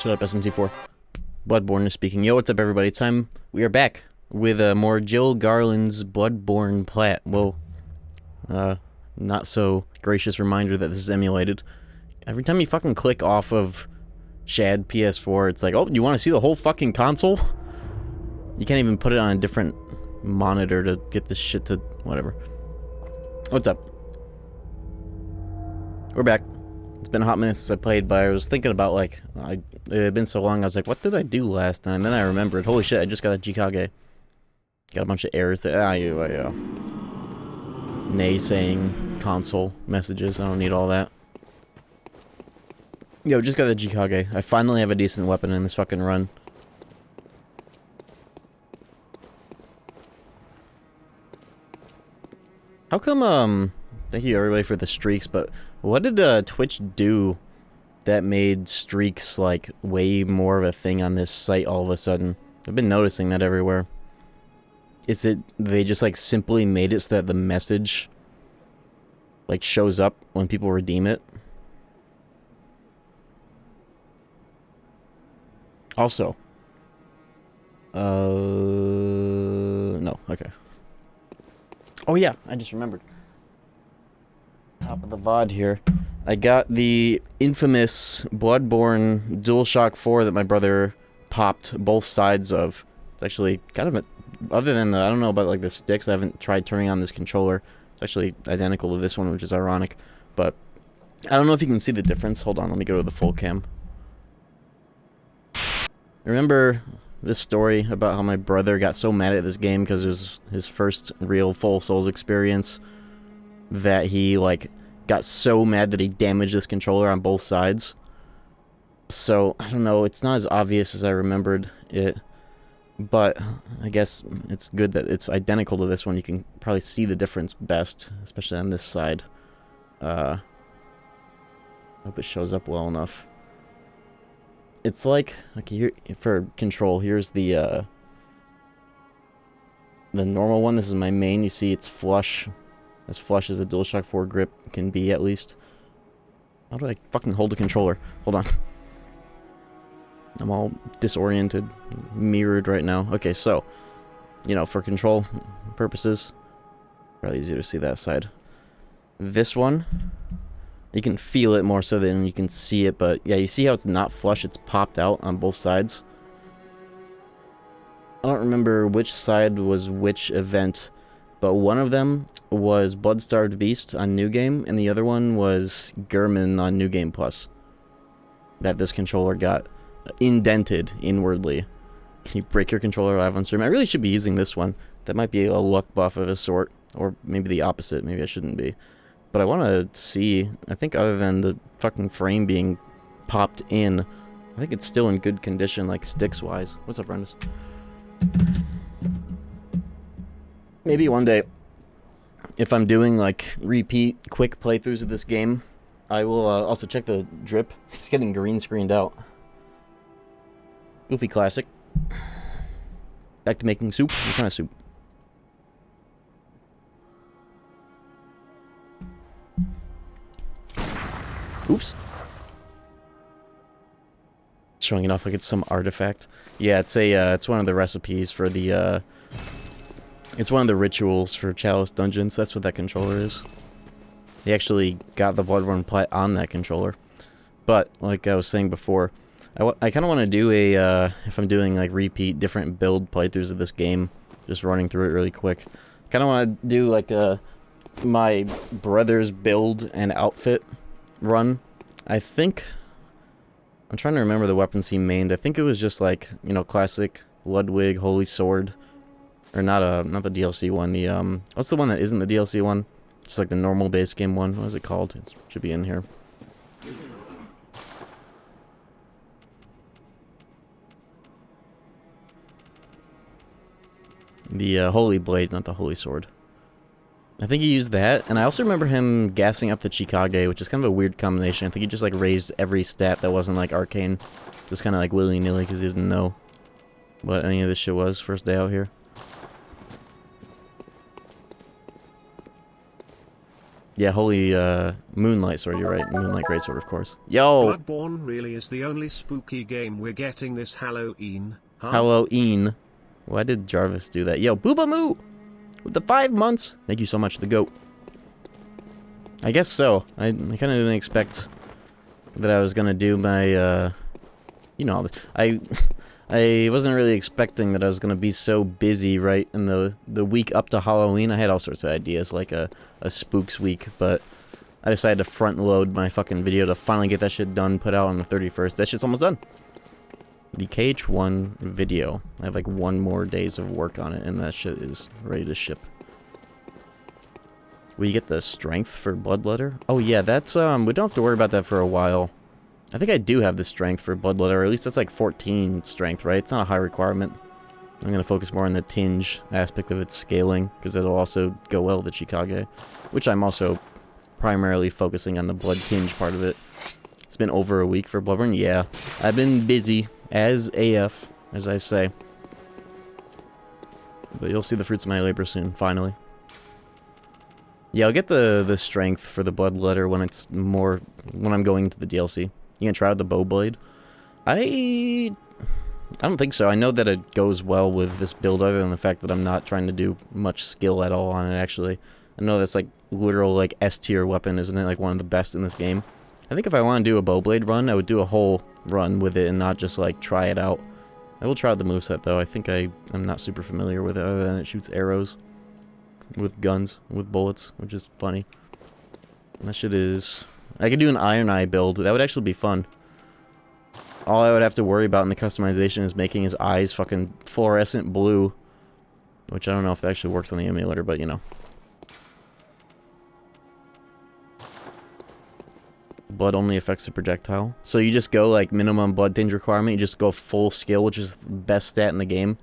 Shut up, SMT4. Bloodborne is speaking. Yo, what's up, everybody? It's time. We are back with more Jill Garland's Bloodborne Plat. Whoa. Not so gracious reminder that this is emulated. Every time you fucking click off of Shad PS4, it's like, oh, you want to see the whole fucking console? You can't even put it on a different monitor to get this shit to... whatever. What's up? We're back. It's been a hot minute since I played, but I was thinking about, like, it had been so long, I was like, what did I do last time? Then I remembered, holy shit, I just got a Jikage. Got a bunch of errors there. Naysaying console messages, I don't need all that. Yo, just got the Jikage. I finally have a decent weapon in this fucking run. How come, thank you everybody for the streaks, but what did Twitch do that made streaks, like, way more of a thing on this site all of a sudden? I've been noticing that everywhere. Is it, they just, like, simply made it so that the message, like, shows up when people redeem it? Also. No, okay. Oh yeah, I just remembered. Top of the VOD here. I got the infamous Bloodborne DualShock 4 that my brother popped both sides of. It's actually kind of a... other than the... I don't know about, like, the sticks. I haven't tried turning on this controller. It's actually identical to this one, which is ironic. But I don't know if you can see the difference. Hold on, let me go to the full cam. Remember this story about how my brother got so mad at this game because it was his first real full Souls experience that he, like, got so mad that he damaged this controller on both sides? So, I don't know, it's not as obvious as I remembered it, but I guess it's good that it's identical to this one. You can probably see the difference best, especially on this side. Hope it shows up well enough. It's like here, for control, here's the normal one. This is my main. You see it's flush. As flush as a DualShock 4 grip can be, at least. How do I fucking hold the controller? Hold on. I'm all disoriented, mirrored right now. Okay, so, you know, for control purposes, probably easier to see that side. This one, you can feel it more so than you can see it, but yeah, you see how it's not flush, it's popped out on both sides. I don't remember which side was which event, but one of them was Bloodstarved Beast on New Game, and the other one was German on New Game Plus. That this controller got indented inwardly. Can you break your controller live on stream? I really should be using this one. That might be a luck buff of a sort, or maybe the opposite. Maybe I shouldn't be. But I want to see, I think other than the fucking frame being popped in, I think it's still in good condition, like sticks-wise. What's up, Brendis? Maybe one day, if I'm doing, like, repeat quick playthroughs of this game, I will also check the drip. It's getting green screened out. Goofy classic. Back to making soup. What kind of soup? Oops. Showing it off like it's some artifact. Yeah, it's a it's one of the recipes for the it's one of the rituals for Chalice Dungeons. That's what that controller is. They actually got the Bloodborne Plat on that controller. But like I was saying before, I kind of want to do a if I'm doing like repeat different build playthroughs of this game, just running through it really quick. Kind of want to do like my brother's build and outfit run. I think I'm trying to remember the weapons he mained. I think it was just like, you know, classic Ludwig Holy Sword, or not the DLC one. The what's the one that isn't the DLC one? Just like the normal base game one. What is it called? It should be in here. The Holy Blade, not the Holy Sword. I think he used that, and I also remember him gassing up the Jikage, which is kind of a weird combination. I think he just, like, raised every stat that wasn't, like, arcane. Just kind of, like, willy-nilly, because he didn't know what any of this shit was first day out here. Yeah, holy, Moonlight Sword, you're right. Moonlight Greatsword, of course. Yo! Bloodborne really is the only spooky game we're getting this Halloween, huh? Halloween. Why did Jarvis do that? Yo, Booba Moo! With the 5 months! Thank you so much, the GOAT. I guess so. I kind of didn't expect that I was gonna do my, you know, I wasn't really expecting that I was gonna be so busy right in the week up to Halloween. I had all sorts of ideas, like a Spooks week, but I decided to front load my fucking video to finally get that shit done, put out on the 31st. That shit's almost done. The KH1 video. I have like 1 more days of work on it, and that shit is ready to ship. Will you get the strength for Bloodletter? Oh yeah, that's, we don't have to worry about that for a while. I think I do have the strength for Bloodletter, or at least that's like 14 strength, right? It's not a high requirement. I'm going to focus more on the tinge aspect of its scaling, because it'll also go well with the Chikage, which I'm also primarily focusing on the blood tinge part of it. It's been over a week for Bloodborne. Yeah, I've been busy as AF, as I say. But you'll see the fruits of my labor soon, finally. Yeah, I'll get the strength for the Bloodletter when it's more, when I'm going to the DLC. You can try out the bow blade. I don't think so. I know that it goes well with this build, other than the fact that I'm not trying to do much skill at all on it, actually. I know that's like literal like S tier weapon, isn't it? Like one of the best in this game. I think if I want to do a bow blade run, I would do a whole run with it and not just like try it out. I will try out the moveset though. I think I'm not super familiar with it, other than it shoots arrows with guns, with bullets, which is funny. That shit is... I could do an Iron Eye build. That would actually be fun. All I would have to worry about in the customization is making his eyes fucking fluorescent blue. Which I don't know if that actually works on the emulator, but you know. Blood only affects the projectile. So you just go like minimum blood tinge requirement, you just go full skill, which is the best stat in the game.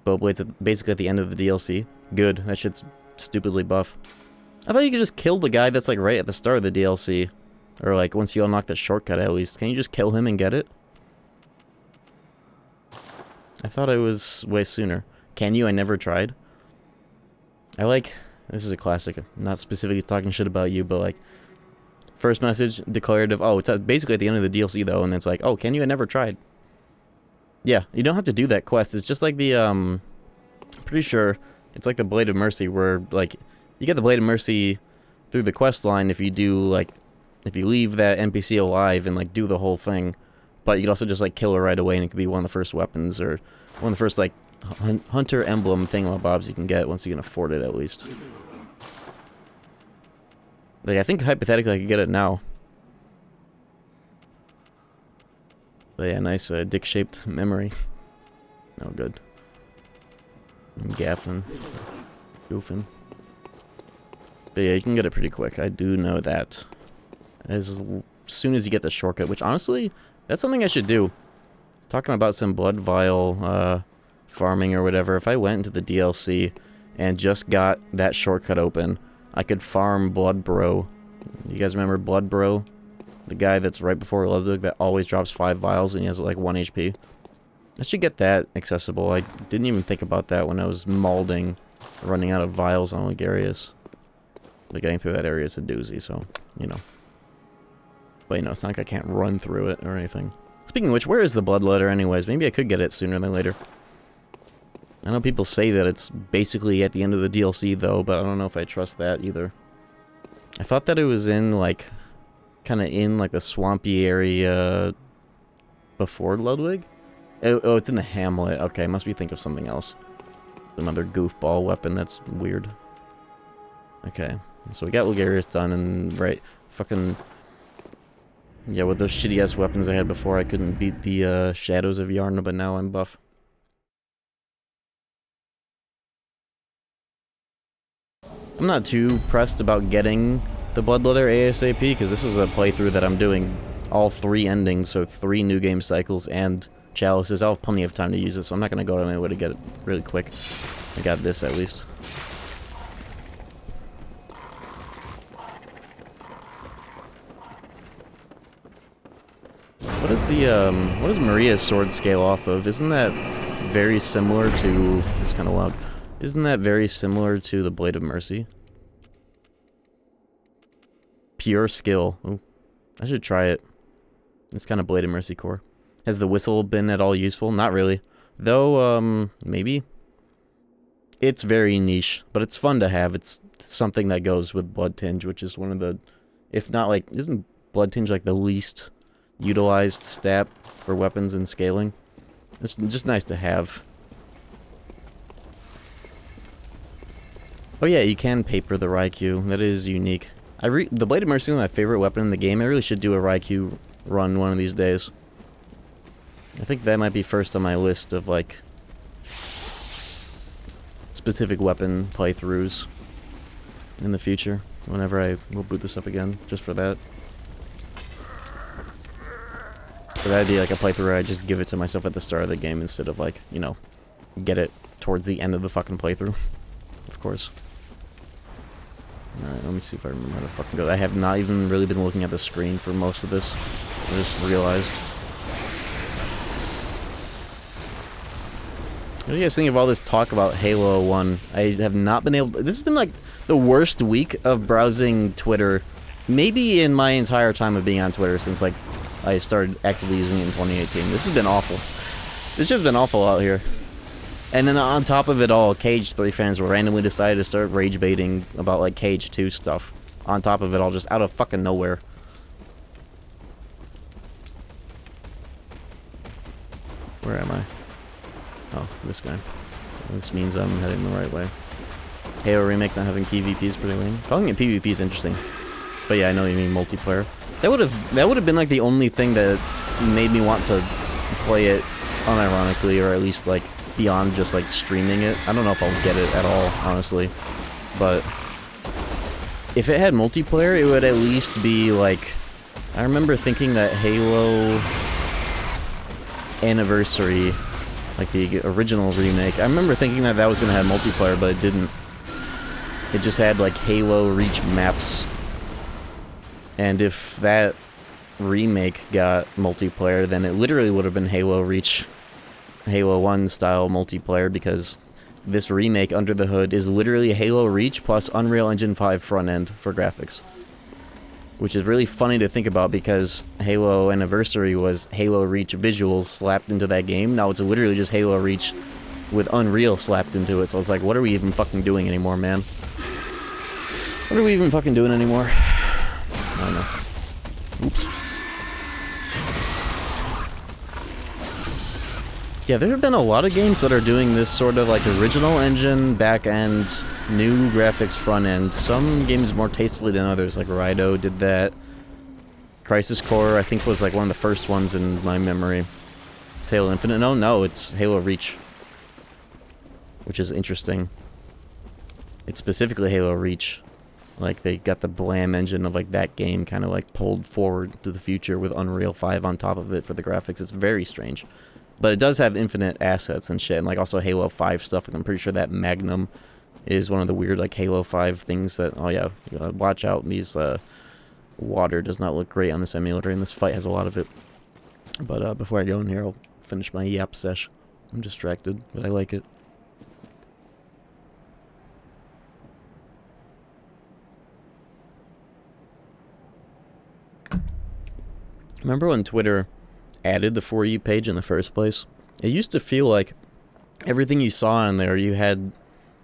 Bowblade's basically at the end of the DLC. Good, that shit's stupidly buff. I thought you could just kill the guy that's like right at the start of the DLC. Or like once you unlock the shortcut at least. Can you just kill him and get it? I thought it was way sooner. Can you? I never tried. I like... This is a classic. I'm not specifically talking shit about you, but like... First message, declarative. Oh, it's basically at the end of the DLC though, and it's like, oh, can you? I never tried. Yeah, you don't have to do that quest. It's just like the, I'm pretty sure it's like the Blade of Mercy, where, like, you get the Blade of Mercy through the quest line if you do, like, if you leave that NPC alive and, like, do the whole thing. But you could also just, like, kill her right away, and it could be one of the first weapons, or one of the first, like, hunter emblem thingamabobs you can get once you can afford it, at least. Like, I think hypothetically I could get it now. But yeah, nice dick-shaped memory. No good. I'm gaffing. Goofing. But yeah, you can get it pretty quick. I do know that. As soon as you get the shortcut, which honestly, that's something I should do. Talking about some blood vial farming or whatever, if I went into the DLC and just got that shortcut open, I could farm Blood Bro. You guys remember Blood Bro? The guy that's right before Ludwig that always drops 5 vials and he has like 1 HP. I should get that accessible. I didn't even think about that when I was malding, running out of vials on Ligarius. But getting through that area is a doozy, so, you know. But, you know, it's not like I can't run through it or anything. Speaking of which, where is the Bloodletter anyways? Maybe I could get it sooner than later. I know people say that it's basically at the end of the DLC, though, but I don't know if I trust that either. I thought that it was in, like, kind of in, like, the swampy area before Ludwig? Oh, it's in the Hamlet. Okay, must be thinking of something else. Another goofball weapon that's weird. Okay, so we got Ligarius done, and, right, fucking... Yeah, with those shitty-ass weapons I had before, I couldn't beat the Shadows of Yarna, but now I'm buff. I'm not too pressed about getting the Bloodletter ASAP, because this is a playthrough that I'm doing all 3 endings, so 3 new game cycles and chalices. I'll have plenty of time to use it, so I'm not going to go out of my way to get it really quick. I got this, at least. What is Maria's sword scale off of? Isn't that very similar to... It's kind of loud. Isn't that very similar to the Blade of Mercy? pure skill. Ooh, I should try it. It's kind of Blade of Mercy core. Has the whistle been at all useful? Not really. Though, maybe. It's very niche, but it's fun to have. It's something that goes with Blood Tinge, which is one of the... If not, like... Isn't Blood Tinge, like, the least utilized stat for weapons and scaling? It's just nice to have. Oh yeah, you can paper the Raikou. That is unique. The Blade of Mercy is my favorite weapon in the game. I really should do a Raikou run one of these days. I think that might be first on my list of, like, specific weapon playthroughs in the future. Whenever I will boot this up again, just for that. But that'd be like a playthrough where I just give it to myself at the start of the game instead of, like, you know, get it towards the end of the fucking playthrough. Of course. Alright, let me see if I remember how to fucking go. I have not even really been looking at the screen for most of this. I just realized. What do you guys think of all this talk about Halo 1? I have not been able to... This has been, like, the worst week of browsing Twitter, maybe in my entire time of being on Twitter since, like, I started actively using it in 2018. This has been awful. It's just been awful out here. And then on top of it all, Cage 3 fans randomly decided to start rage baiting about, like, Cage 2 stuff. On top of it all, just out of fucking nowhere. Where am I? Oh, this guy. This means I'm heading the right way. Halo Remake not having PvP is pretty lame. Calling it PvP is interesting. But yeah, I know you mean multiplayer. That would have been, like, the only thing that made me want to play it unironically, or at least, like, beyond just, like, streaming it. I don't know if I'll get it at all, honestly. But if it had multiplayer, it would at least be, like... I remember thinking that Halo Anniversary, like the original remake, I remember thinking that that was going to have multiplayer, but it didn't. It just had, like, Halo Reach maps. And if that remake got multiplayer, then it literally would have been Halo Reach, Halo 1 style multiplayer, because this remake under the hood is literally Halo Reach plus Unreal Engine 5 front end for graphics. Which is really funny to think about, because Halo Anniversary was Halo Reach visuals slapped into that game. Now it's literally just Halo Reach with Unreal slapped into it. So it's like, what are we even fucking doing anymore, man? What are we even fucking doing anymore? I don't know. Oops. Yeah, there have been a lot of games that are doing this sort of, like, original engine, back-end, new graphics front-end. Some games more tastefully than others, like Raiden did that. Crisis Core, I think, was, like, one of the first ones in my memory. It's Halo Infinite. No, it's Halo Reach. Which is interesting. It's specifically Halo Reach. Like, they got the Blam engine of, like, that game kind of, like, pulled forward to the future with Unreal 5 on top of it for the graphics. It's very strange. But it does have infinite assets and shit, and, like, also Halo 5 stuff. Like, I'm pretty sure that Magnum is one of the weird, like, Halo 5 things that, oh yeah, watch out, these, water does not look great on this emulator, and this fight has a lot of it. But, before I go in here, I'll finish my yap sesh. I'm distracted, but I like it. Remember when Twitter added the For You page in the first place? It used to feel like everything you saw on there, you had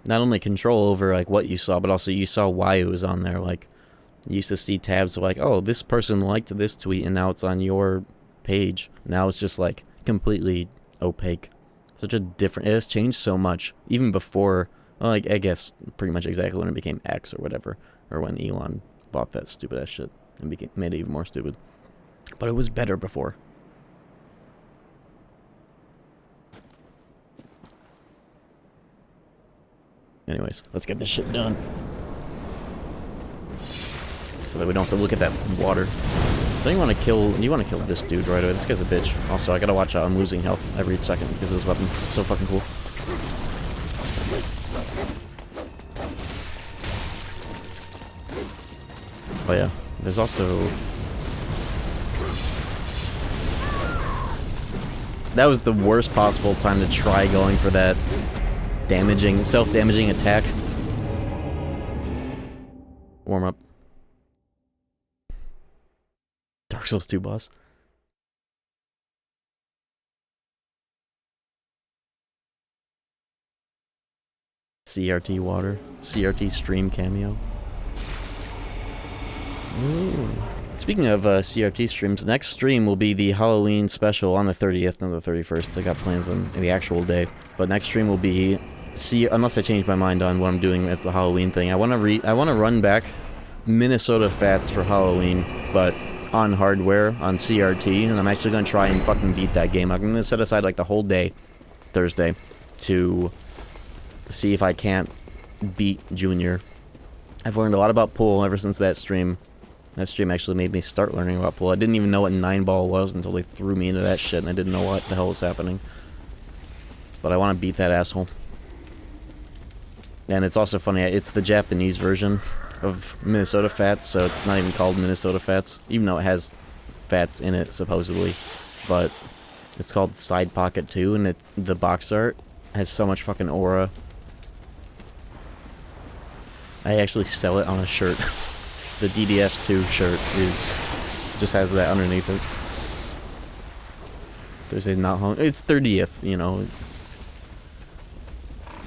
not only control over, like, what you saw, but also you saw why it was on there. Like, you used to see tabs of, like, oh, this person liked this tweet, and now it's on your page. Now it's just, like, completely opaque. Such a different... It has changed so much. Even before... Well, like, I guess pretty much exactly when it became X or whatever. Or when Elon bought that stupid-ass shit and made it even more stupid. But it was better before. Anyways, let's get this shit done. So that we don't have to look at that water. So you want to kill this dude right away. This guy's a bitch. Also, I gotta watch out. I'm losing health every second because of this weapon. It's so fucking cool. Oh yeah, there's also... That was the worst possible time to try going for that self-damaging attack. Warm up. Dark Souls 2 boss. CRT water. CRT stream cameo. Ooh. Speaking of CRT streams, next stream will be the Halloween special on the 30th, not the 31st. I got plans on the actual day. But next stream will be, unless I change my mind on what I'm doing as the Halloween thing. I want to run back Minnesota Fats for Halloween, but on hardware, on CRT, and I'm actually going to try and fucking beat that game. I'm going to set aside like the whole day, Thursday, to see if I can't beat Junior. I've learned a lot about pool ever since that stream. That stream actually made me start learning about pool. I didn't even know what 9-ball was until they threw me into that shit, and I didn't know what the hell was happening. But I want to beat that asshole. And it's also funny, it's the Japanese version of Minnesota Fats, so it's not even called Minnesota Fats, even though it has fats in it, supposedly. But it's called Side Pocket 2, and the box art has so much fucking aura. I actually sell it on a shirt. The DDS2 shirt just has that underneath it. Thursday not home. It's 30th, you know.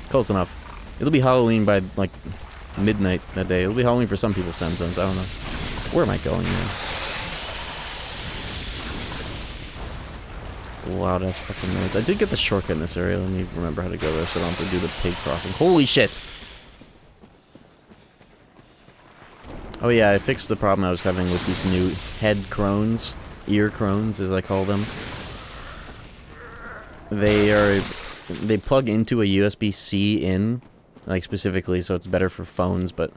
Close enough. It'll be Halloween by, like, midnight that day. It'll be Halloween for some people, Samsons. I don't know. Where am I going, man? Loud ass fucking noise. I did get the shortcut in this area. Let me remember how to go there so I don't have to do the pig crossing. Holy shit! Oh yeah, I fixed the problem I was having with these new head crones, ear crones as I call them. They plug into a USB-C in, like specifically, so it's better for phones, but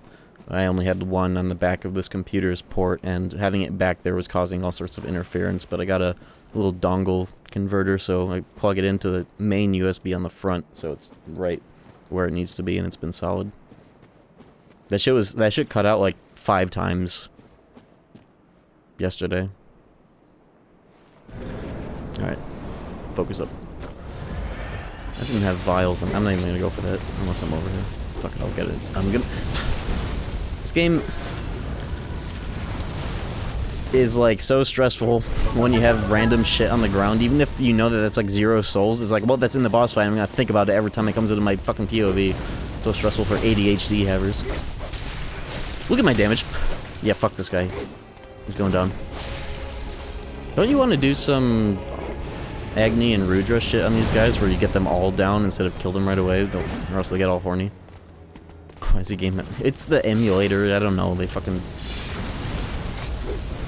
I only had one on the back of this computer's port, and having it back there was causing all sorts of interference, but I got a little dongle converter, so I plug it into the main USB on the front, so it's right where it needs to be, and it's been solid. That shit cut out like 5 times yesterday. Alright. Focus up. I didn't have vials, and I'm not even gonna go for that unless I'm over here. Fuck it, I'll get it. I'm gonna... This game is like so stressful when you have random shit on the ground, even if you know that that's like 0 souls. It's like, well, that's in the boss fight. I'm gonna think about it every time it comes into my fucking POV. So stressful for ADHD havers. Look at my damage. Yeah, fuck this guy. He's going down. Don't you want to do some Agni and Rudra shit on these guys where you get them all down instead of kill them right away, or else they get all horny? Why is he game? It's the emulator. I don't know. They fucking...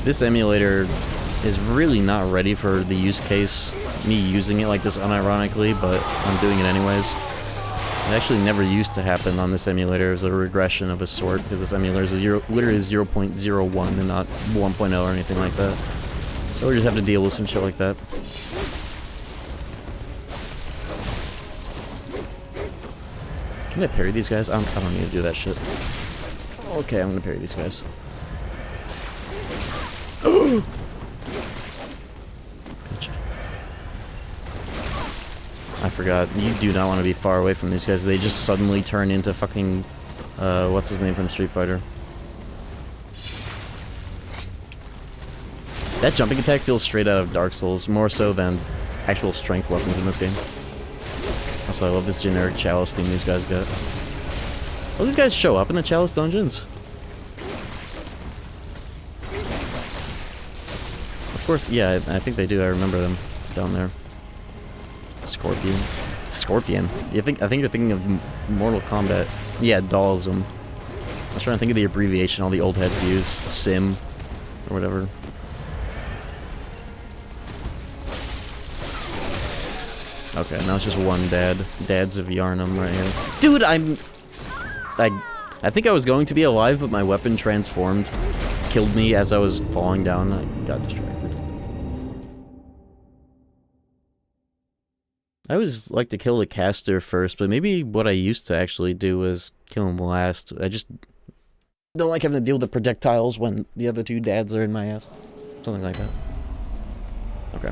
This emulator is really not ready for the use case. Me using it like this unironically, but I'm doing it anyways. It actually never used to happen on this emulator. It was a regression of a sort, because this emulator is literally 0.01 and not 1.0 or anything like that. So we just have to deal with some shit like that. Can I parry these guys? I don't need to do that shit. Okay, I'm gonna parry these guys. Gotcha. I forgot. You do not want to be far away from these guys. They just suddenly turn into fucking... what's his name from Street Fighter? That jumping attack feels straight out of Dark Souls, more so than actual strength weapons in this game. Also, I love this generic Chalice theme these guys got. Oh, these guys show up in the Chalice dungeons? Of course, yeah, I think they do. I remember them down there. Scorpion. Scorpion? I think you're thinking of Mortal Kombat. Yeah, Dualism. I was trying to think of the abbreviation all the old heads use. Sim. Or whatever. Okay, now it's just one dad. Dads of Yarnum right here. Dude, I think I was going to be alive, but my weapon transformed. Killed me as I was falling down. I got distracted. I always like to kill the caster first, but maybe what I used to actually do was kill him last. I just don't like having to deal with the projectiles when the other two dads are in my ass. Something like that. Okay.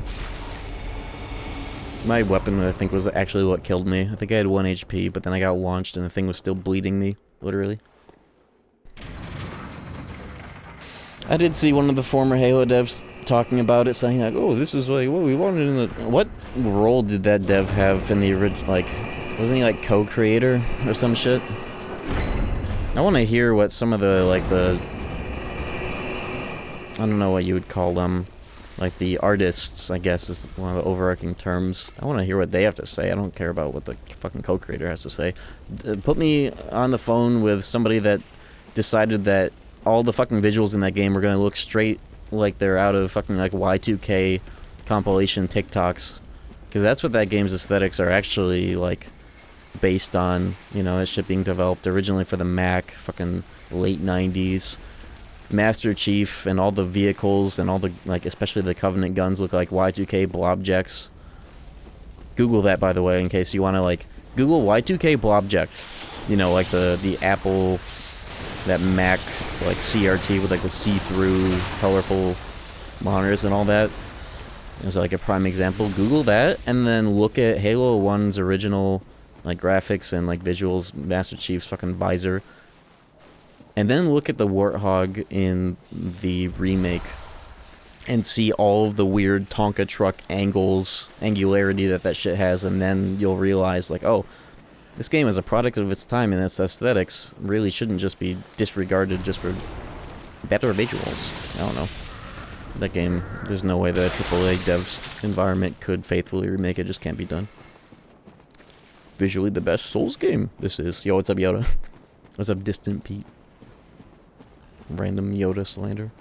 My weapon, I think, was actually what killed me. I think I had 1 HP, but then I got launched and the thing was still bleeding me, literally. I did see one of the former Halo devs talking about it, saying like, "Oh, this is like what we wanted in the." What role did that dev have in the original? Like, wasn't he like co-creator or some shit? I want to hear what some of the like the. I don't know what you would call them, like the artists, I guess is one of the overarching terms. I want to hear what they have to say. I don't care about what the fucking co-creator has to say. Put me on the phone with somebody that decided that all the fucking visuals in that game were going to look straight like they're out of fucking like Y2K compilation TikToks. Because that's what that game's aesthetics are actually like based on. You know, that shit being developed originally for the Mac, fucking late 90s. Master Chief and all the vehicles and all the, like, especially the Covenant guns look like Y2K blobjects. Google that, by the way, in case you want to, like, Google Y2K blobject. You know, like the Apple, that Mac, like, CRT with, like, the see-through, colorful monitors and all that. As, like, a prime example. Google that, and then look at Halo 1's original, like, graphics and, like, visuals, Master Chief's fucking visor. And then look at the Warthog in the remake and see all of the weird Tonka truck angles, angularity that shit has, and then you'll realize, like, oh, this game is a product of its time, and its aesthetics really shouldn't just be disregarded just for better visuals. I don't know. That game, there's no way that a AAA dev's environment could faithfully remake it. Just can't be done. Visually the best Souls game this is. Yo, what's up, Yoda? What's up, Distant Pete? Random Yoda slander.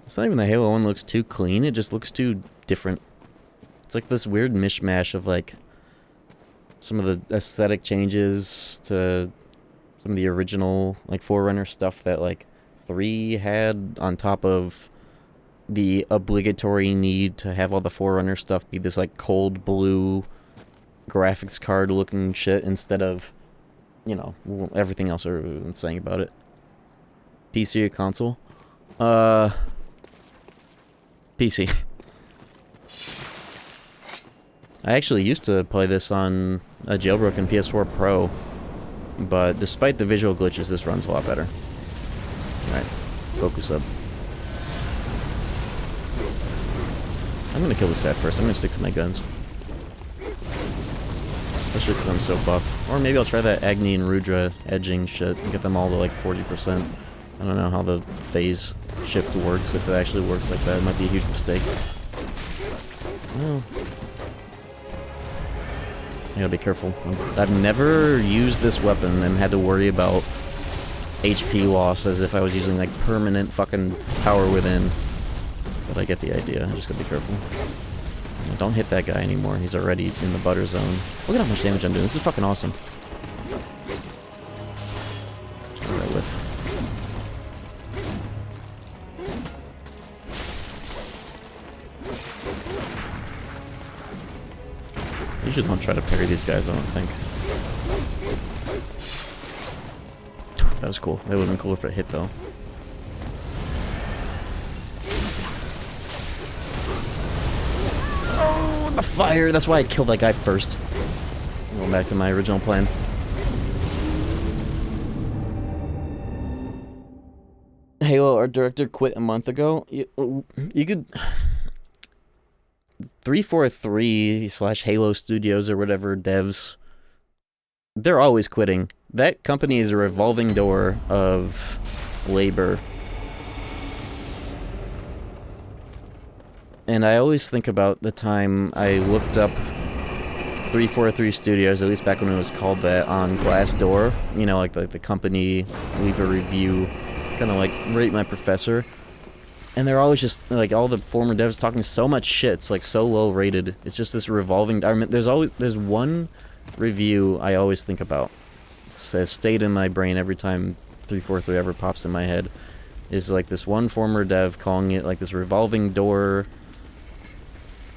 It's not even the Halo 1 looks too clean, it just looks too different. It's like this weird mishmash of like some of the aesthetic changes to some of the original like Forerunner stuff that like 3 had, on top of the obligatory need to have all the Forerunner stuff be this like cold blue graphics card looking shit instead of, you know, everything else everyone's saying about it. PC or console? PC. I actually used to play this on a jailbroken PS4 Pro, but despite the visual glitches, this runs a lot better. Alright, focus up. I'm gonna kill this guy first. I'm gonna stick to my guns. Especially because I'm so buff. Or maybe I'll try that Agni and Rudra edging shit and get them all to like 40%. I don't know how the phase shift works, if it actually works like that. It might be a huge mistake. Oh. I gotta be careful. I've never used this weapon and had to worry about HP loss as if I was using like permanent fucking power within. But I get the idea. I just gotta be careful. Don't hit that guy anymore. He's already in the butter zone. Look at how much damage I'm doing. This is fucking awesome. Alright, whiff. Usually don't try to parry these guys, I don't think. That was cool. That would have been cooler if it hit, though. Oh, the fire! That's why I killed that guy first. Going back to my original plan. Halo art director quit a month ago. You could... 343/Halo Studios or whatever devs, they're always quitting. That company is a revolving door of labor. And I always think about the time I looked up 343 Studios, at least back when it was called that, on Glassdoor. You know, like the company, leave a review, kind of like rate my professor. And they're always just, like, all the former devs talking so much shit. It's, like, so low rated. It's just this revolving... There's one review I always think about. It's stayed in my brain every time 343 ever pops in my head. Is, like, this one former dev calling it, like, this revolving door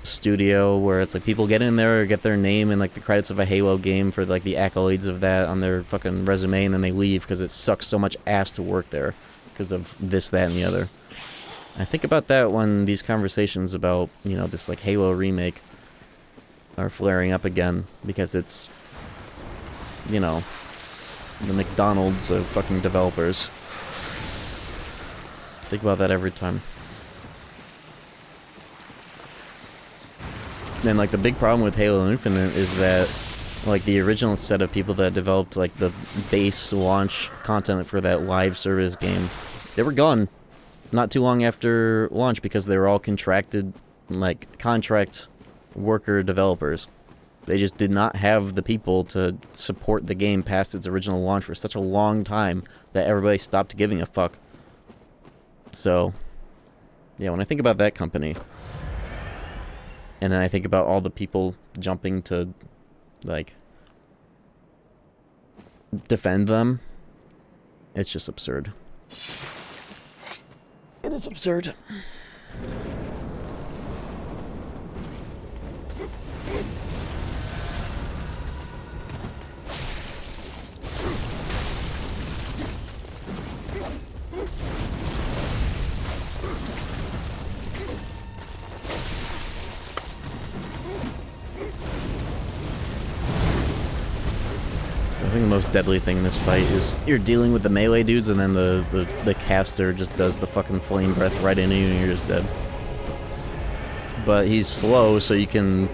studio where it's, like, people get in there, get their name and, like, the credits of a Halo game for, like, the accolades of that on their fucking resume, and then they leave because it sucks so much ass to work there because of this, that, and the other. I think about that when these conversations about, you know, this, like, Halo remake are flaring up again, because it's, you know, the McDonald's of fucking developers. Think about that every time. And like the big problem with Halo Infinite is that like the original set of people that developed like the base launch content for that live service game, they were gone not too long after launch because they were all contracted, like contract worker developers. They just did not have the people to support the game past its original launch for such a long time that everybody stopped giving a fuck. So, yeah, when I think about that company, and then I think about all the people jumping to, like, defend them, it's just absurd. It is absurd. I think the most deadly thing in this fight is you're dealing with the melee dudes and then the caster just does the fucking flame breath right into you and you're just dead. But he's slow, so you can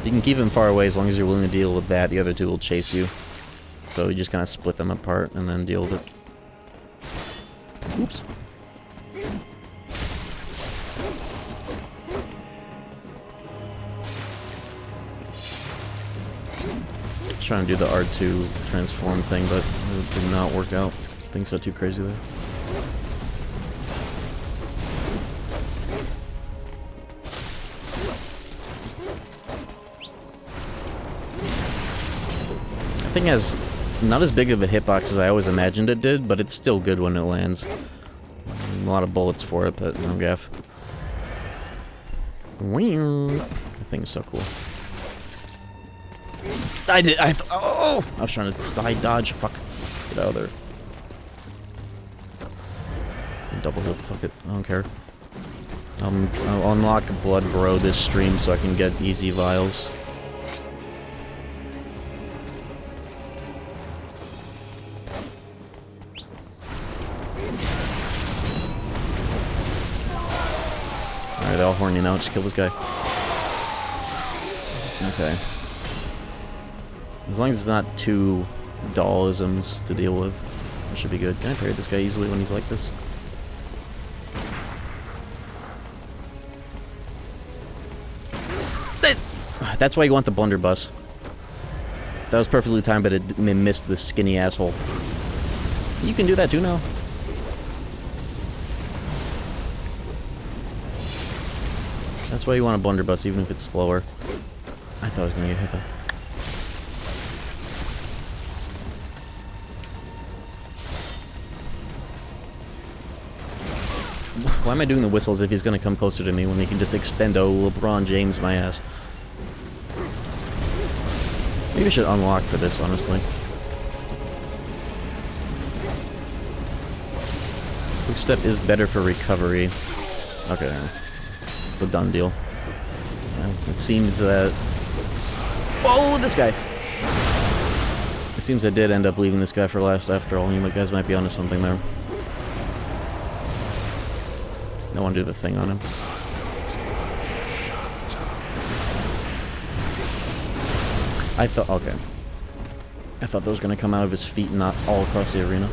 keep him far away as long as you're willing to deal with that. The other two will chase you. So you just kind of split them apart and then deal with it. Oops. Trying to do the R2 transform thing, but it did not work out. Things got too crazy there. The thing has not as big of a hitbox as I always imagined it did, but it's still good when it lands. A lot of bullets for it, but no gaff. That thing is so cool. Oh! I was trying to side dodge. Fuck. Get out of there. Double hit. Fuck it. I don't care. I'll unlock Blood Bro this stream so I can get easy vials. Alright, they're all horny now. Just kill this guy. Okay. As long as it's not two dollisms to deal with, it should be good. Can I parry this guy easily when he's like this? That's why you want the blunderbuss. That was perfectly timed, but it missed the skinny asshole. You can do that too now. That's why you want a blunderbuss, even if it's slower. I thought I was gonna get hit though. Why am I doing the whistles if he's gonna come closer to me when he can just extendo LeBron James my ass? Maybe I should unlock for this, honestly. Quick step is better for recovery. Okay, it's a done deal. It seems that... Oh, this guy! It seems I did end up leaving this guy for last after all. You guys might be onto something there. I want to do the thing on him. I thought, okay. I thought that was going to come out of his feet and not all across the arena.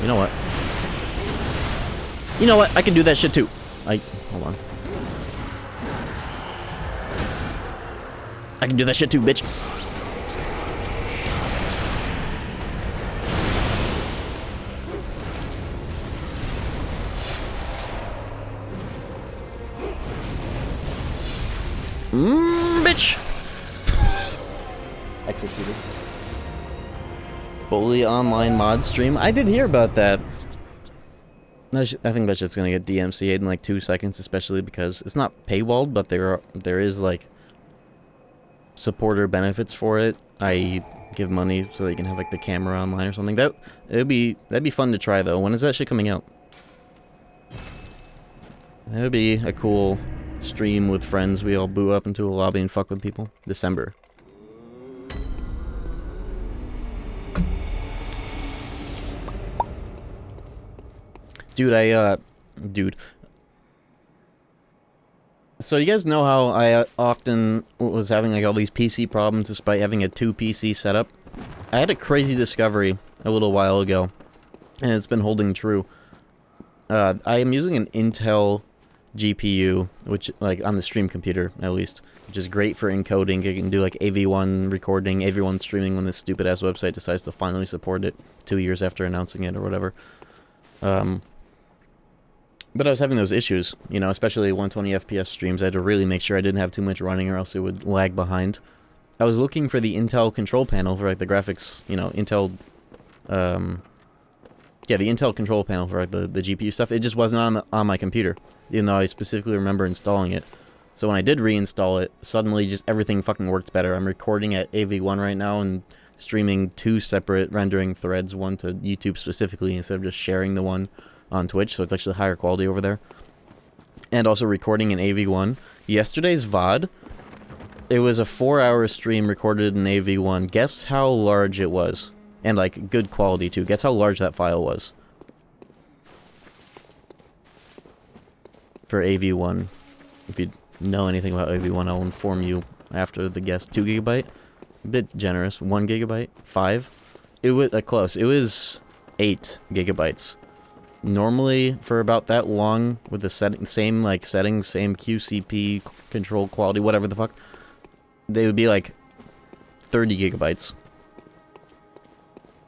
You know what? You know what? I can do that shit too. Hold on. I can do that shit too, bitch. Bitch! Executed. Bully online mod stream? I did hear about that. I think that shit's gonna get DMCA'd in like 2 seconds, especially because it's not paywalled, but there is like supporter benefits for it. I give money so that you can have like the camera online or something. That'd be fun to try though. When is that shit coming out? That would be a cool stream with friends. We all boo up into a lobby and fuck with people. December. Dude, So you guys know how I often was having like all these PC problems despite having a 2 PC setup? I had a crazy discovery a little while ago, and it's been holding true. I am using an Intel GPU, which, like, on the stream computer, at least, which is great for encoding. It can do, like, AV1 recording, AV1 streaming when this stupid-ass website decides to finally support it 2 years after announcing it or whatever. But I was having those issues, you know, especially 120 FPS streams. I had to really make sure I didn't have too much running or else it would lag behind. I was looking for the Intel control panel for, like, the graphics, you know, Intel, yeah, the Intel control panel for, like, the GPU stuff. It just wasn't on my computer, even though I specifically remember installing it. So when I did reinstall it, suddenly just everything fucking worked better. I'm recording at AV1 right now and streaming 2 separate rendering threads, one to YouTube specifically, instead of just sharing the one on Twitch, so it's actually higher quality over there. And also recording in AV1. Yesterday's VOD, it was a 4-hour stream recorded in AV1. Guess how large it was? And, like, good quality, too. Guess how large that file was? For AV1. If you know anything about AV1, I'll inform you after the guess. 2 GB? A bit generous. 1 GB? 5? It was, close. It was 8 GB. Normally, for about that long, with the same settings, same QCP, control quality, whatever the fuck, they would be like 30 GB.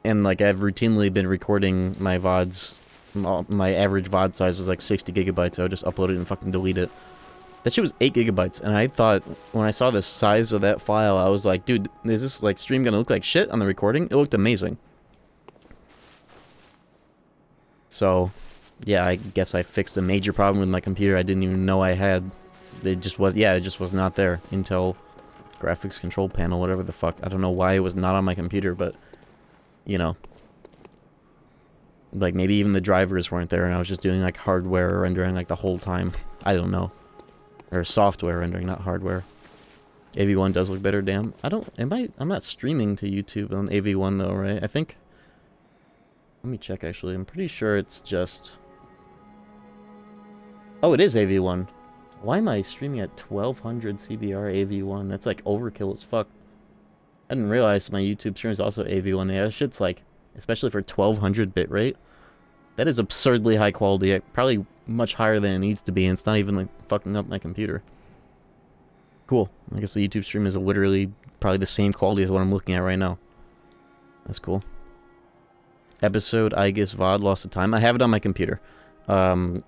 And like I've routinely been recording my VODs, my average VOD size was like 60 GB, I would just upload it and fucking delete it. That shit was 8 GB, and I thought, when I saw the size of that file, I was like, dude, is this like stream gonna look like shit on the recording? It looked amazing. So, yeah, I guess I fixed a major problem with my computer I didn't even know I had. It just was not there. Intel graphics control panel, whatever the fuck. I don't know why it was not on my computer, but, you know. Like, maybe even the drivers weren't there, and I was just doing, like, hardware rendering, like, the whole time. I don't know. Or software rendering, not hardware. AV1 does look better, damn. I'm not streaming to YouTube on AV1, though, right? I think... Let me check, actually. I'm pretty sure it's just... Oh, it is AV1. Why am I streaming at 1200 CBR AV1? That's, like, overkill as fuck. I didn't realize my YouTube stream is also AV1. Yeah, that shit's, like, especially for 1200 bitrate. That is absurdly high quality. Probably much higher than it needs to be, and it's not even, like, fucking up my computer. Cool. I guess the YouTube stream is literally probably the same quality as what I'm looking at right now. That's cool. Episode, I guess VOD, Lost of Time. I have it on my computer. I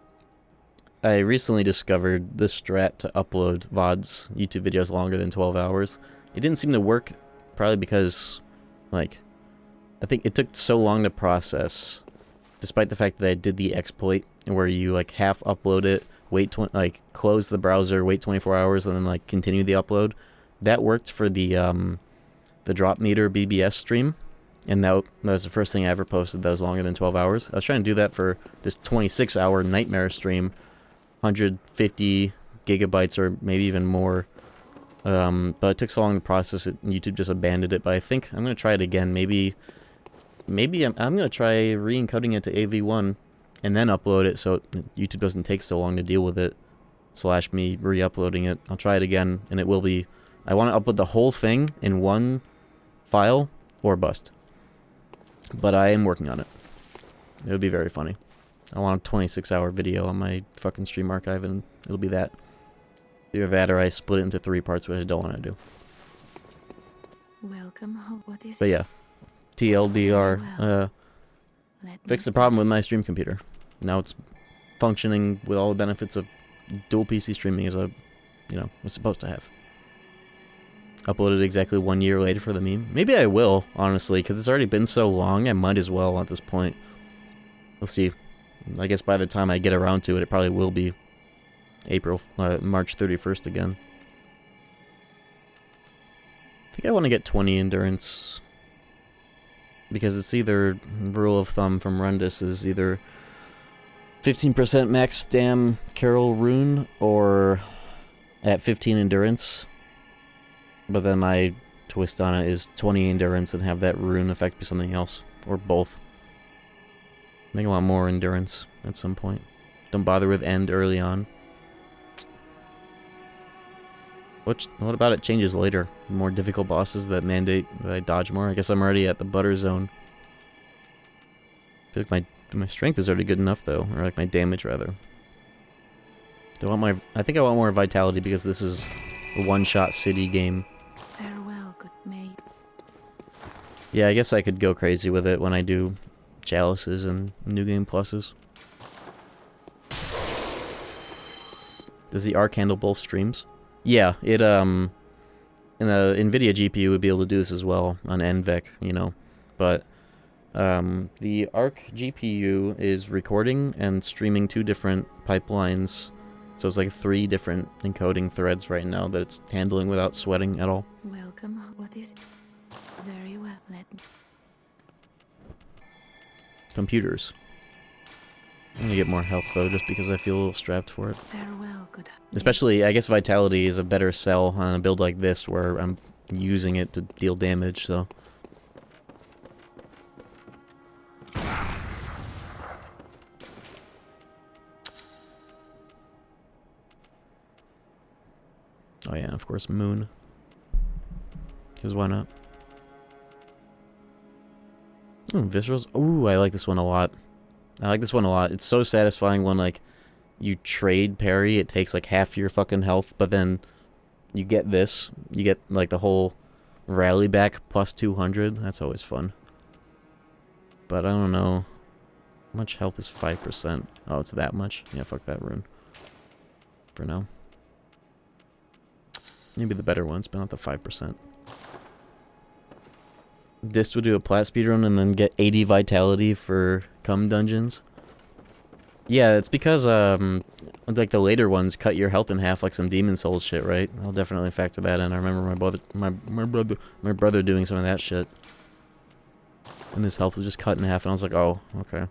recently discovered the strat to upload VODs, YouTube videos longer than 12 hours. It didn't seem to work, probably because, like, I think it took so long to process, despite the fact that I did the exploit, where you, like, half upload it, close the browser, wait 24 hours, and then, like, continue the upload. That worked for the drop meter BBS stream. And that was the first thing I ever posted that was longer than 12 hours. I was trying to do that for this 26-hour Nightmare stream. 150 gigabytes or maybe even more. But it took so long to process it, and YouTube just abandoned it. But I think I'm going to try it again. Maybe I'm going to try re-encoding it to AV1 and then upload it so YouTube doesn't take so long to deal with it. / me re-uploading it. I'll try it again, and it will be... I want to upload the whole thing in one file or bust. But I am working on it. It would be very funny. I want a 26-hour video on my fucking stream archive, and it'll be that. Either that or I split it into 3 parts, which I don't want to do. Welcome home. What is but yeah, TLDR. Fixed the problem with my stream computer. Now it's functioning with all the benefits of dual PC streaming as was supposed to have. Uploaded exactly 1 year later for the meme. Maybe I will, honestly, because it's already been so long, I might as well at this point. We'll see. I guess by the time I get around to it, it probably will be March 31st again. I think I want to get 20 endurance. Because it's either, rule of thumb from Rundus is either 15% max stam Carol rune or at 15 endurance. But then my twist on it is 20 endurance and have that rune effect be something else. Or both. I think I want more endurance at some point. Don't bother with end early on. What about it changes later? More difficult bosses that mandate that I dodge more? I guess I'm already at the butter zone. I feel like my strength is already good enough though, or like my damage rather. I think I want more vitality because this is a one-shot city game. Farewell, good maid. Yeah, I guess I could go crazy with it when I do chalices and new game pluses. Does the arc handle both streams? Yeah, it in a NVIDIA GPU would be able to do this as well on NVEC, you know, but the Arc GPU is recording and streaming 2 different pipelines, so it's like 3 different encoding threads right now that it's handling without sweating at all. Welcome. What is it? Very well. Let me. Computers. I'm gonna get more health though, just because I feel a little strapped for it. Farewell, good. Especially, I guess Vitality is a better sell on a build like this, where I'm using it to deal damage, so... Oh yeah, and of course Moon. Because why not? Viscerals. Ooh, I like this one a lot. I like this one a lot. It's so satisfying when, like, you trade parry, it takes, like, half your fucking health, but then you get this. You get, like, the whole rally back plus 200. That's always fun. But I don't know. How much health is 5%? Oh, it's that much? Yeah, fuck that rune. For now. Maybe the better ones, but not the 5%. This would do a Plat speedrun and then get 80 vitality for cum dungeons. Yeah, it's because, like the later ones cut your health in half like some Demon Souls shit, right? I'll definitely factor that in. I remember my brother doing some of that shit. And his health was just cut in half, and I was like, oh, okay.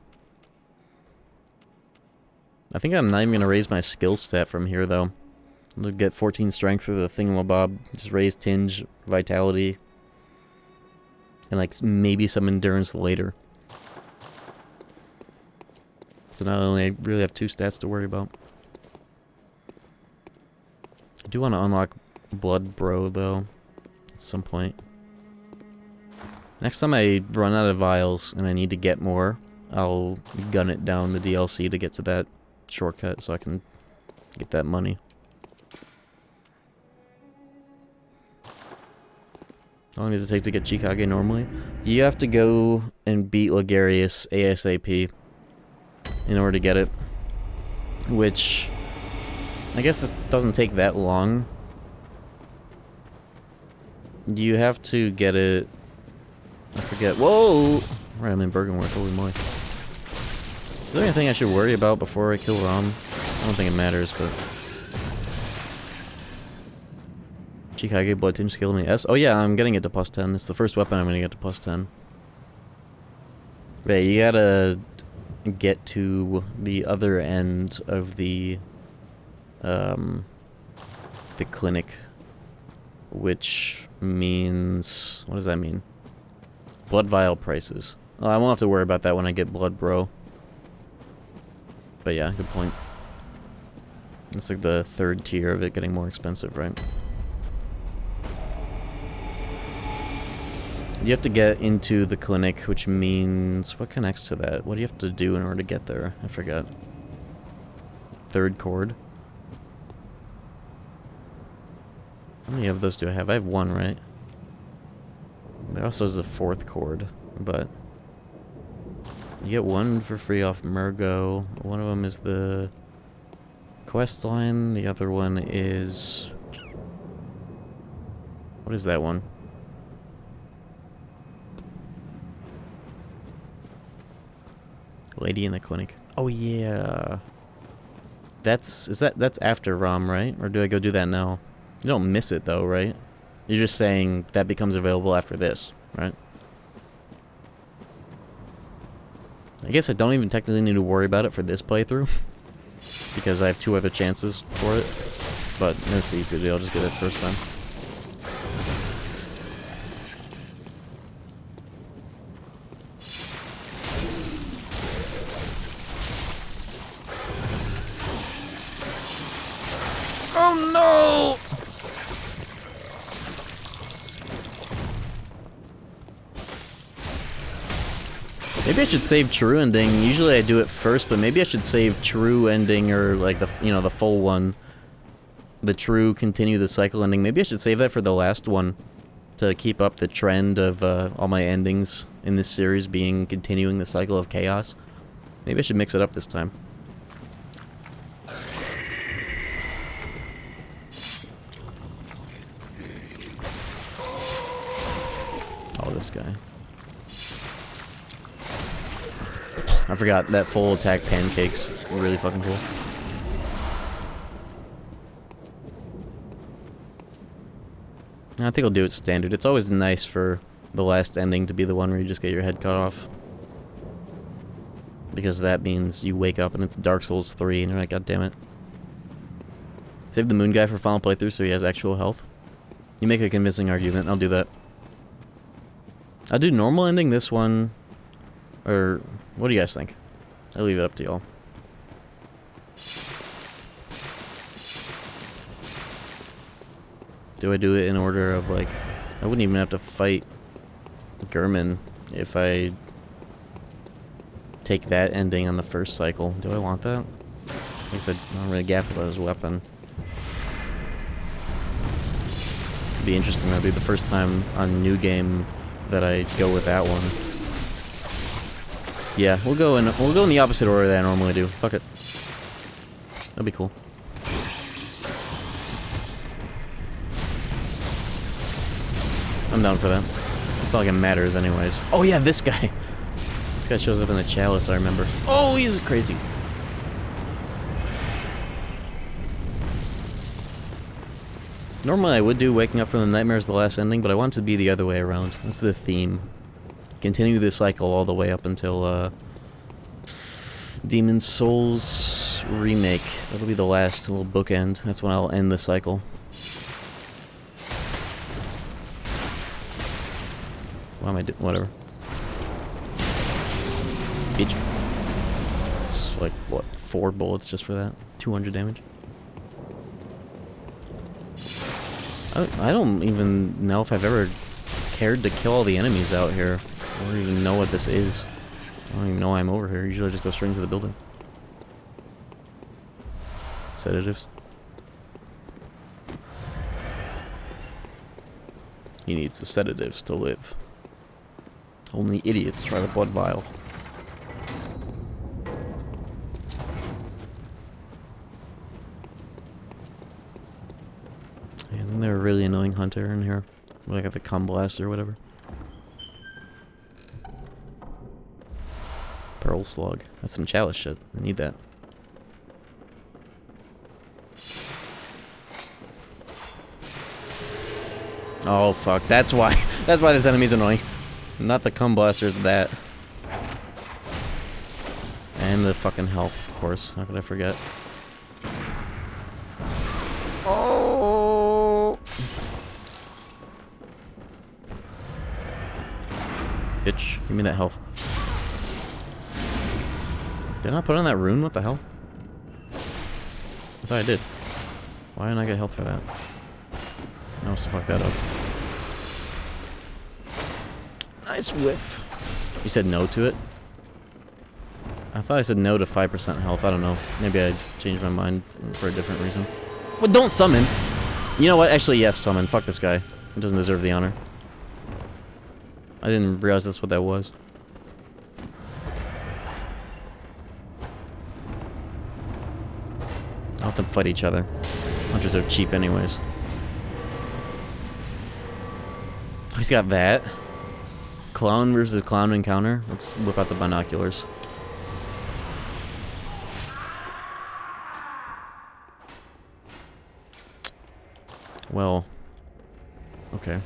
I think I'm not even gonna raise my skill stat from here, though. I'll get 14 strength for the thingamabob, just raise tinge, vitality, and like maybe some endurance later. So now I only really have 2 stats to worry about. I do want to unlock Blood Bro though, at some point. Next time I run out of vials and I need to get more, I'll gun it down the DLC to get to that shortcut so I can get that money. How long does it take to get Chikage normally? You have to go and beat Ligarius ASAP in order to get it. Which, I guess it doesn't take that long. You have to get it... I forget. Whoa! Right, I'm in Bergenworth, holy moly. Is there anything I should worry about before I kill Rom? I don't think it matters, but... Chikage Blood Tinge skill me S. Oh yeah, I'm getting it to plus 10. It's the first weapon I'm gonna get to plus 10. But you gotta get to the other end of the clinic, which means, what does that mean? Blood vial prices. Oh, I won't have to worry about that when I get Blood Bro. But yeah, good point. It's like the 3rd tier of it getting more expensive, right? You have to get into the clinic, which means... What connects to that? What do you have to do in order to get there? I forget. 3rd cord. How many of those do I have? I have 1, right? There also is the 4th cord, but... You get 1 for free off Murgo. One of them is the quest line. The other one is... What is that one? Lady in the clinic. Oh yeah. That's after ROM, right? Or do I go do that now? You don't miss it though, right? You're just saying that becomes available after this, right? I guess I don't even technically need to worry about it for this playthrough. Because I have 2 other chances for it. But it's easy to do, I'll just get it first time. Oh no! Maybe I should save true ending. Usually I do it first, but maybe I should save true ending or like the, you know, the full one. The true continue the cycle ending. Maybe I should save that for the last one to keep up the trend of all my endings in this series being continuing the cycle of chaos. Maybe I should mix it up this time. Oh, this guy. I forgot that full attack pancake's really fucking cool. I think I'll do it standard. It's always nice for the last ending to be the one where you just get your head cut off. Because that means you wake up and it's Dark Souls 3 and you're like, God damn it. Save the moon guy for final playthrough so he has actual health. You make a convincing argument, I'll do that. I'll do normal ending this one. Or, what do you guys think? I'll leave it up to y'all. Do I do it in order of, like... I wouldn't even have to fight German if I take that ending on the first cycle. Do I want that? I guess I'm not really gaff about his weapon. It'd be interesting. That'd be the first time on New Game that I go with that one. Yeah, we'll go in the opposite order that I normally do. Fuck it. That'd be cool. I'm down for that. It's not like it matters anyways. Oh yeah, this guy. This guy shows up in the chalice, I remember. Oh, he's crazy. Normally I would do Waking Up from the Nightmare as the last ending, but I want it to be the other way around. That's the theme. Continue this cycle all the way up until Demon's Souls remake. That'll be the last little bookend. That's when I'll end the cycle. Why am I doing? Whatever. Bitch. It's like, what, 4 bullets just for that? 200 damage? I don't even know if I've ever cared to kill all the enemies out here. I don't even know what this is. I don't even know why I'm over here. Usually I just go straight into the building. Sedatives. He needs the sedatives to live. Only idiots try the blood vial. Yeah, isn't there a really annoying hunter in here? Like at the cum blast or whatever? Pearl slug. That's some chalice shit. I need that. Oh fuck, that's why. That's why this enemy's annoying. Not the cum blaster, it's that. And the fucking health, of course. How could I forget? Oh! Bitch, give me that health. Did I not put on that rune? What the hell? I thought I did. Why didn't I get health for that? I must have fucked that up. Nice whiff. You said no to it? I thought I said no to 5% health. I don't know. Maybe I changed my mind for a different reason. Well, don't summon! You know what? Actually, yes, summon. Fuck this guy. He doesn't deserve the honor. I didn't realize that's what that was. I'll let them fight each other. Hunters are cheap anyways. Oh, he's got that. Clown versus clown encounter. Let's whip out the binoculars. Well, okay.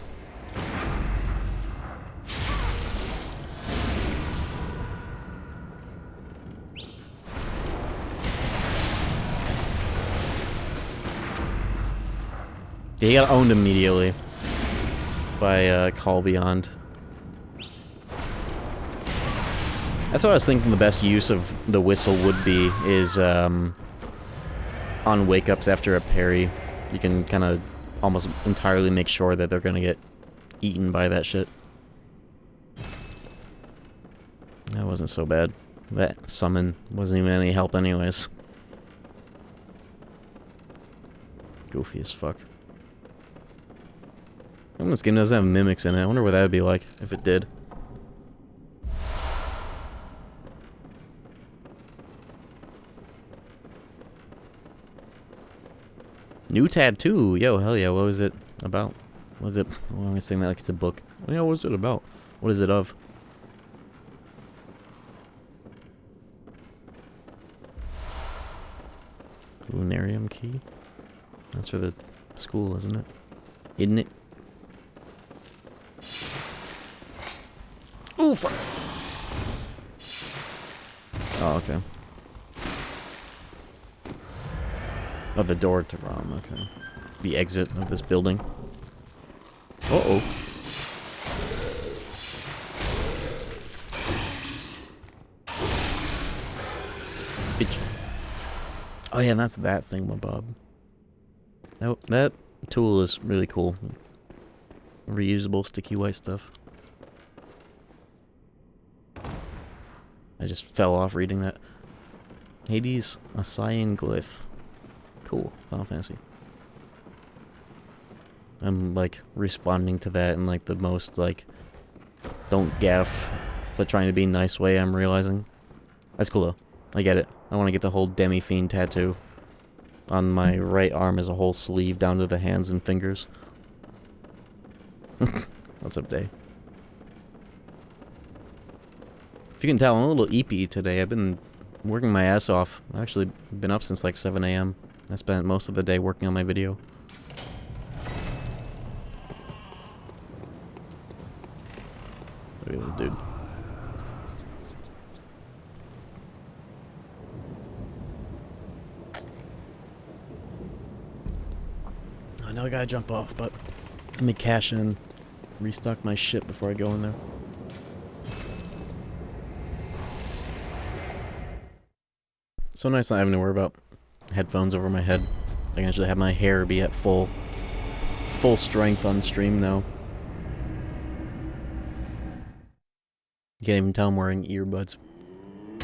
Yeah, he got owned immediately by Call Beyond. That's what I was thinking the best use of the whistle would be, is on wake-ups after a parry. You can kind of almost entirely make sure that they're going to get eaten by that shit. That wasn't so bad. That summon wasn't even any help anyways. Goofy as fuck. This game doesn't have mimics in it. I wonder what that would be like if it did. New tattoo! Yo, hell yeah, what was it about? What was it? Why am I saying that like it's a book? Yeah, what was it about? What is it of? Lunarium key? That's for the school, isn't it? Isn't it? Ooh, fuck! Oh, okay. Oh, the door to ROM, okay. The exit of this building. Uh-oh. Bitch. Oh yeah, and that's that thingamabob. That tool is really cool. Reusable, sticky white stuff. I just fell off reading that. Hades, a cyan glyph. Cool, Final Fantasy. I'm like responding to that in like the most like don't gaff but trying to be nice way, I'm realizing. That's cool though. I get it. I want to get the whole Demi-Fiend tattoo on my right arm as a whole sleeve down to the hands and fingers. What's up, Day? If you can tell, I'm a little eepy today. I've been working my ass off. I've actually been up since like 7 a.m. I spent most of the day working on my video. Look at this dude. I know I gotta jump off, but let me cash in, restock my shit before I go in there. So nice not having to worry about headphones over my head. I can actually have my hair be at full strength on stream now. You can't even tell I'm wearing earbuds.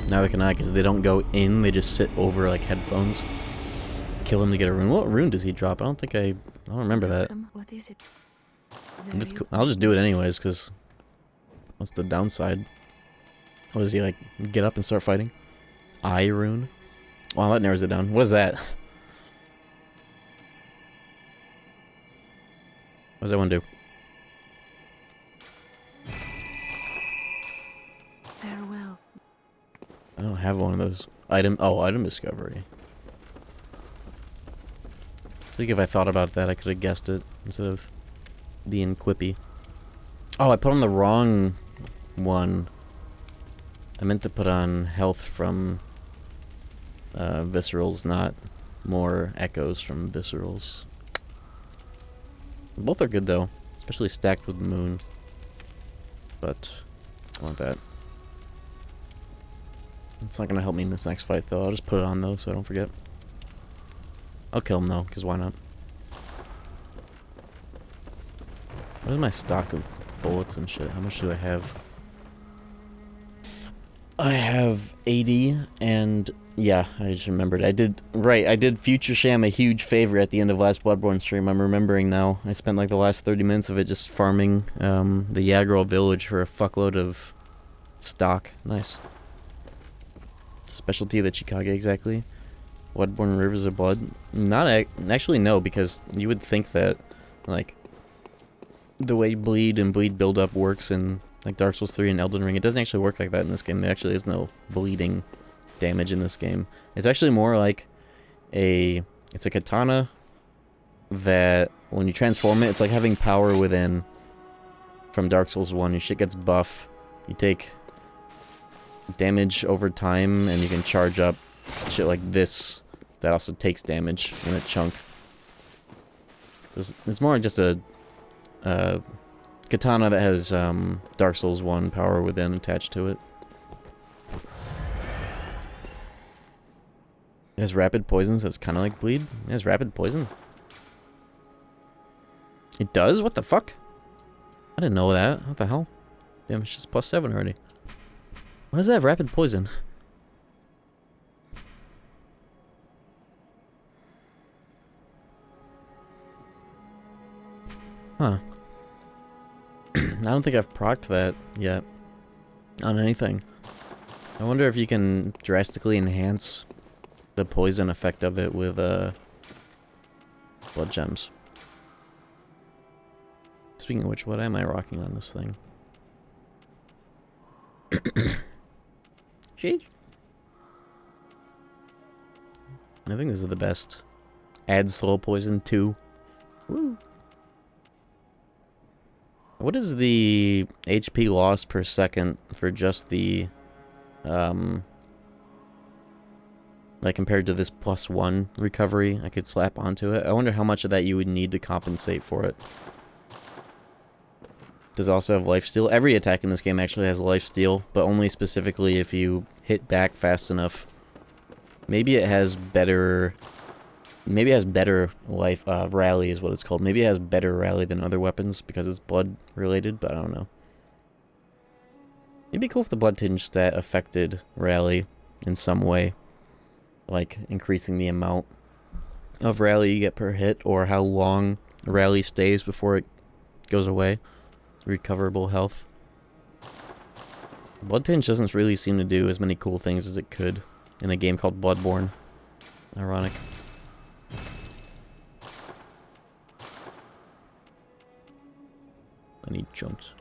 Neither can I, because they don't go in, they just sit over like headphones. Kill him to get a rune. What rune does he drop? I don't remember that. What is it? If it's cool, I'll just do it anyways, because what's the downside? What does he like, get up and start fighting? Eye rune? Wow, that narrows it down. What is that? What does that one do? Farewell. I don't have one of those. Item discovery. I think if I thought about that, I could have guessed it instead of being quippy. Oh, I put on the wrong one. I meant to put on health from viscerals, not more echoes from viscerals. Both are good though, especially stacked with moon. But I want that. It's not gonna help me in this next fight though. I'll just put it on though so I don't forget. I'll kill him though, because why not? What is my stock of bullets and shit? How much do I have? I have 80, and yeah, I just remembered. I did Future Sham a huge favor at the end of last Bloodborne stream. I'm remembering now. I spent like the last 30 minutes of it just farming the Yagro village for a fuckload of stock. Nice. Specialty of the Chikage, exactly. Bloodborne Rivers of Blood? Actually, no, because you would think that, like, the way bleed and bleed buildup works in, like, Dark Souls 3 and Elden Ring, it doesn't actually work like that in this game. There actually is no bleeding damage in this game. It's actually more like it's a katana that, when you transform it, it's like having power within from Dark Souls 1. Your shit gets buff, you take damage over time, and you can charge up shit like this that also takes damage in a chunk. It's more like just a katana that has Dark Souls 1 power within attached to it. It has rapid poison, so it's kind of like bleed. It has rapid poison. It does? What the fuck? I didn't know that. What the hell? Damn, it's just +7 already. Why does that have rapid poison? Huh. I don't think I've procced that yet on anything. I wonder if you can drastically enhance the poison effect of it with blood gems. Speaking of which, what am I rocking on this thing? Sheesh. I think this is the best. Add slow poison 2. Woo. What is the HP loss per second for just the, like compared to this +1 recovery I could slap onto it? I wonder how much of that you would need to compensate for it. Does it also have lifesteal? Every attack in this game actually has lifesteal, but only specifically if you hit back fast enough. Maybe it has better... Maybe it has better life, rally is what it's called. Maybe it has better rally than other weapons because it's blood related, but I don't know. It'd be cool if the blood tinge stat affected rally in some way. Like increasing the amount of rally you get per hit, or how long rally stays before it goes away. Recoverable health. Blood tinge doesn't really seem to do as many cool things as it could in a game called Bloodborne. Ironic. I need chunks.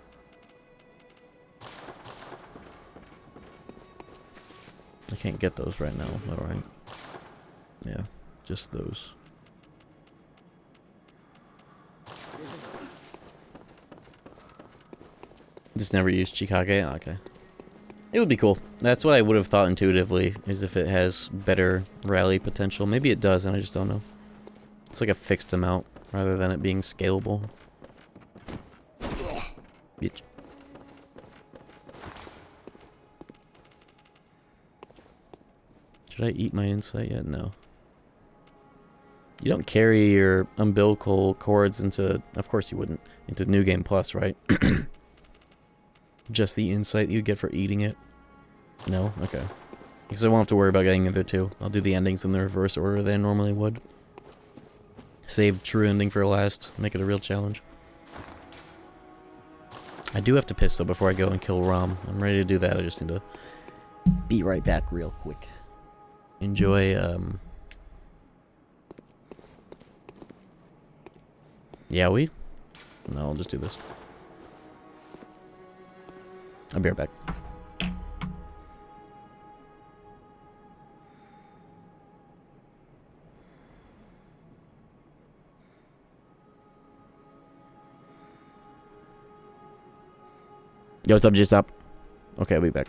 I can't get those right now, alright. Yeah, just those. Just never used Chikage? Oh, okay. It would be cool. That's what I would have thought intuitively, is if it has better rally potential. Maybe it does, and I just don't know. It's like a fixed amount, rather than it being scalable. Bitch. Should I eat my insight yet? No. You don't carry your umbilical cords into... Of course you wouldn't. Into New Game Plus, right? Just the insight you get for eating it? No? Okay. Because I won't have to worry about getting the other two. I'll do the endings in the reverse order they normally would. Save true ending for last. Make it a real challenge. I do have to piss though before I go and kill Rom. I'm ready to do that. I just need to be right back real quick. Enjoy, Yeah, we? No, I'll just do this. I'll be right back. Yo, what's up, G-Stop? Okay, I'll be back.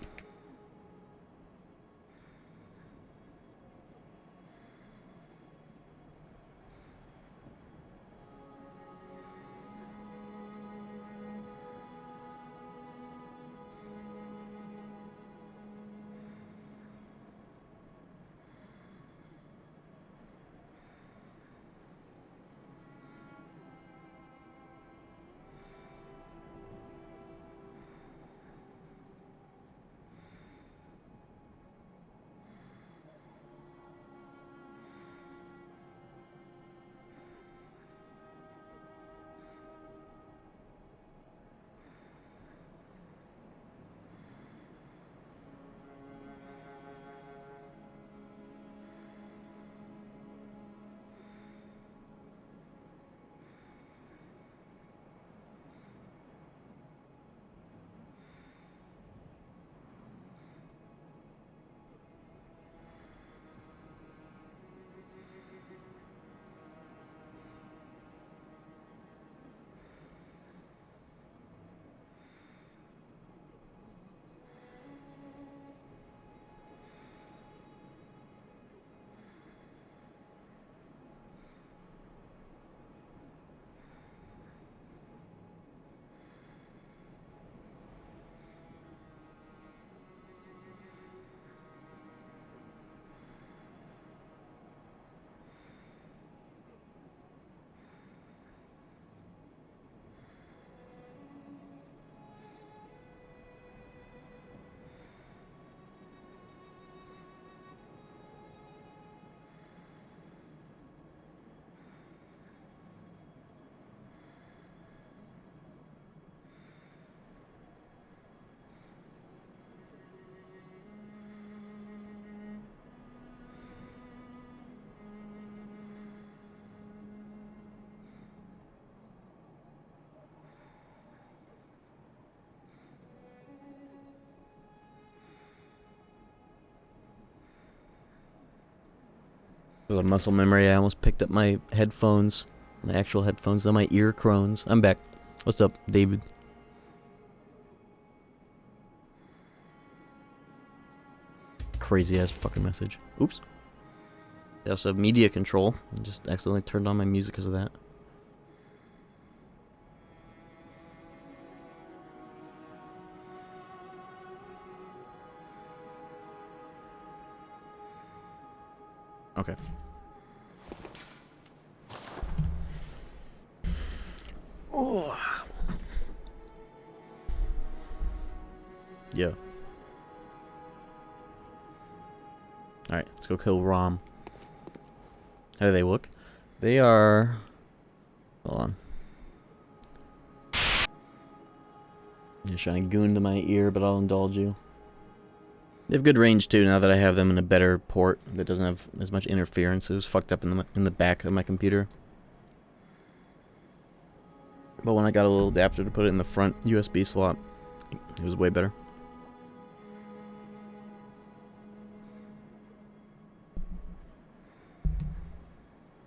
There's a muscle memory. I almost picked up my headphones. My actual headphones, not my ear crones. I'm back. What's up, David? Crazy ass fucking message. Oops. They also have media control. I just accidentally turned on my music because of that. Okay. Oh. Yeah. Alright, let's go kill Rom. How do they look? They are... Hold on. You're trying to goon to my ear, but I'll indulge you. They have good range too, now that I have them in a better port that doesn't have as much interference. It was fucked up in the back of my computer. But when I got a little adapter to put it in the front USB slot, it was way better.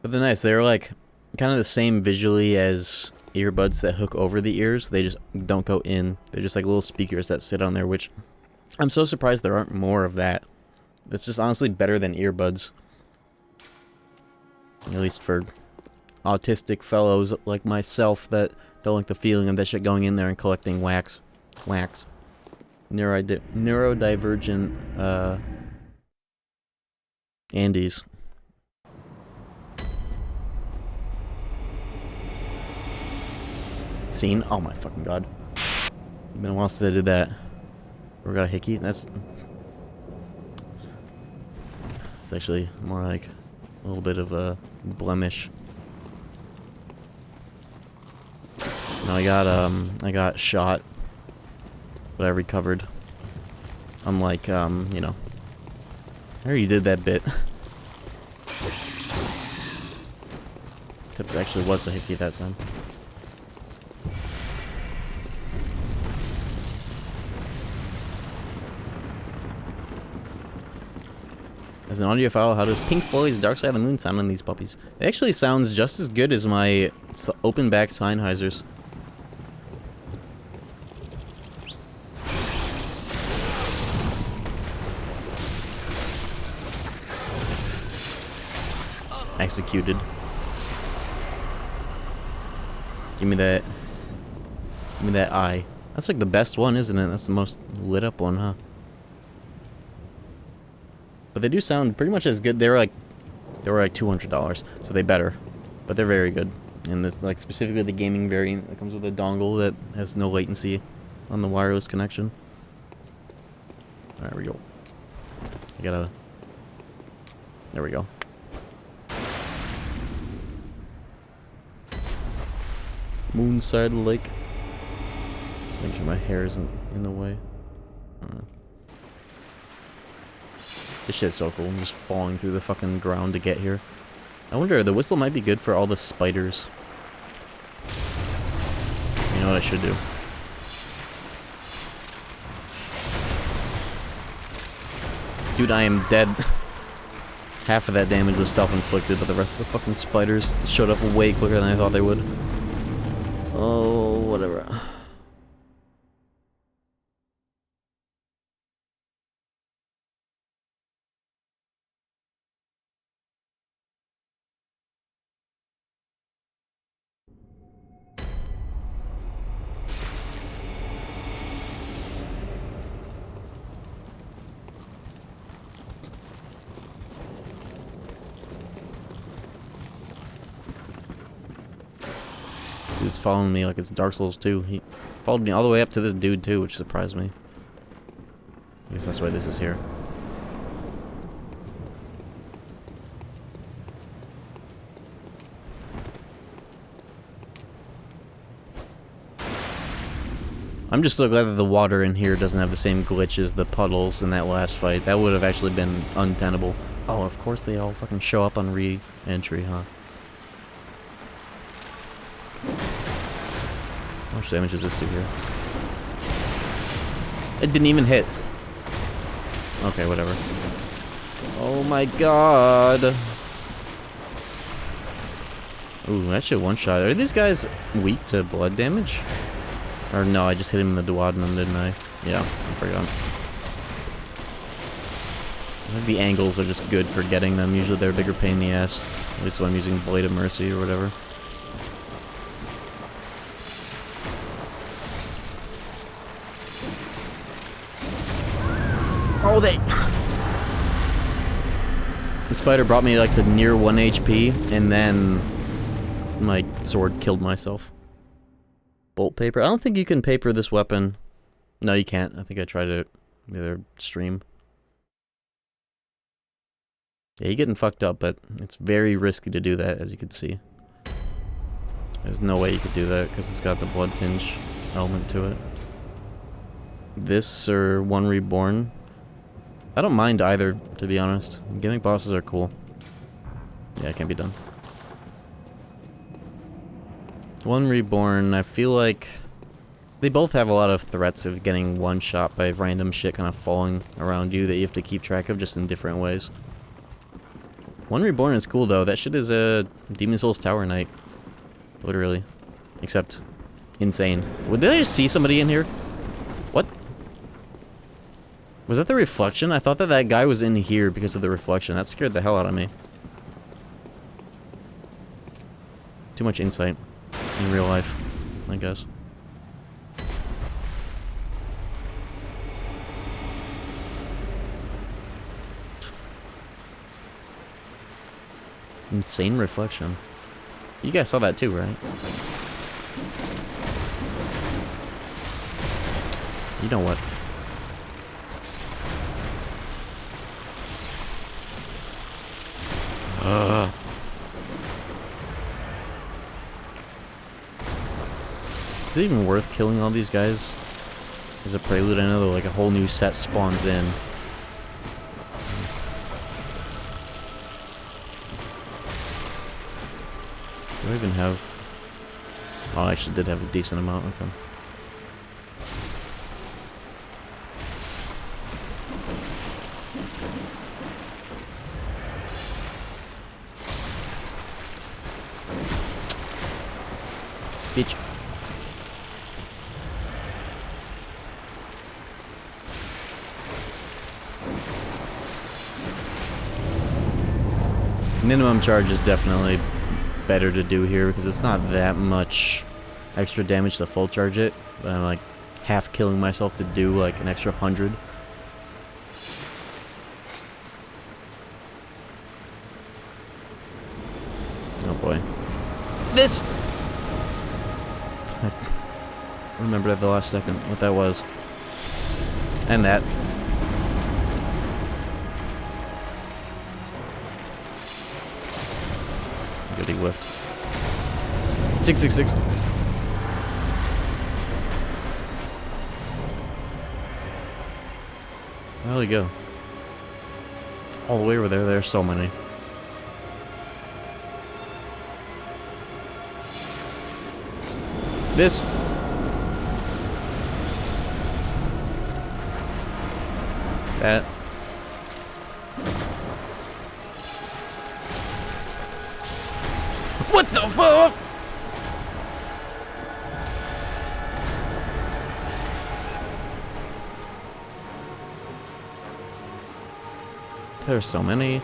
But they're nice. They're like kind of the same visually as earbuds that hook over the ears. They just don't go in. They're just like little speakers that sit on there, which I'm so surprised there aren't more of that. It's just honestly better than earbuds. At least for autistic fellows like myself that don't like the feeling of that shit going in there and collecting wax. Neurodivergent, Andes. Scene? Oh my fucking god. It's been a while since I did that. Or got a hickey? That's... It's actually more like a little bit of a blemish. No, I got shot. But I recovered. Unlike, you know. I already did that bit. Except it actually was a hickey that time. As an audiophile, how does Pink Floyd's Dark Side of the Moon sound on these puppies? It actually sounds just as good as my open back Sennheisers. Executed. Give me that. Give me that eye. That's like the best one, isn't it? That's the most lit up one, huh? But they do sound pretty much as good. They were like $200, so they better. But they're very good. And it's like specifically the gaming variant that comes with a dongle that has no latency on the wireless connection. There we go. I gotta... There we go. Moonside Lake. Make sure my hair isn't in the way. This shit's so cool. I'm just falling through the fucking ground to get here. I wonder, the whistle might be good for all the spiders. You know what I should do? Dude, I am dead. Half of that damage was self-inflicted, but the rest of the fucking spiders showed up way quicker than I thought they would. Oh, whatever. Dude's following me like it's Dark Souls 2. He followed me all the way up to this dude too, which surprised me. I guess that's why this is here. I'm just so glad that the water in here doesn't have the same glitch as the puddles in that last fight. That would have actually been untenable. Oh, of course they all fucking show up on re-entry, huh? How much damage does this do here? It didn't even hit. Okay, whatever. Oh my god. Ooh, that shit one shot. Are these guys weak to blood damage? Or no, I just hit him in the duodenum, didn't I? Yeah, I forgot. I think the angles are just good for getting them. Usually they're a bigger pain in the ass. At least when I'm using Blade of Mercy or whatever. Oh, the spider brought me like to near 1 HP, and then my sword killed myself. Bolt paper. I don't think you can paper this weapon. No, you can't. I think I tried it the other stream. Yeah, you're getting fucked up, but it's very risky to do that, as you can see. There's no way you could do that, because it's got the blood tinge element to it. This, or One Reborn. I don't mind either, to be honest. Gimmick bosses are cool. Yeah, it can't be done. One Reborn, I feel like they both have a lot of threats of getting one shot by random shit kind of falling around you that you have to keep track of just in different ways. One Reborn is cool though. That shit is a Demon Souls Tower Knight. Literally. Except insane. Did I just see somebody in here? What? Was that the reflection? I thought that that guy was in here because of the reflection. That scared the hell out of me. Too much insight in real life, I guess. Insane reflection. You guys saw that too, right? You know what? Is it even worth killing all these guys as a prelude? I know like a whole new set spawns in. Do I even have... Oh, I actually did have a decent amount. Okay. Bitch. Minimum charge is definitely better to do here because it's not that much extra damage to full charge it, but I'm like half killing myself to do like an extra 100. Oh boy. This! I remembered at the last second what that was. And that. Good, he whiffed. 666. Where'd he go? All the way over there. There's so many. This. That. What the fuck? There's so many.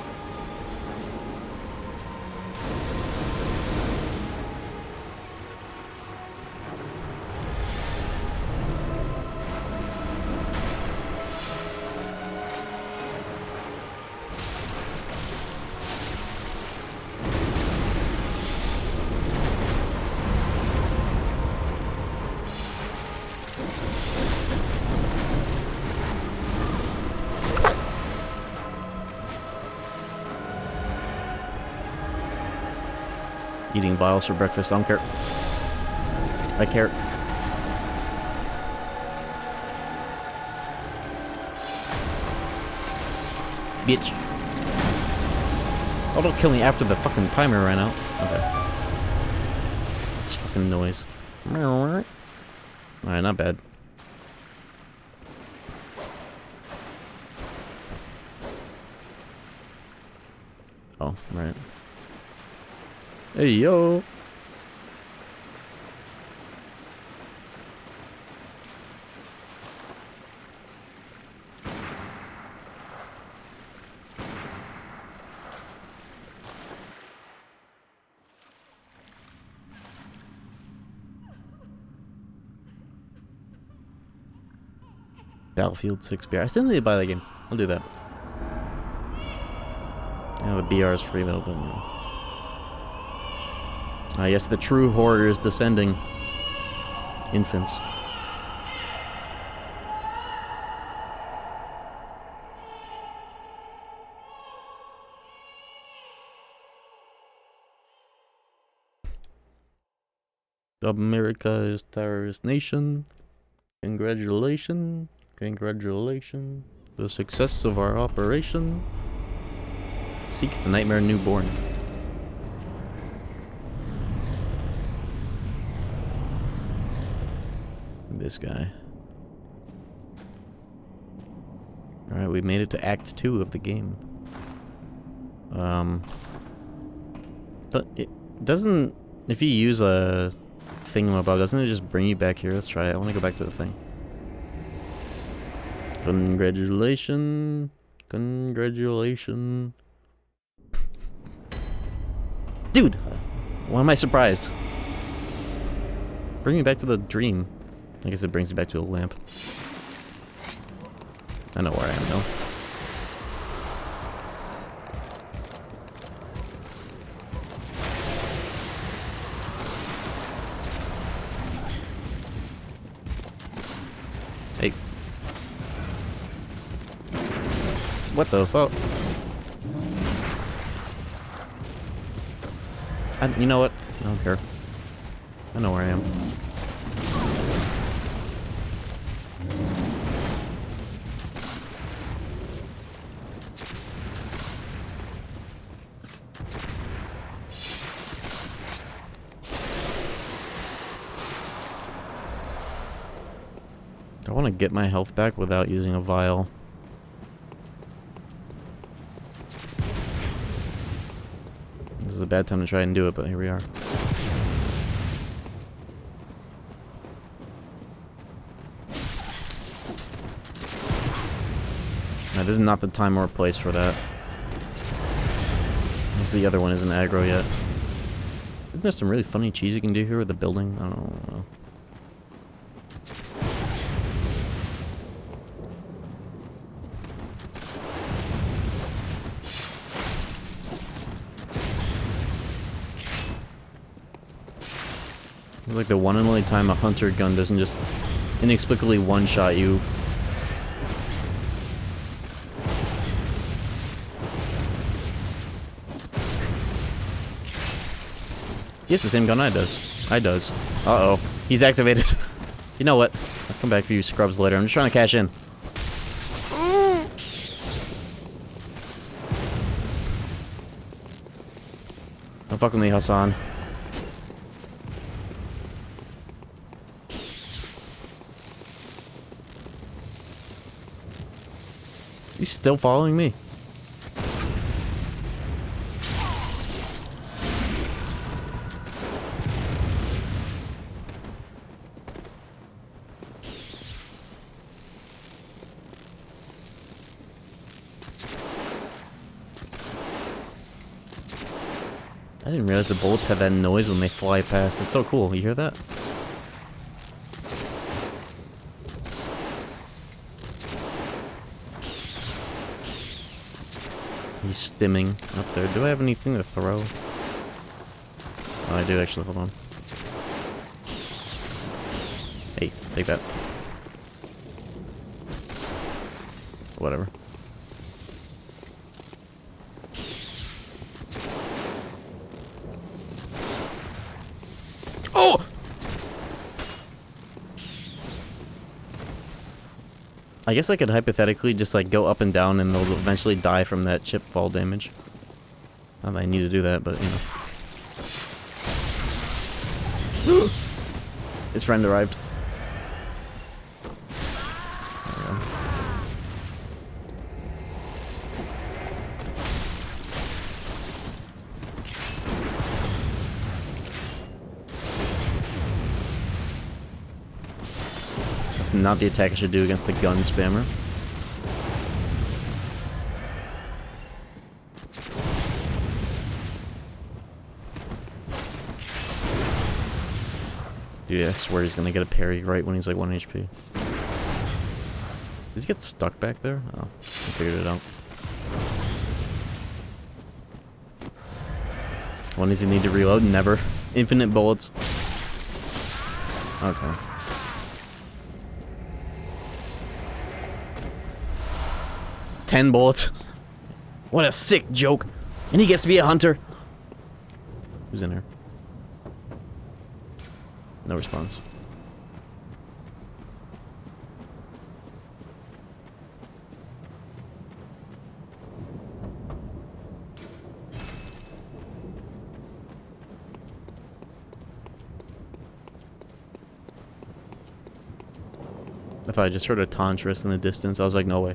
Eating vials for breakfast. I don't care. I care. Bitch. Oh, don't kill me after the fucking timer ran out. Okay. This fucking noise. Alright, not bad. Oh, right. Hey, yo. Battlefield 6 BR. I still need to buy that game. I'll do that. Yeah, the BR is free though, but yes, the true horde is descending. Infants. America is terrorist nation. Congratulations. Congratulations. The success of our operation. Seek the nightmare newborn. This guy. Alright, we made it to Act 2 of the game. It doesn't... If you use a thingamabob, doesn't it just bring you back here? Let's try it. I want to go back to the thing. Congratulations. Congratulations. Dude! Why am I surprised? Bring me back to the dream. I guess it brings you back to a lamp. I know where I am though. Hey. What the fuck? You know what? I don't care. I know where I am. I want to get my health back without using a vial. This is a bad time to try and do it, but here we are. Now, this is not the time or place for that. Unless the other one isn't aggro yet. Isn't there some really funny cheese you can do here with the building? I don't know. It's like the one and only time a hunter gun doesn't just inexplicably one-shot you. He has the same gun I does. Uh-oh. He's activated. You know what? I'll come back for you scrubs later. I'm just trying to cash in. Don't fuck with me, Hassan. He's still following me. I didn't realize the bullets have that noise when they fly past. It's so cool. You hear that? He's stimming up there. Do I have anything to throw? Oh, I do actually. Hold on. Hey, take that. Whatever. Oh! I guess I could hypothetically just like go up and down and they'll eventually die from that chip fall damage. Not that I need to do that, but you know. His friend arrived. There we go. not the attack I should do against the gun spammer. Dude, I swear he's gonna get a parry right when he's like 1 HP. Does he get stuck back there? Oh, I figured it out. When does he need to reload? Never. Infinite bullets. Okay. Ten bullets. What a sick joke. And he gets to be a hunter. Who's in here? No response. If I just heard a Tantris in the distance, I was like, no way.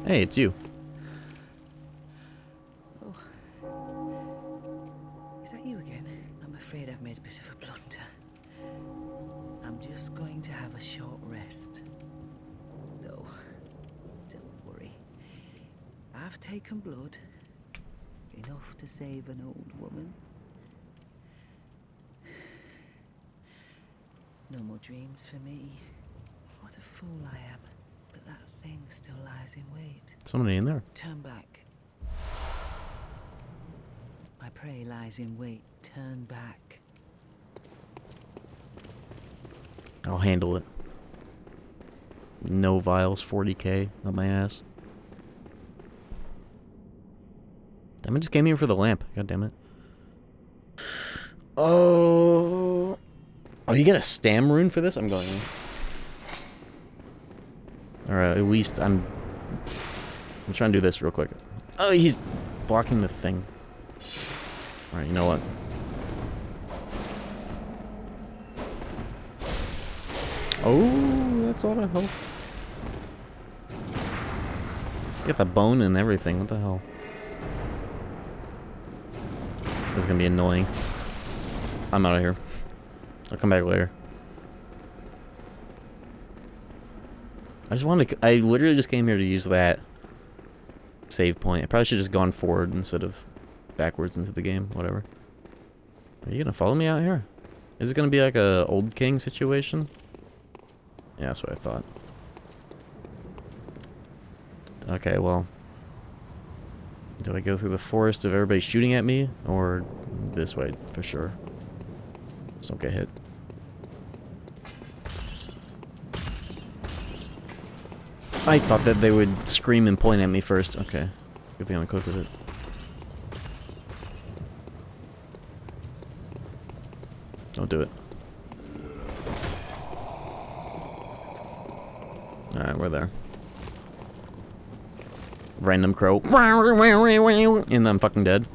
Hey, it's you. Oh. Is that you again? I'm afraid I've made a bit of a blunder. I'm just going to have a short rest. No, don't worry. I've taken blood. Enough to save an old woman. No more dreams for me. What a fool I am. But that thing still lies in wait. Somebody in there. Turn back. My prey lies in wait. Turn back. I'll handle it. No vials, 40k up my ass. Damn, I just came here for the lamp. God damn it. Oh. Oh, you get a stam rune for this? I'm going in. Alright, at least I'm trying to do this real quick. Oh, he's blocking the thing. Alright, you know what? Oh, that's all the health. Get the bone and everything. What the hell? This is gonna be annoying. I'm out of here. I'll come back later. I just wanted to, I literally just came here to use that save point. I probably should have just gone forward instead of backwards into the game. Whatever. Are you gonna follow me out here? Is it gonna be like a old king situation? Yeah, that's what I thought. Okay, well. Do I go through the forest of everybody shooting at me? Or this way, for sure. Just don't get hit. I thought that they would scream and point at me first. Okay. Good thing I'm equipped with it. Don't do it. Alright, we're there. Random crow. And I'm fucking dead.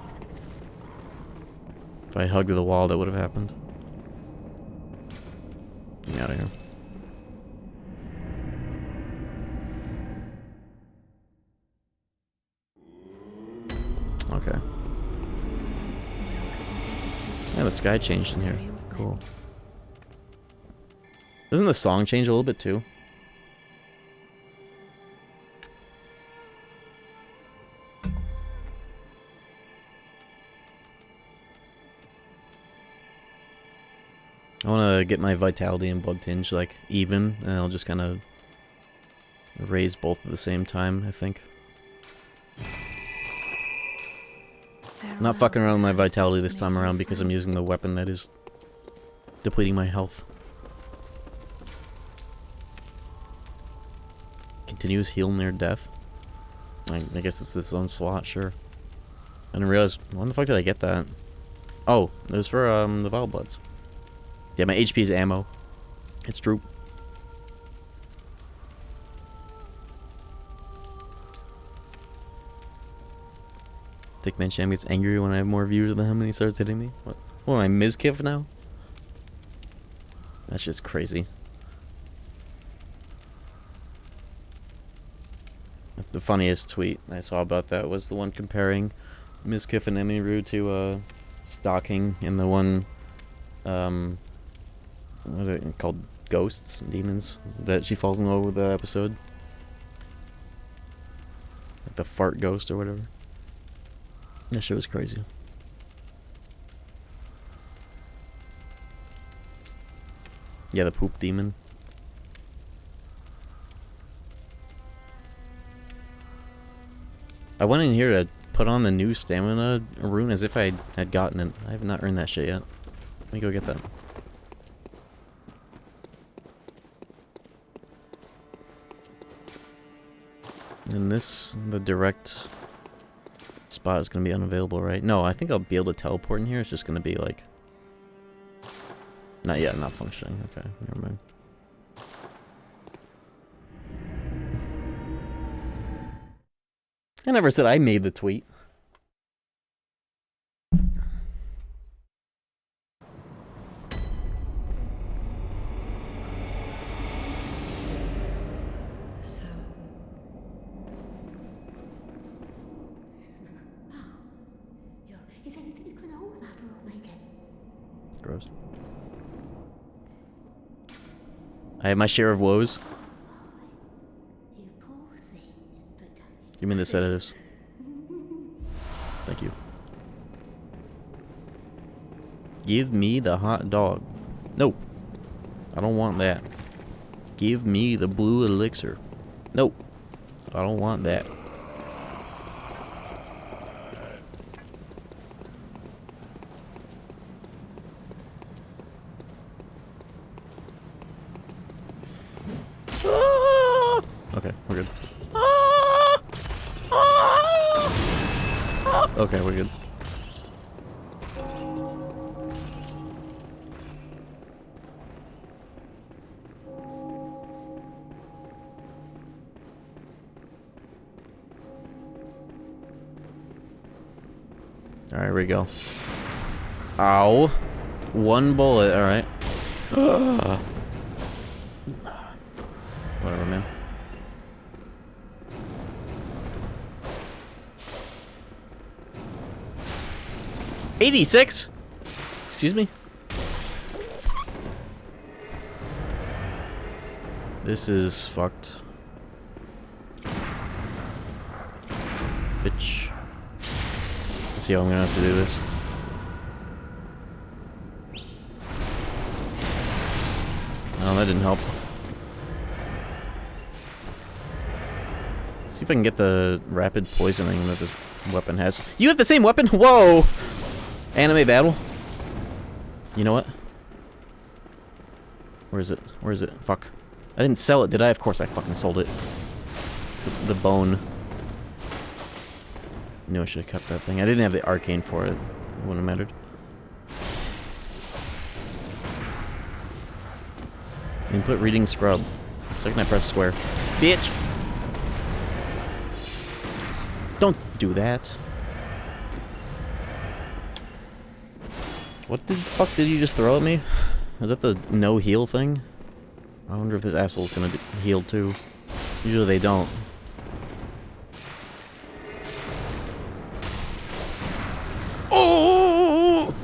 If I hugged the wall, that would have happened. Get me out of here. Okay. Yeah, the sky changed in here. Cool. Doesn't the song change a little bit too? I want to get my vitality and blood tinge like even, and I'll just kind of raise both at the same time, I think. I'm not fucking around with my vitality this time around because I'm using the weapon that is depleting my health. Continuous heal near death. I guess it's its own slot, sure. I didn't realize, when the fuck did I get that? Oh, it was for the Vile Bloods. Yeah, my HP is ammo. It's true. Dickman Sham gets angry when I have more viewers than him and he starts hitting me. What am I, Mizkif now? That's just crazy. The funniest tweet I saw about that was the one comparing Miskiff and Emiru to stalking in the one what is it called, Ghosts, Demons, that she falls in love with the episode. Like the fart ghost or whatever. That shit was crazy. Yeah, the poop demon. I went in here to put on the new stamina rune as if I had gotten it. I have not earned that shit yet. Let me go get that. And the direct spot is going to be unavailable, right? No, I think I'll be able to teleport in here. It's just going to be like... Not yet, not functioning. Okay, never mind. I never said I made the tweet. So. Is anything you can hold after all, make it? Gross. I have my share of woes. You poor thing, but Give me the sedatives. Thank you. Give me the hot dog. No. I don't want that. Give me the blue elixir. No. I don't want that. Okay, we're good. Okay, we're good. Alright, here we go. Ow. One bullet, alright. Whatever, man. $86? Excuse me? This is fucked. Bitch. Let's see how I'm gonna have to do this. Oh, that didn't help. Let's see if I can get the rapid poisoning that this weapon has. You have the same weapon? Whoa! Anime battle. You know what? Where is it? Where is it? Fuck. I didn't sell it, did I? Of course I fucking sold it. The bone. No, I should have kept that thing. I didn't have the arcane for it. It wouldn't have mattered. Input reading scrub. The second I press square. Bitch! Don't do that. What the fuck did you just throw at me? Was that the no heal thing? I wonder if this asshole's gonna heal too. Usually they don't. Oh!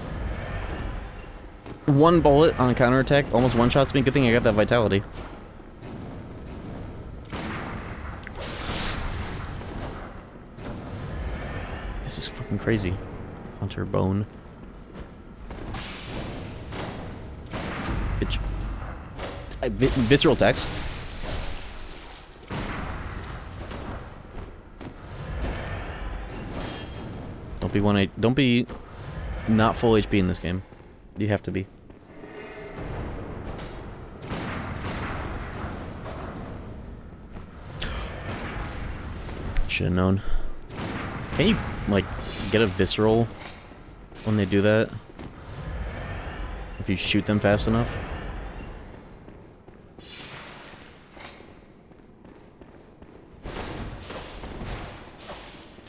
One bullet on counterattack, almost one-shots me. Good thing I got that vitality. This is fucking crazy. Hunter bone. Bitch. Visceral attacks. Don't be not full HP in this game. You have to be. Should have known. Can you like get a visceral when they do that? If you shoot them fast enough?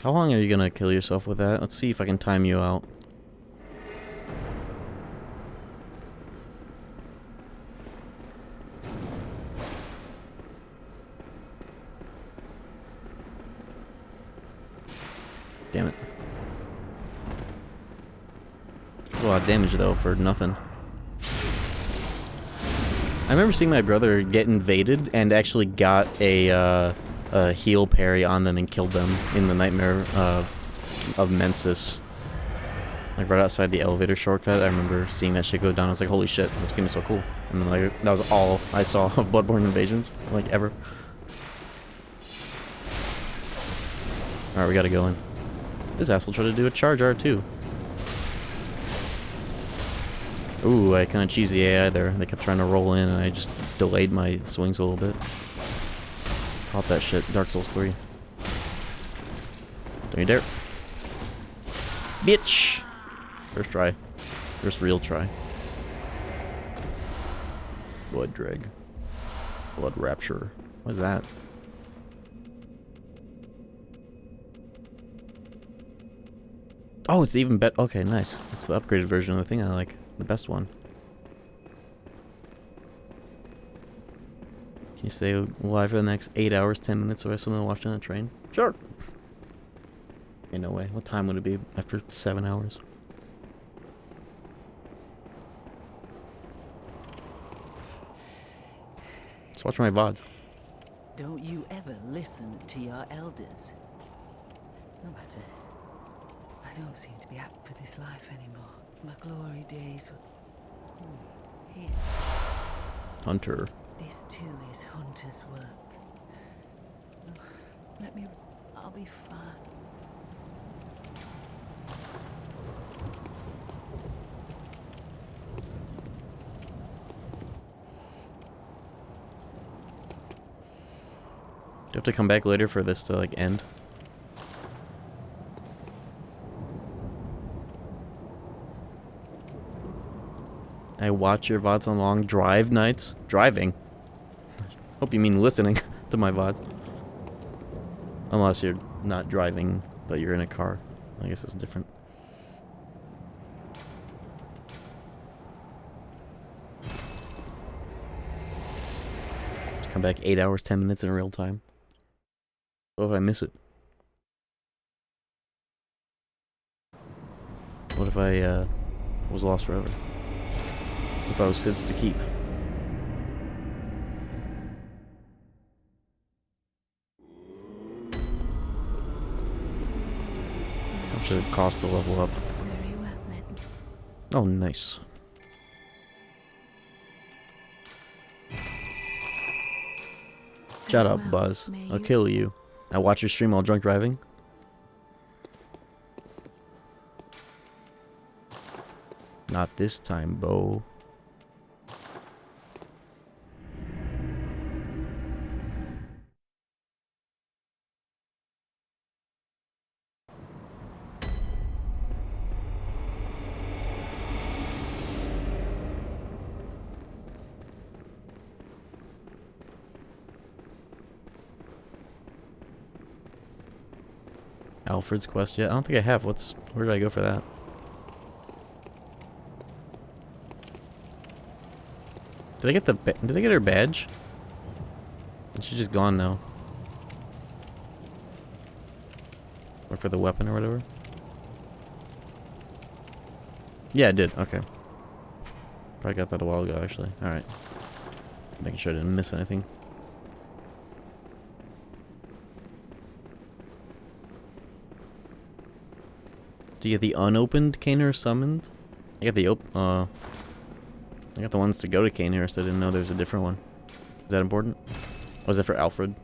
How long are you gonna kill yourself with that? Let's see if I can time you out. Damn it. That's a lot of damage though for nothing. I remember seeing my brother get invaded and actually got a heal parry on them and killed them in the Nightmare of Mensis. Like right outside the elevator shortcut, I remember seeing that shit go down. I was like, holy shit, this game is so cool. And then like that was all I saw of Bloodborne invasions, like ever. Alright, we gotta go in. This asshole tried to do a charge R2. Ooh, I kinda cheesed the AI there. They kept trying to roll in and I just delayed my swings a little bit. Caught that shit. Dark Souls 3. Don't you dare. Bitch! First try. First real try. Blood drag. Blood rapture. What is that? Oh, it's even better. Okay, nice. It's the upgraded version of the thing I like. The best one. Can you stay alive for the next 8 hours, 10 minutes so I have something to watch on a train? Sure. Ain't no way. What time would it be after 7 hours? Let's watch my VODs. Don't you ever listen to your elders? No matter. I don't seem to be apt for this life anymore. My glory days were... Here. Hunter. This too is Hunter's work. Oh, let me... I'll be fine. Do you have to come back later for this to, like, end? I watch your VODs on long drive nights. Driving? Hope you mean listening to my VODs. Unless you're not driving, but you're in a car. I guess it's different. Come back 8 hours, 10 minutes in real time. What if I miss it? What if I was lost forever? If I was Sid's to keep? How much did it cost to level up? Very well, then. Oh, nice. Shut up, Well, Buzz. may I'll you- kill you. I watch your stream while drunk driving. Not this time, Bo. Alfred's quest yet? I don't think I have. Where did I go for that? Did I get her badge? She's just gone now. Or for the weapon or whatever? Yeah, I did. Okay. Probably got that a while ago, actually. Alright. Making sure I didn't miss anything. Do you get the unopened Cainhurst summoned? I got the I got the ones to go to Cainhurst. I didn't know there was a different one. Is that important? Was that for Alfred?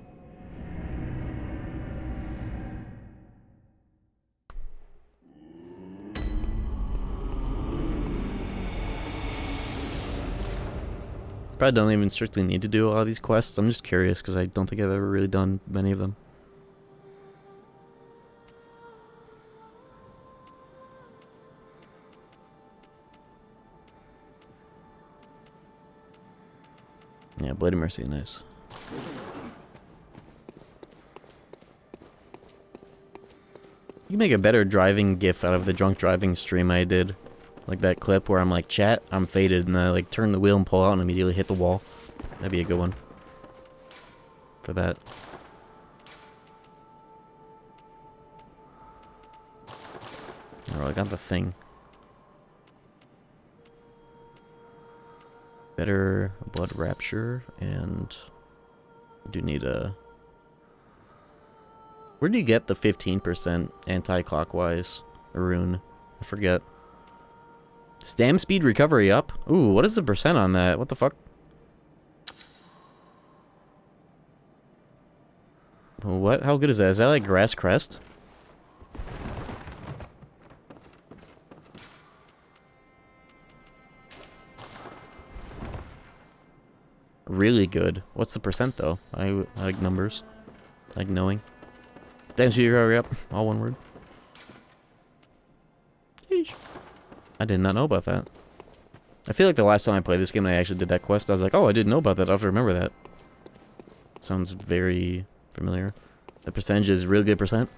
Probably don't even strictly need to do a lot of these quests. I'm just curious because I don't think I've ever really done many of them. Yeah, Bloody Mercy, nice. You can make a better driving gif out of the drunk driving stream I did. Like that clip where I'm like, chat, I'm faded, and then I like turn the wheel and pull out and immediately hit the wall. That'd be a good one. For that. Oh, I got the thing. Better blood rapture, and I do need a... Where do you get the 15% anti-clockwise rune? I forget. Stam speed recovery up? Ooh, what is the percent on that? What the fuck? What? How good is that? Is that like Grass Crest? Really good. What's the percent though? I like numbers. I like knowing. Stam speed recovery up. All one word. Yeesh. I did not know about that. I feel like the last time I played this game and I actually did that quest, I was like, oh, I didn't know about that. I have to remember that. Sounds very familiar. The percentage is really good percent.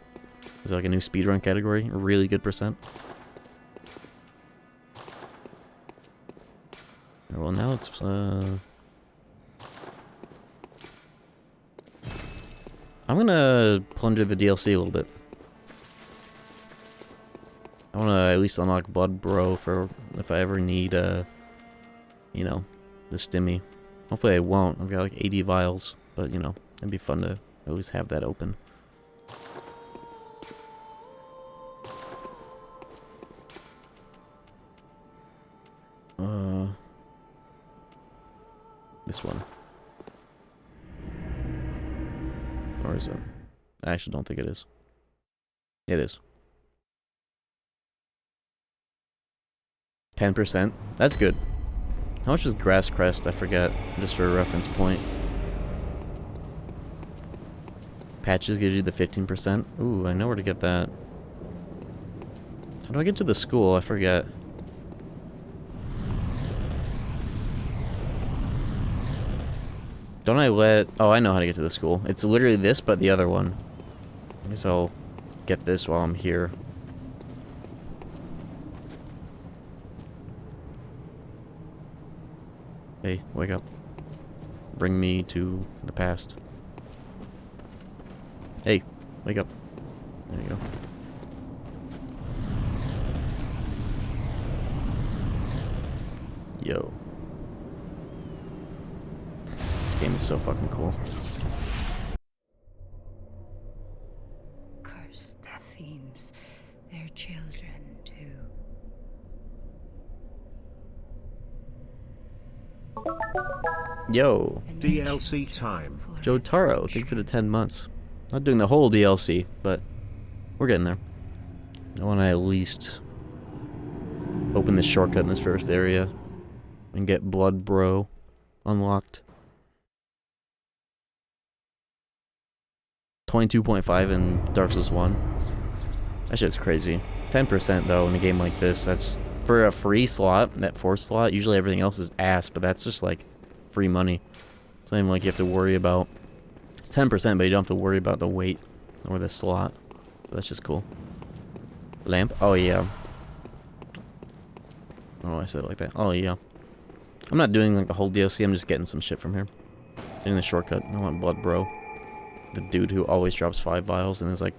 Is it like a new speedrun category? Really good percent. Well, now it's, I'm gonna plunder the DLC a little bit. I wanna at least unlock Blood Bro for if I ever need, you know, the stimmy. Hopefully I won't. I've got like 80 vials, but you know, it'd be fun to always have that open. This one. Or is it? I actually don't think it is. It is. 10%? That's good. How much is Grass Crest? I forget. Just for a reference point. Patches gives you the 15%. Ooh, I know where to get that. How do I get to the school? I forget. Don't I let... Oh, I know how to get to the school. It's literally this, but the other one. I guess I'll get this while I'm here. Hey, wake up. Bring me to the past. Hey, wake up. There you go. Yo. This game is so fucking cool. Curse their fiends, their children too. Yo. DLC time. Joe Taro, thank you for the 10 months. Not doing the whole DLC, but we're getting there. I want to at least open this shortcut in this first area and get Blood Bro unlocked. 22.5 in Dark Souls 1. That shit's crazy. 10% though in a game like this. That's for a free slot, that fourth slot. Usually everything else is ass, but that's just like free money. It's not even like you have to worry about. It's 10%, but you don't have to worry about the weight or the slot. So that's just cool. Lamp? Oh yeah. Oh, I said it like that. Oh yeah. I'm not doing like the whole DLC. I'm just getting some shit from here. Doing the shortcut. I want Blood Bro. The dude who always drops 5 vials and is like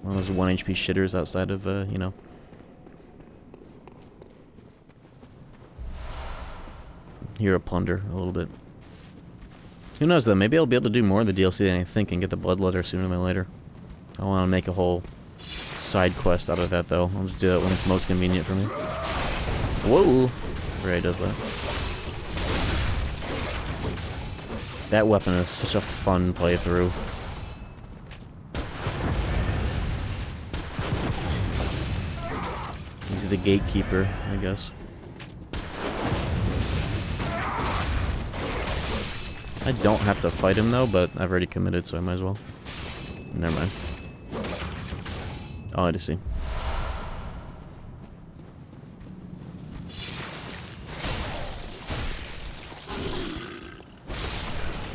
one of those 1 HP shitters outside of, you know. Here to plunder a little bit. Who knows though, maybe I'll be able to do more of the DLC than I think and get the Bloodletter sooner than later. I want to make a whole side quest out of that though. I'll just do it when it's most convenient for me. Whoa! Ray does that. That weapon is such a fun playthrough. He's the gatekeeper, I guess. I don't have to fight him though, but I've already committed, so I might as well. Never mind. Oh, I just see.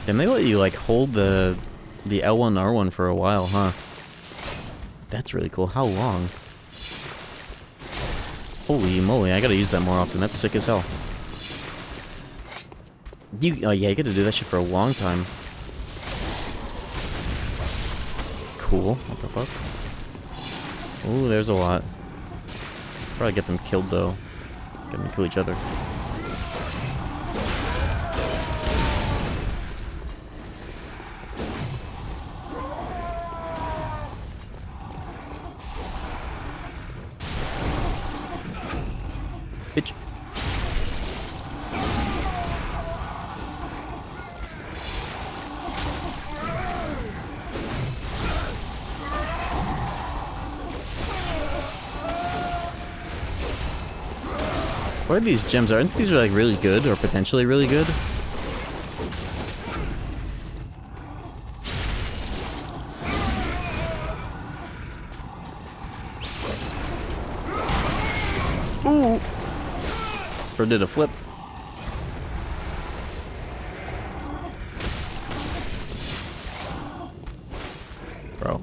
And they let you like hold the L1 R1 for a while, huh? That's really cool. How long? Holy moly, I gotta use that more often. That's sick as hell. Oh yeah, you get to do that shit for a long time. Cool. What the fuck? Ooh, there's a lot. Probably get them killed though. Get them to kill each other. Bitch. What are these gems? Aren't these like really good or potentially really good? Ooh! Or did a flip. Bro.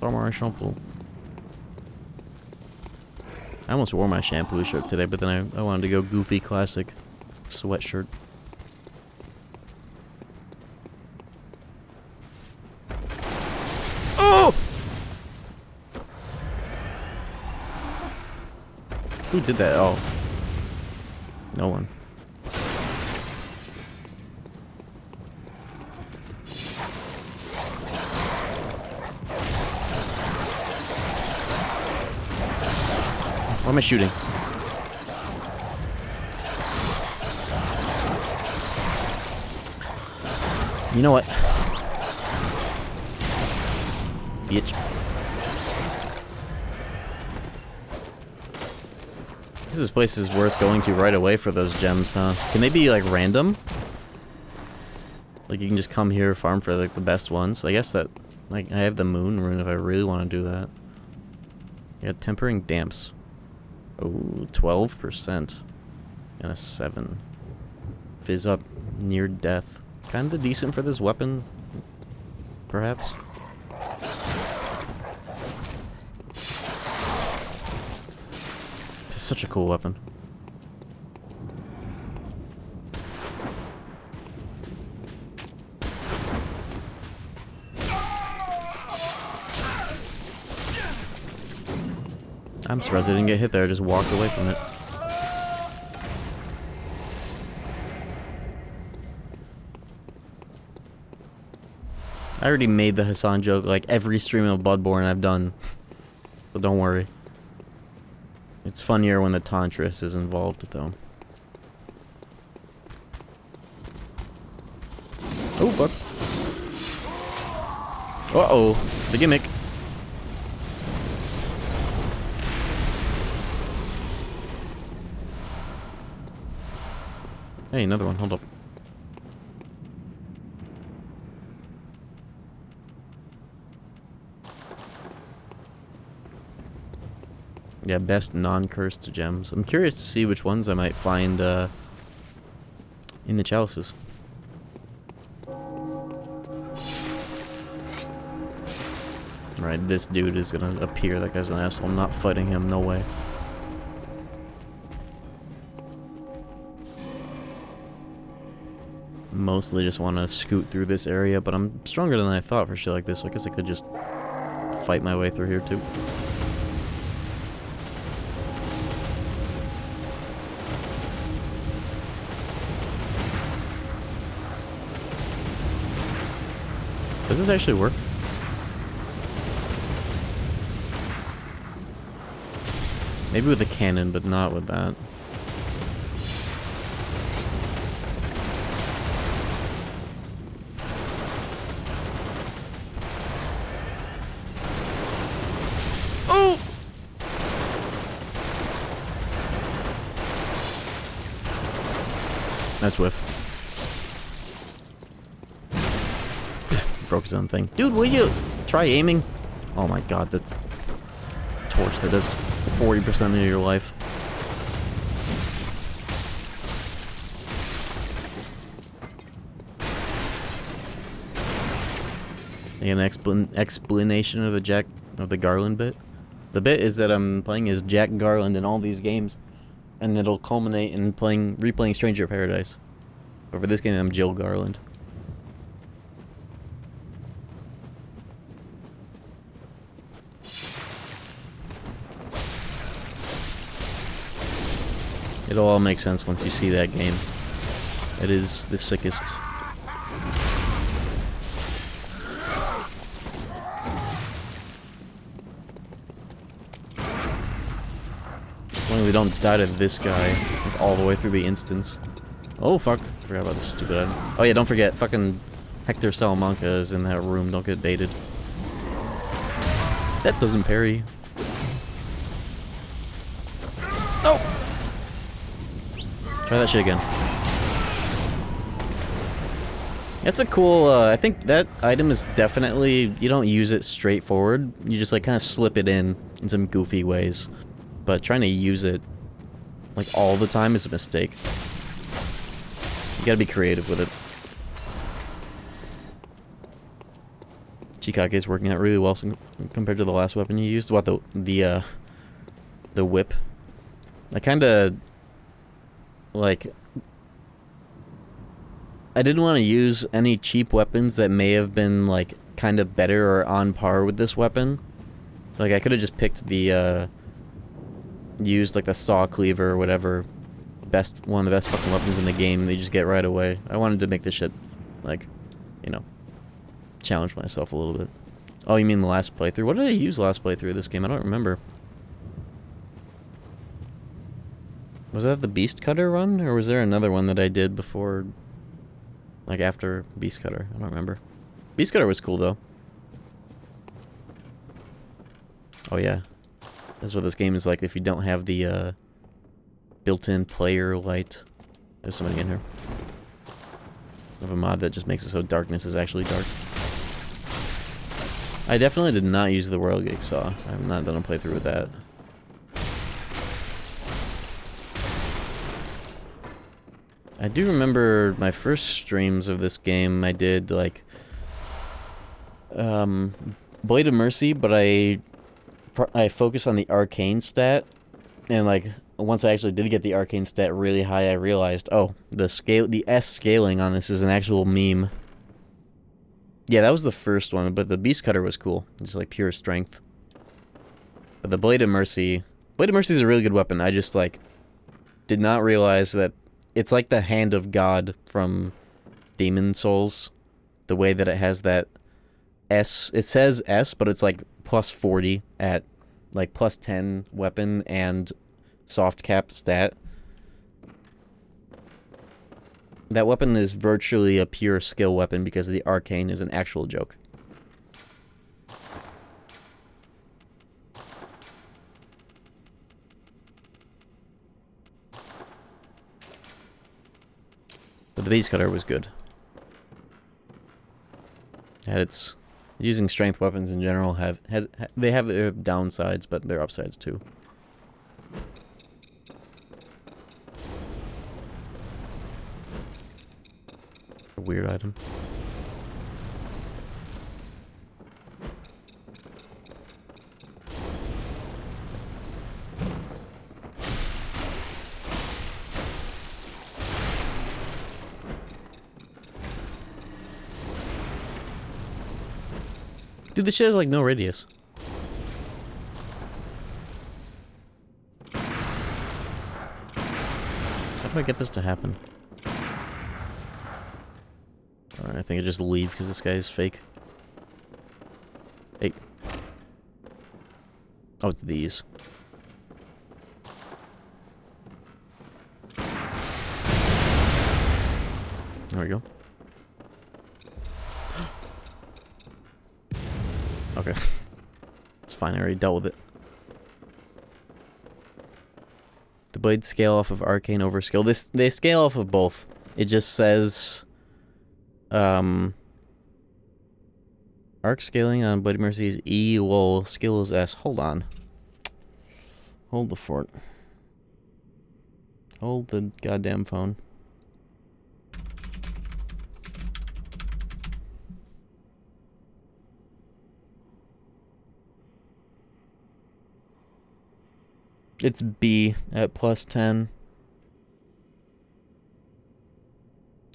Armor shampoo. I almost wore my shampoo shirt today, but then I wanted to go goofy classic sweatshirt. Oh! Who did that? Oh. No one. Why am I shooting? You know what? Bitch. This place is worth going to right away for those gems, huh? Can they be like random? Like you can just come here, farm for like the best ones. I guess that, like, I have the moon rune if I really want to do that. Yeah, tempering damps. Oh, 12% and a 7. Fizz up near death. Kinda decent for this weapon, perhaps. It's such a cool weapon. I'm surprised I didn't get hit there, I just walked away from it. I already made the Hassan joke like every stream of Bloodborne I've done. But don't worry. It's funnier when the Tantris is involved though. Oh fuck. Uh-oh. The gimmick. Hey, another one. Hold up. Yeah, best non-cursed gems. I'm curious to see which ones I might find in the chalices. Alright, this dude is gonna appear. That guy's an asshole. I'm not fighting him. No way. Mostly just want to scoot through this area, but I'm stronger than I thought for shit like this, so I guess I could just fight my way through here too. Does this actually work? Maybe with a cannon, but not with that. Oh! Nice whiff. Broke his own thing. Dude, will you try aiming? Oh my god, that's a torch that does 40% of your life. An explanation of the Garland bit. The bit is that I'm playing as Jack Garland in all these games, and it'll culminate in replaying Stranger of Paradise. But for this game, I'm Jill Garland. It'll all make sense once you see that game. It is the sickest. As long as we don't die to this guy like, all the way through the instance. Oh fuck, I forgot about this stupid item. Oh yeah, don't forget, fucking Hector Salamanca is in that room, don't get baited. That doesn't parry. Oh! Try that shit again. That's a cool, I think that item is definitely, you don't use it straightforward. You just like kind of slip it in some goofy ways. But trying to use it like all the time is a mistake. You gotta be creative with it. Chikage is working out really well compared to the last weapon you used. What, the whip? I kinda like, I didn't want to use any cheap weapons that may have been like kind of better or on par with this weapon. Like I could have just picked the used like the saw cleaver or whatever, one of the best fucking weapons in the game. They just get right away. I wanted to make this shit like, you know, challenge myself a little bit. Oh, you mean the last playthrough? What did I use last playthrough of this game? I don't remember. Was that the Beast Cutter run, or was there another one that I did before, like after Beast Cutter? I don't remember. Beast Cutter was cool though. Oh yeah, that's what this game is like if you don't have the built-in player light. There's somebody in here. I have a mod that just makes it so darkness is actually dark. I definitely did not use the Royal Gig Saw. I have not done a playthrough with that. I do remember my first streams of this game, I did, like, Blade of Mercy, but I focused on the arcane stat, and, like, once I actually did get the arcane stat really high, I realized, oh, the S scaling on this is an actual meme. Yeah, that was the first one, but the Beast Cutter was cool. Just, like, pure strength. But the Blade of Mercy is a really good weapon. I just, like, did not realize that it's like the Hand of God from Demon Souls. The way that it has that S. It says S, but it's like plus 40 at like plus 10 weapon and soft cap stat. That weapon is virtually a pure skill weapon because the arcane is an actual joke. But the Beast Cutter was good. And it's using strength weapons in general they have their downsides, but their upsides too. A weird item. Dude, this shit has like no radius. How do I get this to happen? Alright, I think I just leave because this guy is fake. Hey. Oh, it's these. There we go. Okay. It's fine, I already dealt with it. The blades scale off of arcane over skill. They scale off of both. It just says arc scaling on Bloody Mercy is E, lol, skill is S. Hold on. Hold the fort. Hold the goddamn phone. It's B at +10.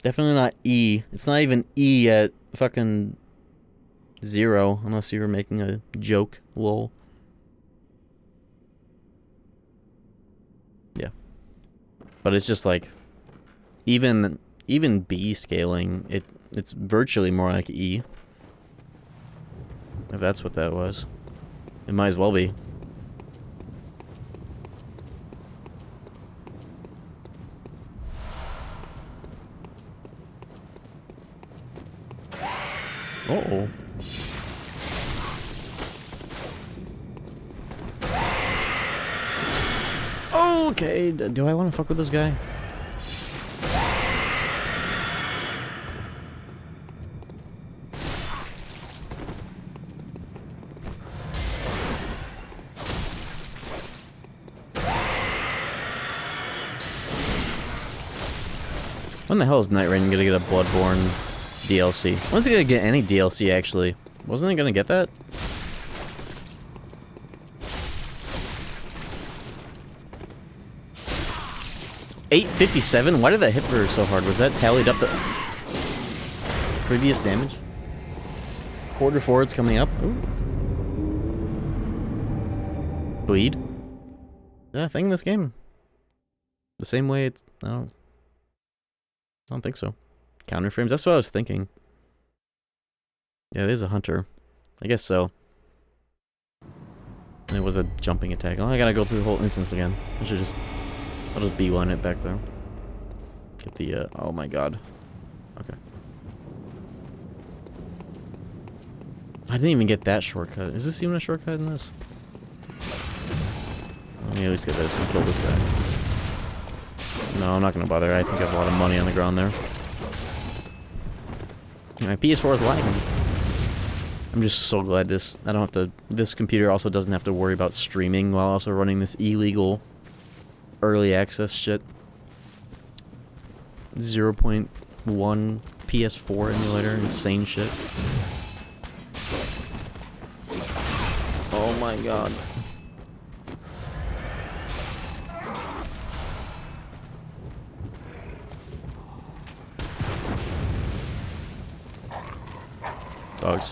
Definitely not E. It's not even E at fucking 0, unless you were making a joke, lol. Yeah. But it's just like, even B scaling, it's virtually more like E. If that's what that was. It might as well be. Uh-oh. Okay, do I want to fuck with this guy? When the hell is Night Rain gonna get a Bloodborne DLC? When's it gonna get any DLC, actually? Wasn't it gonna get that? $857? Why did that hit for so hard? Was that tallied up the previous damage? Quarter forward's coming up. Ooh. Bleed? Yeah, thing in this game. The same way it's... I don't think so. Counter frames? That's what I was thinking. Yeah, it is a hunter. I guess so. And it was a jumping attack. Oh, I gotta go through the whole instance again. I should just... I'll just B1 it back there. Get the, oh my god. Okay. I didn't even get that shortcut. Is this even a shortcut in this? Let me at least get this and kill this guy. No, I'm not gonna bother. I think I have a lot of money on the ground there. My PS4 is lagging. I'm just so glad this... I don't have to... This computer also doesn't have to worry about streaming while also running this illegal... early access shit. 0.1 PS4 emulator, insane shit. Oh my god. Dogs.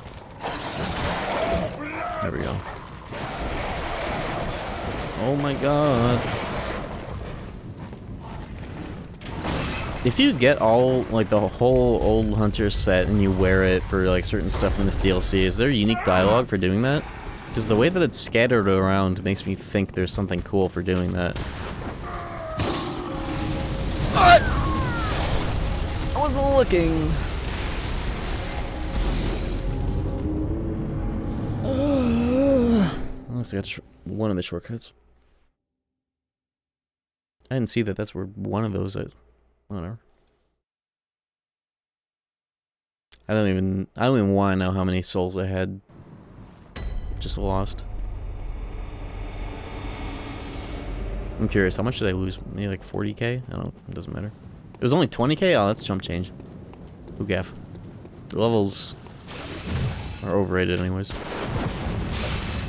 There we go. Oh my god. If you get all, like, the whole old hunter set and you wear it for, like, certain stuff in this DLC, is there unique dialogue for doing that? Because the way that it's scattered around makes me think there's something cool for doing that. What? I wasn't looking. Unless I got one of the shortcuts. I didn't see that that's where one of those is. Whatever. I don't even want to know how many souls I had just lost. I'm curious, how much did I lose? Maybe like 40k? I don't know, it doesn't matter. It was only 20k? Oh, that's chump change. Who gaff? The levels are overrated anyways.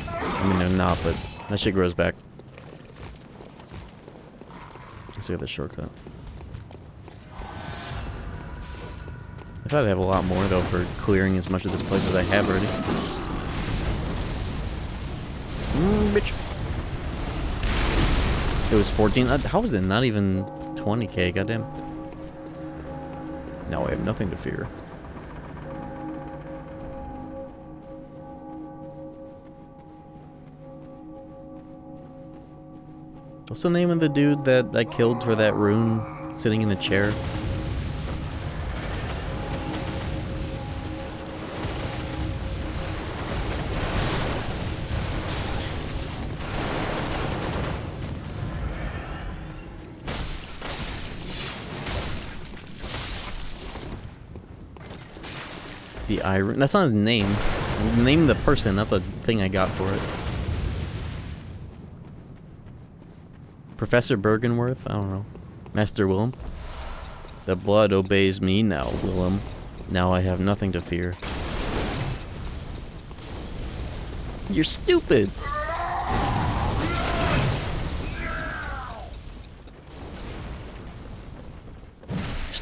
I mean, they're not, but that shit grows back. Let's see the shortcut. I thought I'd have a lot more, though, for clearing as much of this place as I have already. Bitch. It was 14? How was it not even 20k? Goddamn. Now I have nothing to fear. What's the name of the dude that I killed for that rune sitting in the chair? The iron. That's not his name. Name the person, not the thing I got for it. Professor Bergenworth? I don't know. Master Willem? The blood obeys me now, Willem. Now I have nothing to fear. You're stupid!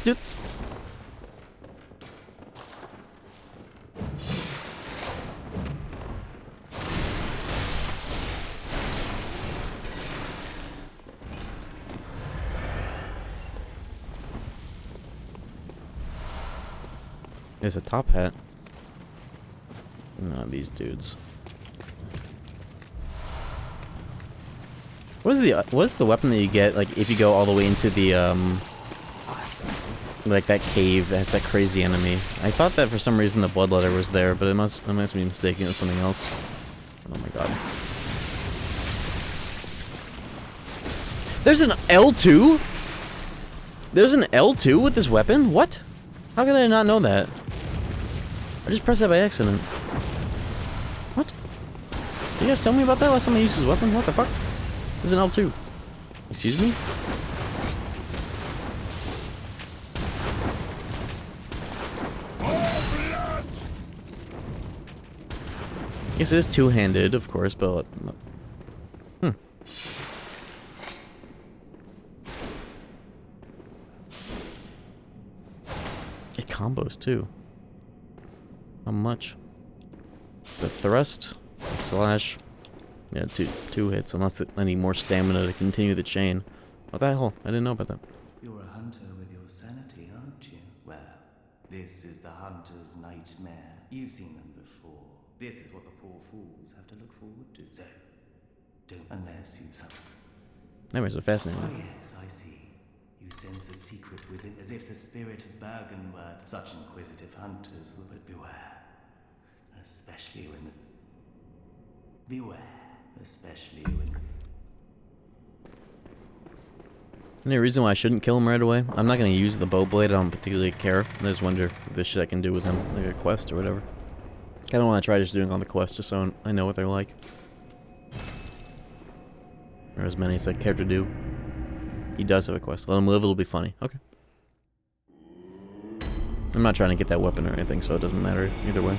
dudes. There's a top hat. No, these dudes. What is the weapon that you get, like, if you go all the way into the, like, that cave that has that crazy enemy? I thought that for some reason the bloodletter was there, but I must be mistaken. It was something else. Oh my god. There's an L2? There's an L2 with this weapon? What? How could I not know that? I just pressed that by accident. What? Did you guys tell me about that last time I used his weapon? What the fuck? There's an L2. Excuse me? Yes, it is two-handed, of course, but... It combos, too. How much? The thrust, the slash... Yeah, two hits, unless I need more stamina to continue the chain. What the hell? I didn't know about that. You're a hunter with your sanity, aren't you? Well, this is the hunter's nightmare. You've seen them before. This is what the poor fools have to look forward to. So, don't unless you suffer. Nightmares are fascinating. Oh yes, I see. You sense a secret within, as if the spirit of Bergenworth. Such inquisitive hunters will but beware. Especially when the... Beware. Especially when... Any reason why I shouldn't kill him right away? I'm not going to use the bow blade. I don't particularly care. I just wonder if there's shit I can do with him, like a quest or whatever. I don't want to try just doing all the quests just so I know what they're like. Or as many as I care to do. He does have a quest. Let him live, it'll be funny. Okay. I'm not trying to get that weapon or anything, so it doesn't matter either way.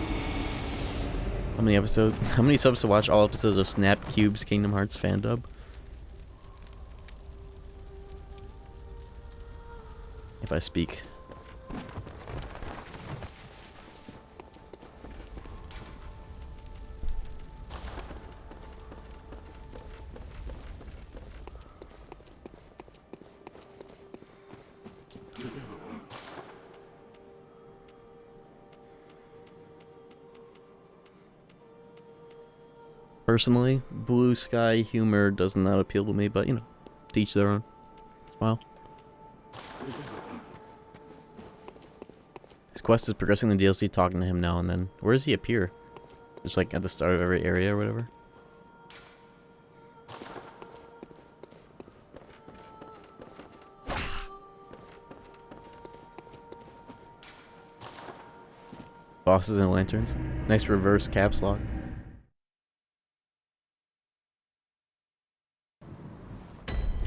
How many episodes? How many subs to watch all episodes of Snap Cube's Kingdom Hearts fan dub? If I speak. Personally, blue sky humor does not appeal to me, but you know, to each their own. Smile. His quest is progressing the DLC, talking to him now and then. Where does he appear? Just like at the start of every area or whatever? Bosses and lanterns. Nice reverse caps lock.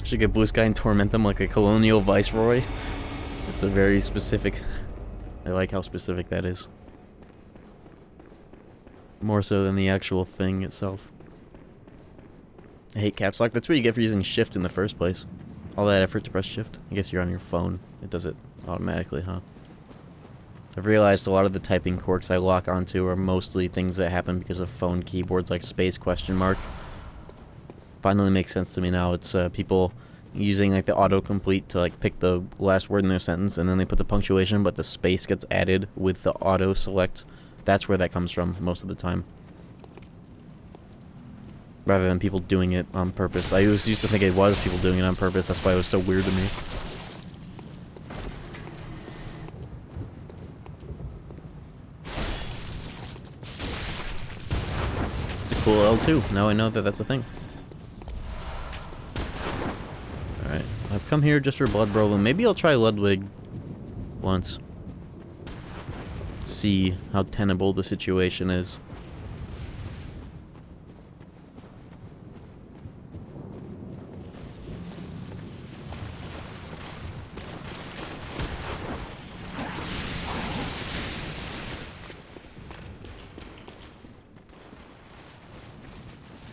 Should get blue sky and torment them like a colonial viceroy. It's a very specific... I like how specific that is. More so than the actual thing itself. I hate caps lock. That's what you get for using shift in the first place. All that effort to press shift. I guess you're on your phone. It does it automatically, huh? I've realized a lot of the typing quirks I lock onto are mostly things that happen because of phone keyboards like space question mark. Finally makes sense to me now. It's people using like the autocomplete to like pick the last word in their sentence, and then they put the punctuation, but the space gets added with the auto select. That's where that comes from most of the time, rather than people doing it on purpose. I used to think it was people doing it on purpose. That's why it was so weird to me. It's a cool L2. Now I know that that's a thing. Alright, I've come here just for Bloodborne. Maybe I'll try Ludwig once. See how tenable the situation is.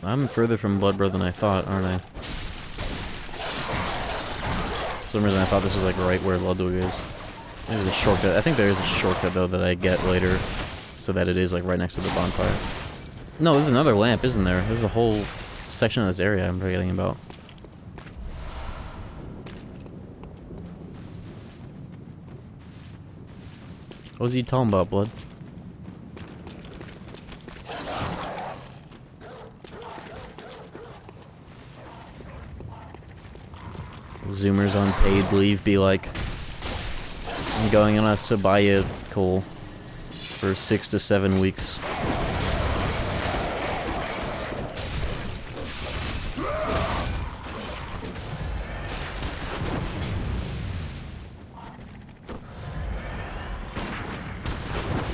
I'm further from Bloodborne than I thought, aren't I? For some reason I thought this was like right where Ludwig is. There's a shortcut. I think there is a shortcut, though, that I get later. So that it is, like, right next to the bonfire. No, there's another lamp, isn't there? There's a whole section of this area I'm forgetting about. What was he talking about, Blood? Zoomers on paid leave be like, I'm going on a sabbatical for 6 to 7 weeks.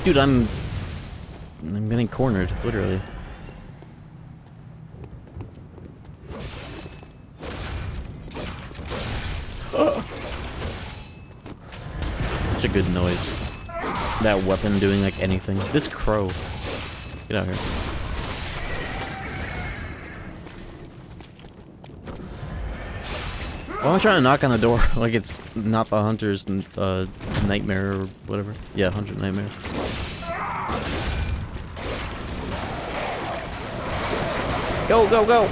Dude, I'm getting cornered, literally. Such a good noise. That weapon doing like anything. This crow. Get out here. Why am I trying to knock on the door like it's not the hunter's nightmare or whatever? Yeah, hunter nightmare. Go, go, go!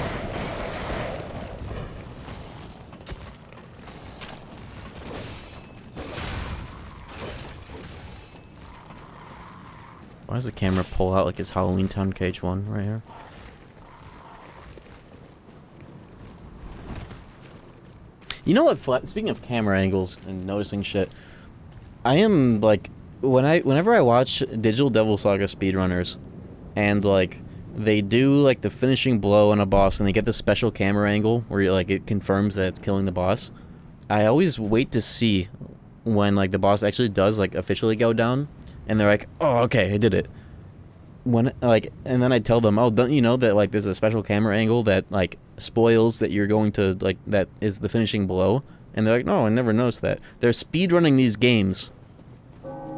Why does the camera pull out like it's Halloween Town KH1 right here? You know what, speaking of camera angles and noticing shit, I am like, whenever I watch Digital Devil Saga speedrunners, and like, they do like the finishing blow on a boss and they get the special camera angle where like it confirms that it's killing the boss, I always wait to see when like the boss actually does like officially go down, and they're like, oh, okay, I did it. When like, and then I tell them, oh, don't you know that like there's a special camera angle that like spoils that you're going to like, that is the finishing blow? And they're like, no, I never noticed that. They're speedrunning these games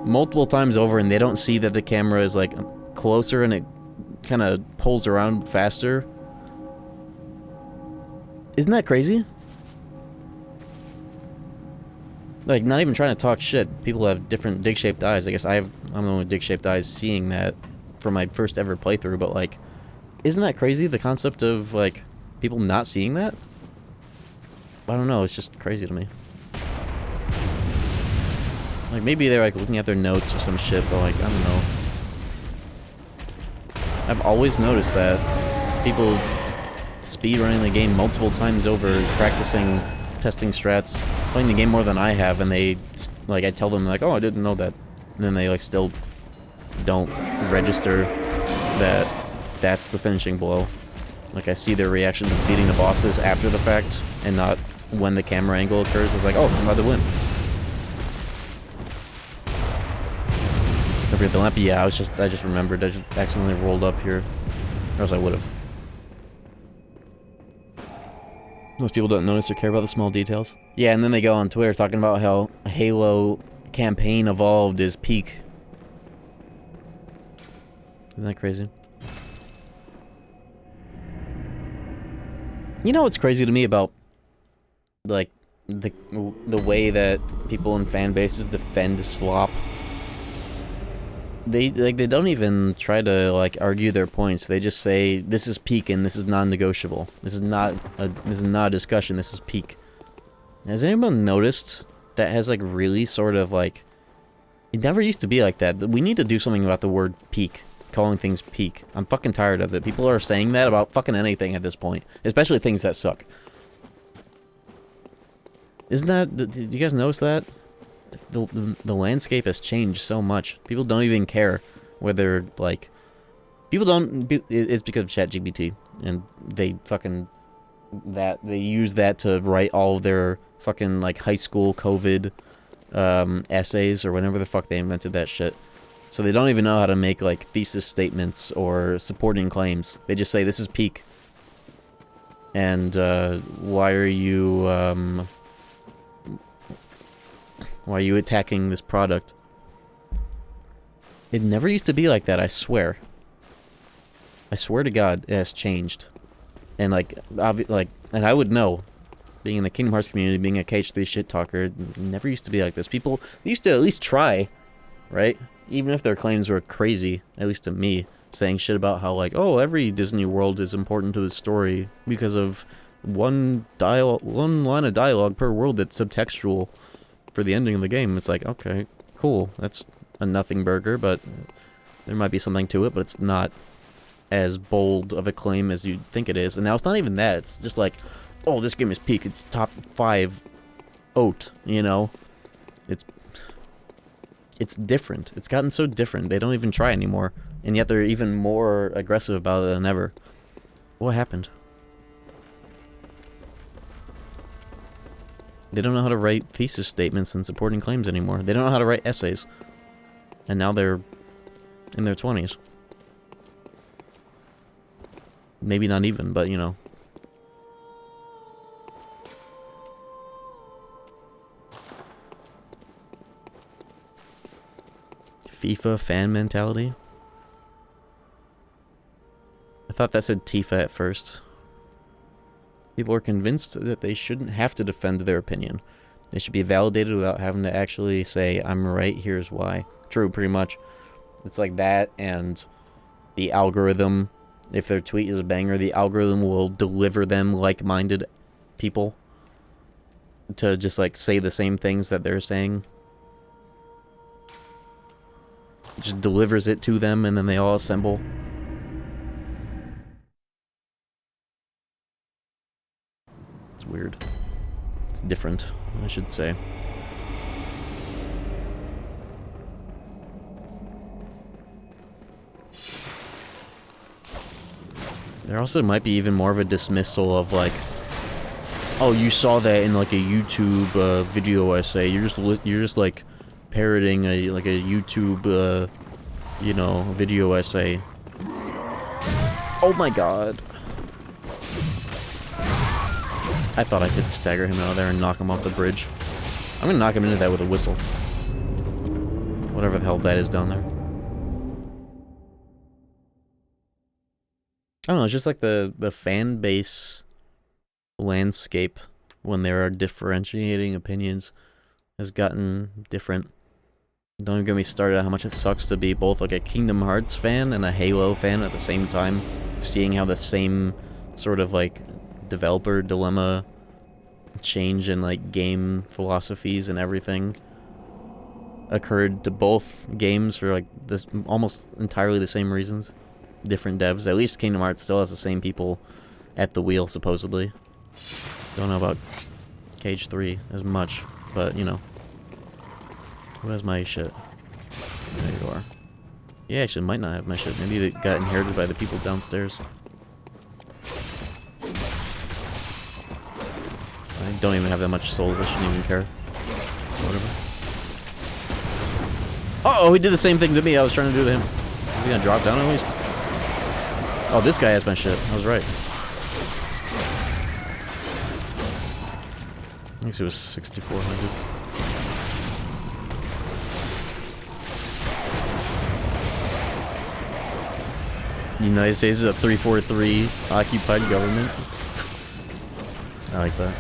multiple times over, and they don't see that the camera is like closer and it kind of pulls around faster. Isn't that crazy? Like, not even trying to talk shit. People have different dick-shaped eyes. I guess I'm the one with dick-shaped eyes seeing that for my first ever playthrough, but like, isn't that crazy, the concept of like people not seeing that? I don't know, it's just crazy to me. Like, maybe they're like looking at their notes or some shit, but like, I don't know. I've always noticed that people speedrunning the game multiple times over, practicing, testing strats, playing the game more than I have, and they, like, I tell them like, oh, I didn't know that, and then they like still don't register that that's the finishing blow. Like, I see their reaction to beating the bosses after the fact, and not when the camera angle occurs. It's like, oh, I'm about to win. Forget the lamp. Yeah, I just remembered. I just accidentally rolled up here, or else I would have. Most people don't notice or care about the small details. Yeah, and then they go on Twitter talking about how Halo campaign evolved is peak. Isn't that crazy? You know what's crazy to me about like the way that people in fan bases defend slop? They don't even try to like argue their points. They just say this is peak and this is non-negotiable. This is not a discussion. This is peak. Has anyone noticed that has like really sort of like, it never used to be like that. We need to do something about the word peak. Calling things peak. I'm fucking tired of it. People are saying that about fucking anything at this point, especially things that suck. Isn't that? Do you guys notice that? The landscape has changed so much. People don't even care whether like people don't. It's because of ChatGPT, and they fucking they use that to write all of their fucking like high school COVID essays or whenever the fuck they invented that shit. So they don't even know how to make like thesis statements or supporting claims. They just say this is peak. And why are you attacking this product? It never used to be like that, I swear. I swear to God, it has changed. And like and I would know being in the Kingdom Hearts community, being a KH3 shit talker, never used to be like this. People used to at least try, right? Even if their claims were crazy, at least to me, saying shit about how, like, oh, every Disney world is important to the story because of one line of dialogue per world that's subtextual for the ending of the game. It's like, okay, cool. That's a nothing burger, but there might be something to it, but it's not as bold of a claim as you'd think it is. And now it's not even that. It's just like, oh, this game is peak. It's top 5 oat, you know? It's different. It's gotten so different. They don't even try anymore. And yet they're even more aggressive about it than ever. What happened? They don't know how to write thesis statements and supporting claims anymore. They don't know how to write essays. And now they're in their 20s. Maybe not even, but you know. FIFA fan mentality? I thought that said Tifa at first. People are convinced that they shouldn't have to defend their opinion. They should be validated without having to actually say, I'm right, here's why. True, pretty much. It's like that, and the algorithm, if their tweet is a banger, the algorithm will deliver them like-minded people to just, like, say the same things that they're saying. It just delivers it to them, and then they all assemble. It's weird. It's different, I should say. There also might be even more of a dismissal of, like, oh, you saw that in, like, a YouTube video essay. You're just like parroting a YouTube you know, video essay. Oh my god. I thought I could stagger him out of there and knock him off the bridge. I'm gonna knock him into that with a whistle. Whatever the hell that is down there. I don't know, it's just like the fan base landscape when there are differentiating opinions has gotten different. Don't even get me started on how much it sucks to be both like a Kingdom Hearts fan and a Halo fan at the same time. Seeing how the same sort of like developer dilemma change in like game philosophies and everything occurred to both games for like this almost entirely the same reasons. Different devs. At least Kingdom Hearts still has the same people at the wheel, supposedly. Don't know about KH3 as much, but you know. Who has my shit? There you are. Yeah, actually might not have my shit. Maybe it got inherited by the people downstairs. I don't even have that much souls, I shouldn't even care. Whatever. Uh-oh, he did the same thing to me I was trying to do to him. Is he gonna drop down at least? Oh, this guy has my shit. I was right. I think it was 6,400. United States is a 343 occupied government. I like that.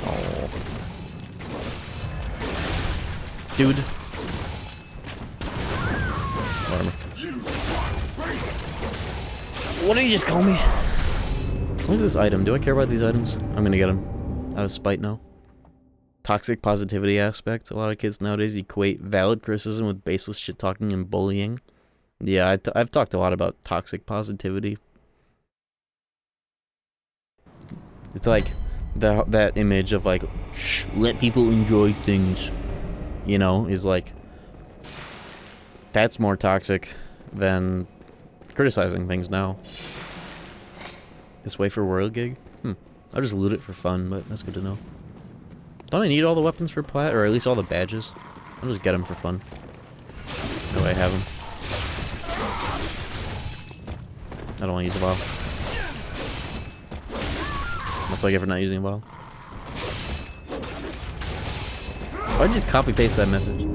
Oh. Dude. Whatever. What did you just call me? What is this item? Do I care about these items? I'm gonna get them. Out of spite now. Toxic positivity aspect. A lot of kids nowadays equate valid criticism with baseless shit-talking and bullying. Yeah, I've talked a lot about toxic positivity. It's like that image of like, shh, let people enjoy things, you know, is like, that's more toxic than criticizing things now. This wafer world gig? I'll just loot it for fun, but that's good to know. Don't I need all the weapons for Plat, or at least all the badges? I'll just get them for fun. No way I have them. I don't want to use a vial. That's what I get for not using a vial. Why'd you just copy-paste that message?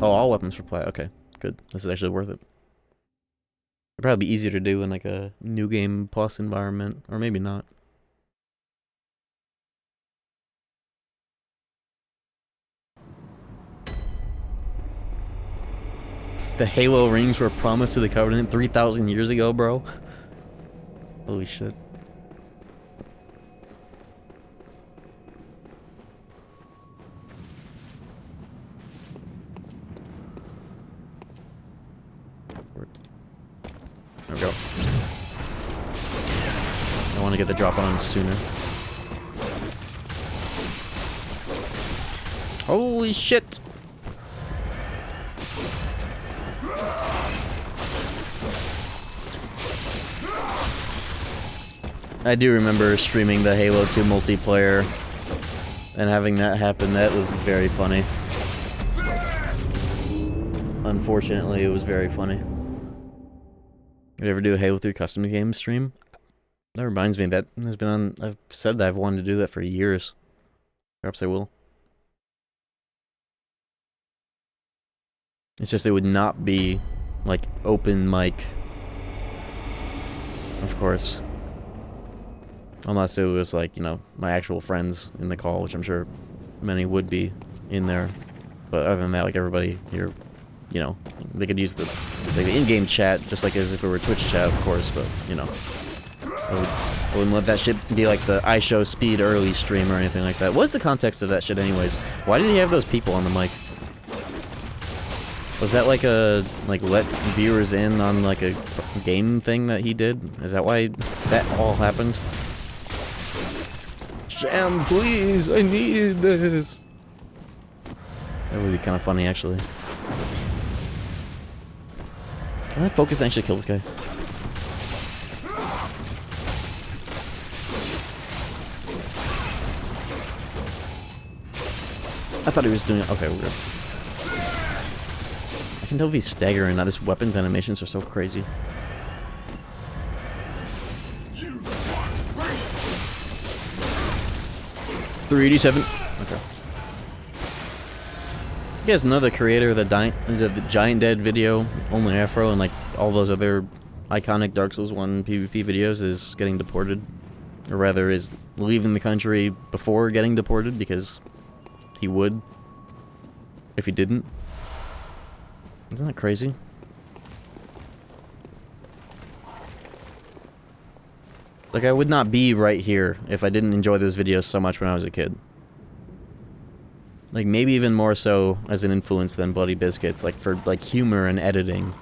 Oh, all weapons for Plat. Okay, good. This is actually worth it. It'd probably be easier to do in like a new game plus environment, or maybe not. The Halo rings were promised to the Covenant 3,000 years ago, bro. Holy shit. There we go. I want to get the drop on him sooner. Holy shit! I do remember streaming the Halo 2 multiplayer and having that happen. That was very funny. Unfortunately, it was very funny. Did I ever do a Halo 3 custom game stream? That reminds me, that has been on... I've said that I've wanted to do that for years. Perhaps I will. It's just it would not be, like, open mic. Of course. Unless it was, like, you know, my actual friends in the call, which I'm sure many would be in there. But other than that, like, everybody here, you know, they could use the in-game chat, just like as if it were Twitch chat, of course, but, you know. I wouldn't let that shit be like the I show speed early stream or anything like that. What's the context of that shit anyways? Why did he have those people on the mic? Was that like a, like, let viewers in on like a game thing that he did? Is that why that all happened? Sham, please, I need this. That would be kind of funny, actually. Can I focus and actually kill this guy? I thought he was doing it. Okay, we're good. I can tell if he's staggering now. This weapons animations are so crazy. $387. Okay. He has another creator of the Giant Dead video, Only Afro, and like all those other iconic Dark Souls 1 PvP videos is getting deported. Or rather, is leaving the country before getting deported because he would if he didn't. Isn't that crazy? Like, I would not be right here if I didn't enjoy those videos so much when I was a kid. Like, maybe even more so as an influence than Bloody Biscuits, like, for, like, humor and editing.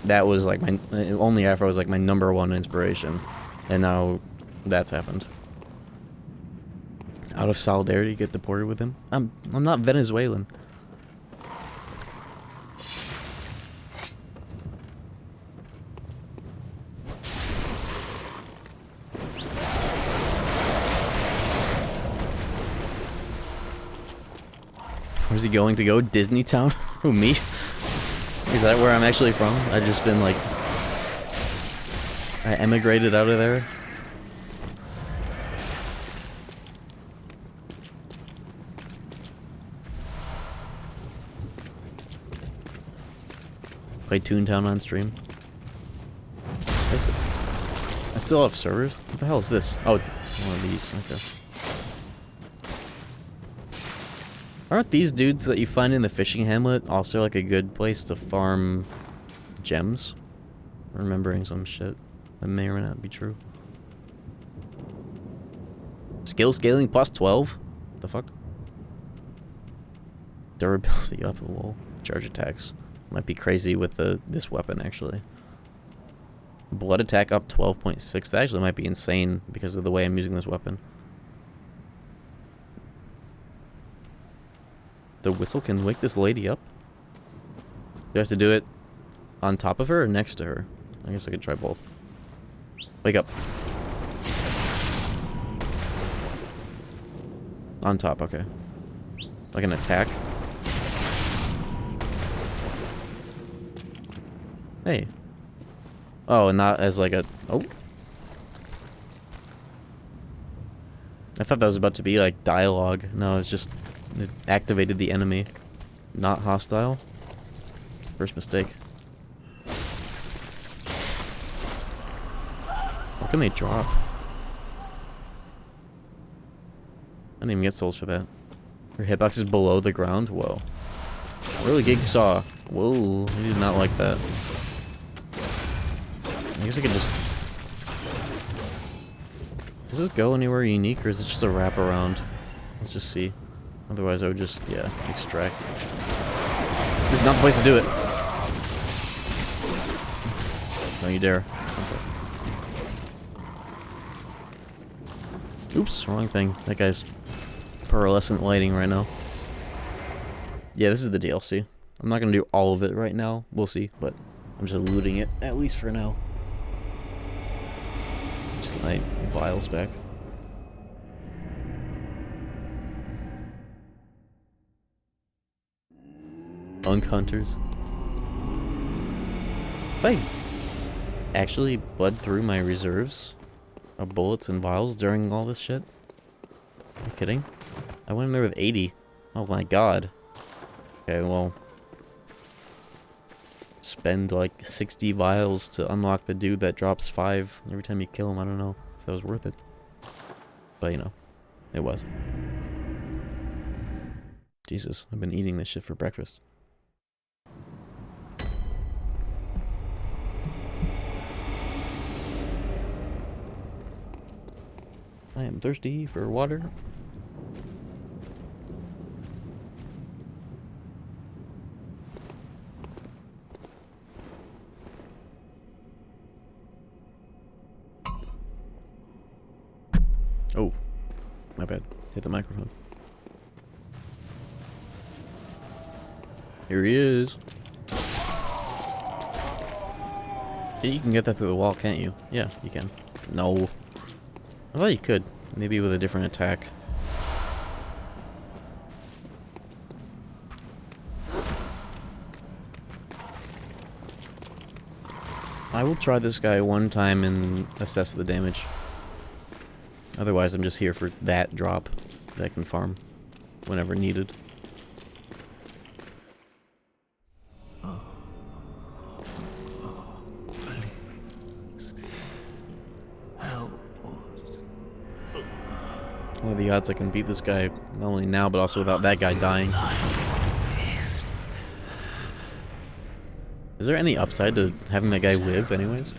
That was, like, my... Only Afro was, like, my #1 inspiration. And now that's happened. Out of solidarity, get deported with him? I'm not Venezuelan. Where's he going to go? Disney Town? Who, me? Is that where I'm actually from? I've just been like... I emigrated out of there. Play Toontown on stream. I still have servers? What the hell is this? Oh, it's one of these. Okay. Aren't these dudes that you find in the fishing hamlet also like a good place to farm gems? I'm remembering some shit that may or may not be true. Skill scaling plus 12? What the fuck? Durability up, lol. Charge attacks. Might be crazy with this weapon actually. Blood attack up 12.6. That actually might be insane because of the way I'm using this weapon. The whistle can wake this lady up? Do I have to do it on top of her or next to her? I guess I could try both. Wake up. On top, okay. Like an attack? Hey. Oh, and not as like a... Oh. I thought that was about to be like dialogue. No, it's just... It activated the enemy. Not hostile. First mistake. How can they drop? I didn't even get souls for that. Your hitbox is below the ground? Whoa. Really gig saw. Whoa, I did not like that. I guess I could just... Does this go anywhere unique, or is it just a wraparound? Let's just see. Otherwise I would just, yeah, extract. This is not the place to do it. Don't you dare. Okay. Oops, wrong thing. That guy's pearlescent lighting right now. Yeah, this is the DLC. I'm not gonna do all of it right now. We'll see, but I'm just looting it, at least for now. Just get my vials back. Unk hunters. If I actually bled through my reserves of bullets and vials during all this shit? Are you kidding? I went in there with 80. Oh my god. Okay, well... Spend like 60 vials to unlock the dude that drops 5 every time you kill him. I don't know if that was worth it. But you know, it was. Jesus, I've been eating this shit for breakfast. I am thirsty for water. Oh, my bad. Hit the microphone. Here he is. Yeah, you can get that through the wall, can't you? Yeah, you can. No. I thought you could. Maybe with a different attack. I will try this guy one time and assess the damage. Otherwise, I'm just here for that drop that I can farm whenever needed. What are the odds I can beat this guy not only now, but also without that guy dying? Is there any upside to having that guy live, anyways?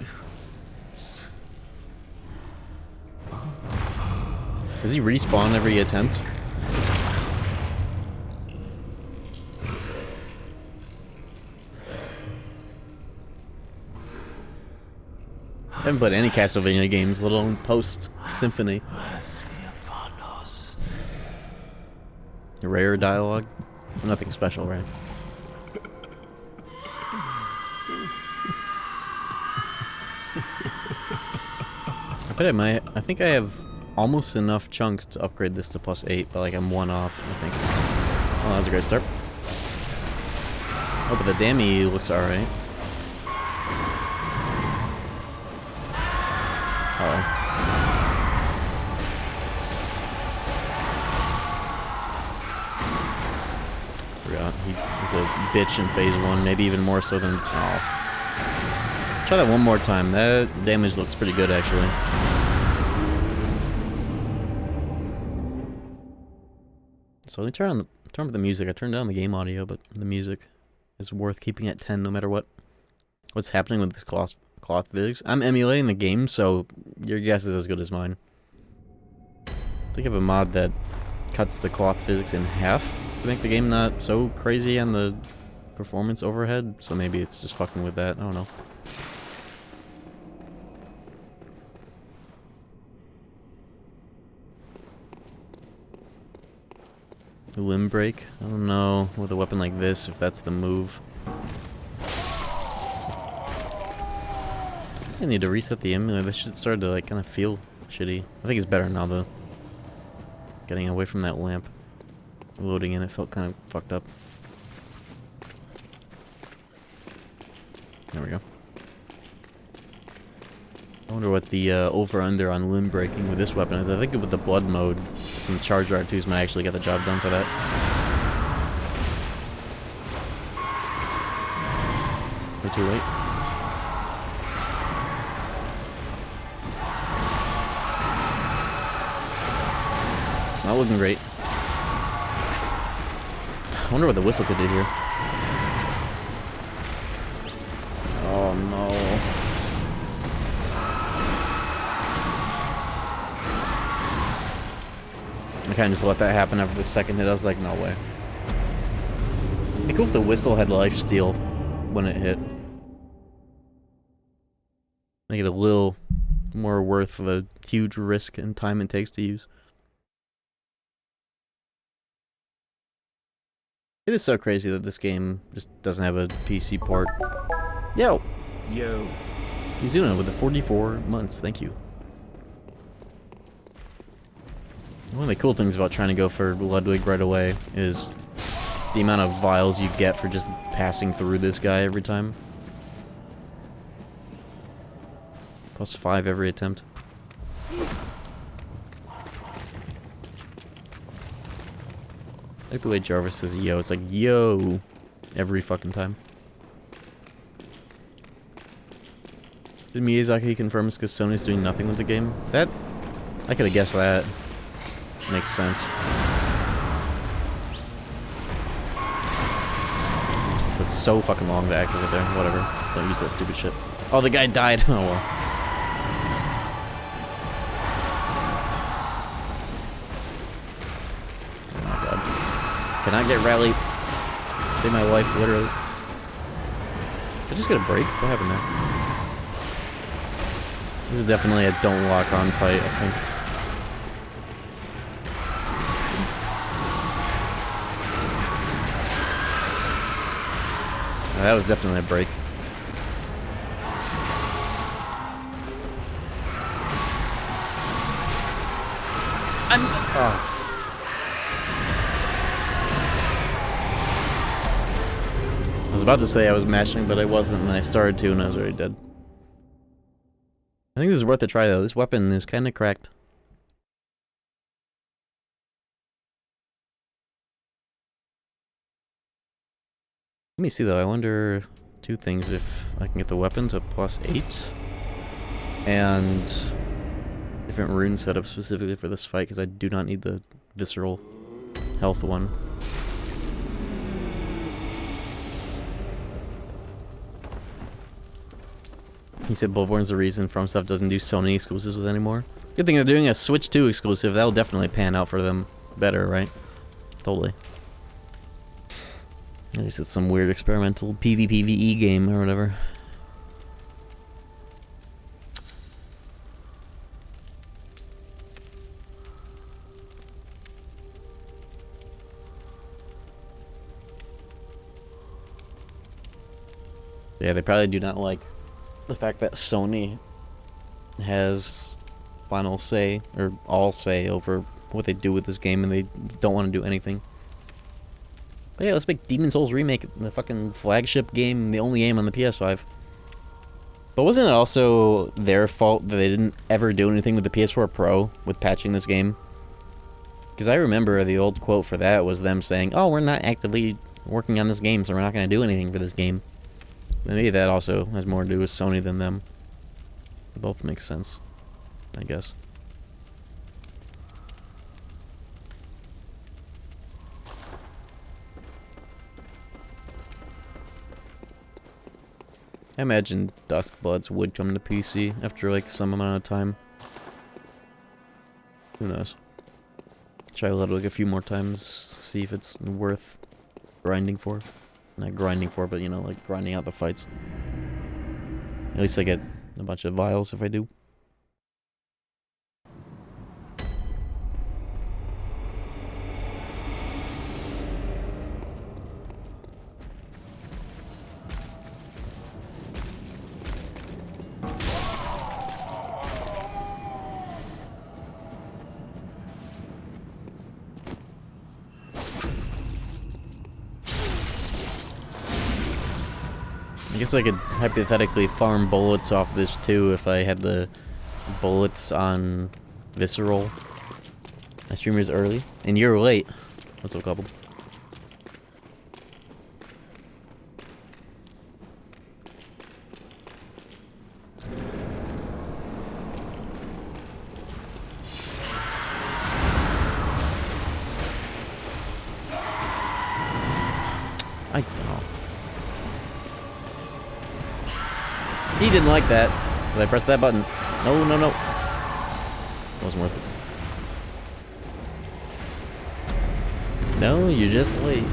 Does he respawn every attempt? I haven't played any Castlevania games, let alone post-Symphony. Rare dialogue? Nothing special, right? I think I have almost enough chunks to upgrade this to +8, but like I'm 1 off, I think. Oh, that was a great start. Oh, but the Dammy looks alright. Uh-oh. Forgot. He's a bitch in phase 1, maybe even more so than... Oh. Try that one more time. That damage looks pretty good, actually. So let me turn up the music. I turned down the game audio, but the music is worth keeping at 10 no matter what's happening with this cloth physics. I'm emulating the game, so your guess is as good as mine. I think I have a mod that cuts the cloth physics in half to make the game not so crazy on the performance overhead, so maybe it's just fucking with that. I don't know. Limb break? I don't know with a weapon like this if that's the move. I need to reset the emulator. This shit started to like kind of feel shitty. I think it's better now though. Getting away from that lamp. Loading in it felt kind of fucked up. There we go. I wonder what the over-under on limb breaking with this weapon is. I think with the blood mode, some charge R2s might actually get the job done for that. Way too late. Not looking great. I wonder what the whistle could do here. Oh no. I kinda just let that happen after the second hit. I was like, no way. It'd be cool if the whistle had lifesteal when it hit. Make it a little more worth the huge risk and time it takes to use. It is so crazy that this game just doesn't have a PC port. Yo! Yo. Izuna with the 44 months, thank you. One of the cool things about trying to go for Ludwig right away is the amount of vials you get for just passing through this guy every time. +5 every attempt. I like the way Jarvis says yo, it's like yo every fucking time. Did Miyazaki confirm it's because Sony's doing nothing with the game? That, I could have guessed that. Makes sense. It took so fucking long to activate there. Whatever. Don't use that stupid shit. Oh, the guy died. Oh well. Oh my god. Can I get rallied? Save my life, literally. Did I just get a break? What happened there? This is definitely a don't lock on fight, I think. That was definitely a break. Oh. I was about to say I was mashing, but I wasn't, and I started to, and I was already dead. I think this is worth a try, though. This weapon is kind of cracked. Let me see, though. I wonder two things. If I can get the weapon to +8, and different rune setup specifically for this fight, because I do not need the visceral health one. He said Bloodborne's the reason FromSoft doesn't do Sony exclusives with anymore. Good thing they're doing a Switch 2 exclusive. That'll definitely pan out for them better, right? Totally. At least it's some weird experimental PvPvE game or whatever. Yeah, they probably do not like the fact that Sony has final say, or all say, over what they do with this game, and they don't want to do anything. But yeah, let's make Demon's Souls Remake the fucking flagship game, the only game on the PS5. But wasn't it also their fault that they didn't ever do anything with the PS4 Pro with patching this game? Because I remember the old quote for that was them saying, oh, we're not actively working on this game, so we're not going to do anything for this game. Maybe that also has more to do with Sony than them. Both make sense, I guess. I imagine Duskbloods would come to PC after like some amount of time. Who knows? Try Ludwig a few more times, see if it's worth grinding for. Not grinding for, but you know, like grinding out the fights. At least I get a bunch of vials if I do. I guess I could hypothetically farm bullets off this too if I had the bullets on Visceral. My streamer's early, and you're late. What's up, couple? I don't know. He didn't like that. Did I press that button? No, no, no. Wasn't worth it. No, you're just late.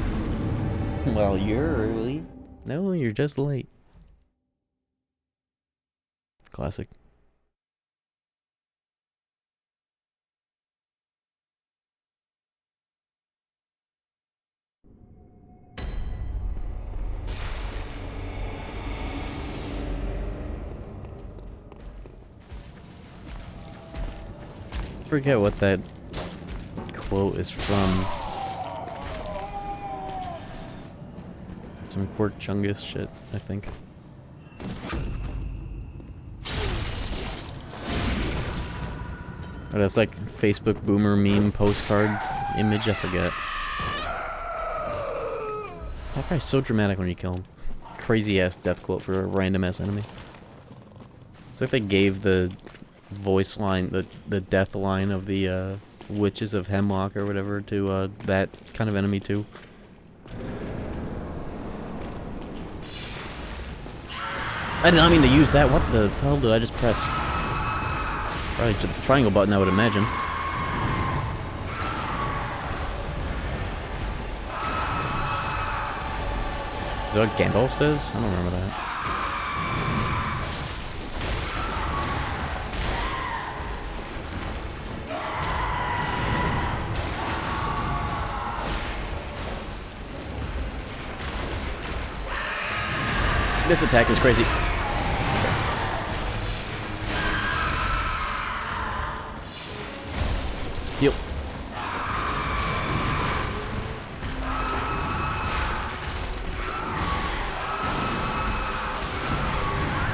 Well, you're early. No, you're just late. Classic. I forget what that quote is from. Some Quirk Chungus shit, I think. Or that's like Facebook boomer meme postcard image, I forget. That guy's so dramatic when you kill him. Crazy ass death quote for a random ass enemy. It's like they gave the voice line, the death line of the Witches of Hemlock or whatever to that kind of enemy too. I did not mean to use that. What the hell did I just press? Probably the triangle button, I would imagine. Is that what Gandalf says? I don't remember that. This attack is crazy. Yep.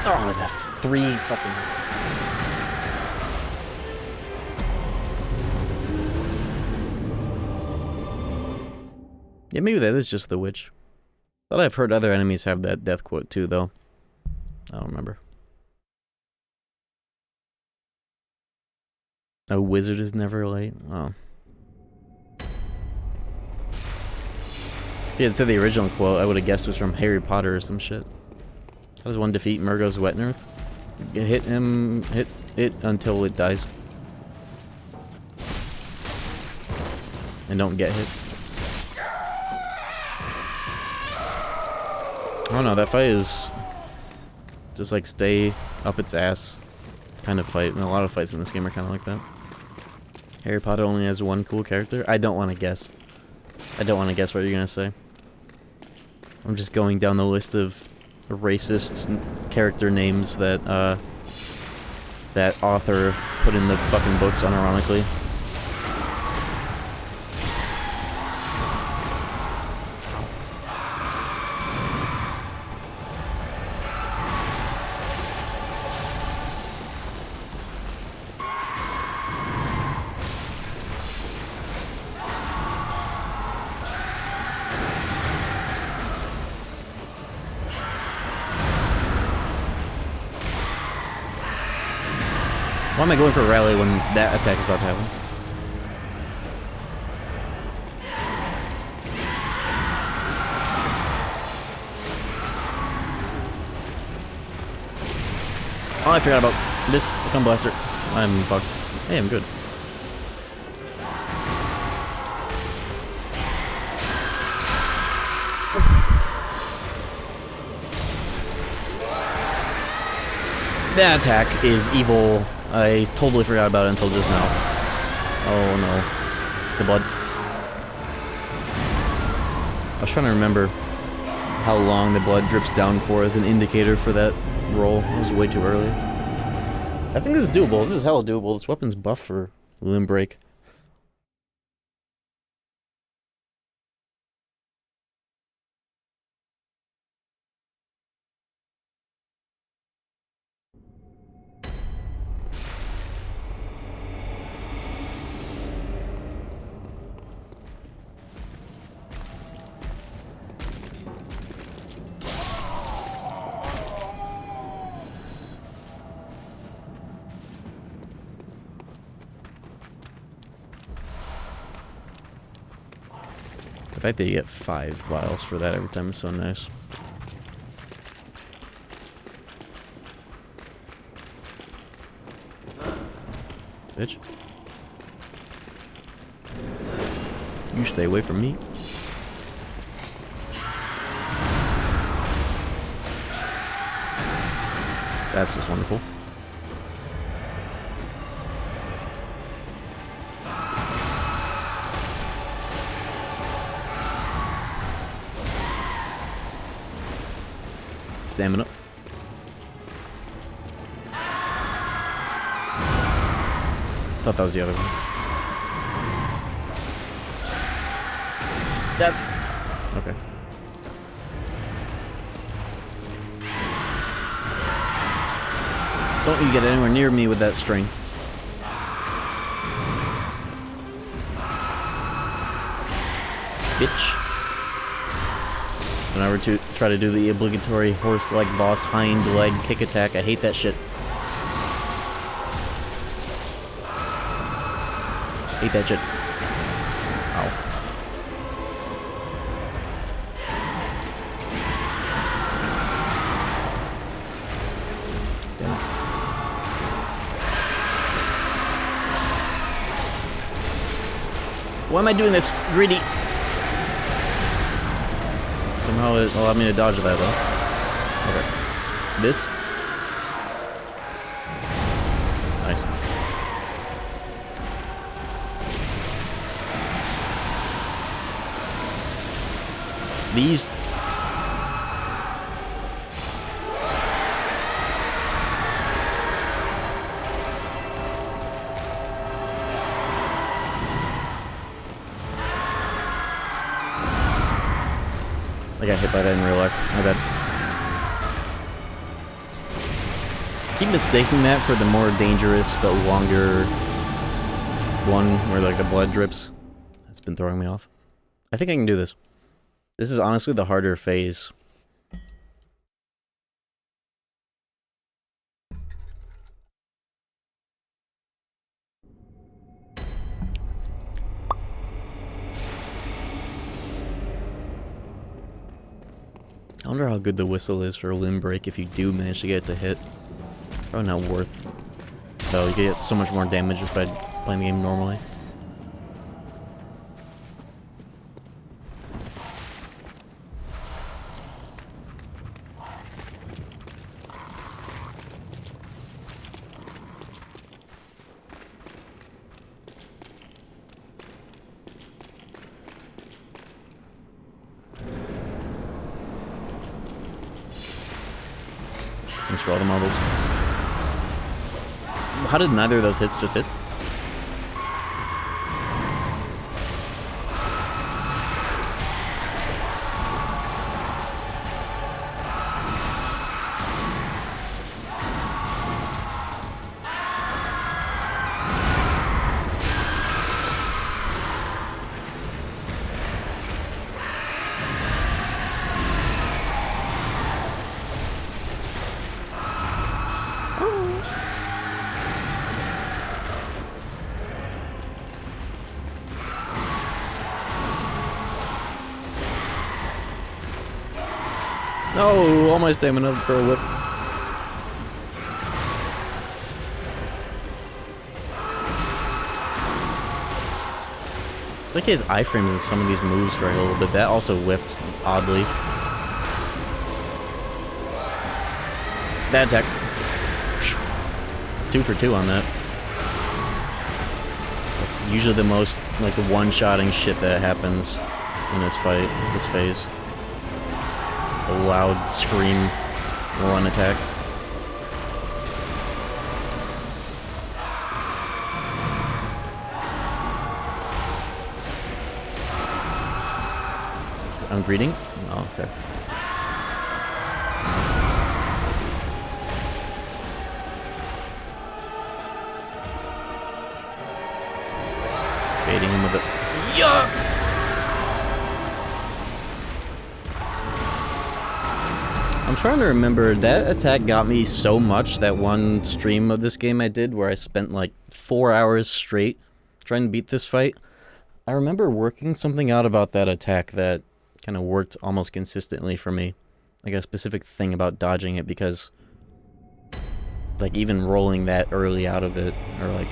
Oh, that's 3 fucking hits. Yeah, maybe that is just the witch. Thought I've heard other enemies have that death quote too, though. I don't remember. A wizard is never late? Oh. If he had said the original quote, I would have guessed it was from Harry Potter or some shit. How does one defeat Murgo's Wet Earth? Hit it until it dies. And don't get hit. I don't know, that fight is just like stay up its ass kind of fight, and a lot of fights in this game are kind of like that. Harry Potter only has one cool character? I don't want to guess. I don't want to guess what you're going to say. I'm just going down the list of racist character names that that author put in the fucking books unironically. Why am I going for a rally when that attack is about to happen? Oh, I forgot about this Gun Blaster. I'm fucked. Hey, I'm good. That attack is evil. I totally forgot about it until just now. Oh no. The blood. I was trying to remember how long the blood drips down for as an indicator for that roll. It was way too early. I think this is doable. This is hella doable. This weapon's buff for limb break. fact that you get 5 vials for that every time is so nice. Bitch. You stay away from me. That's just wonderful. Stamina. Thought that was the other one. That's... okay. Don't you get anywhere near me with that string. Bitch. When I were to try to do the obligatory horse-like boss hind leg kick attack, I hate that shit. Hate that shit. Ow. Damn it. Why am I doing this? Greedy. Somehow it allowed me to dodge that though. Okay. This? Nice. These... I got hit by that in real life. My bad. I keep mistaking that for the more dangerous but longer one where like the blood drips. That's been throwing me off. I think I can do this. This is honestly the harder phase. I wonder how good the whistle is for a limb break if you do manage to get it to hit. Probably not worth. So you get so much more damage just by playing the game normally. Thanks for all the marbles. How did neither of those hits just hit? No, all my stamina for a whiff. It's like his iframes in some of these moves for a little bit. That also whiffed oddly. That attack. 2 for 2 on that. That's usually the most, like, the one-shotting shit that happens in this fight, this phase. A loud scream run attack. I'm greeting? Oh, okay. Baiting him with it. Yeah! I'm trying to remember, that attack got me so much, that one stream of this game I did where I spent like 4 hours straight trying to beat this fight. I remember working something out about that attack that kind of worked almost consistently for me. Like a specific thing about dodging it, because like even rolling that early out of it, or like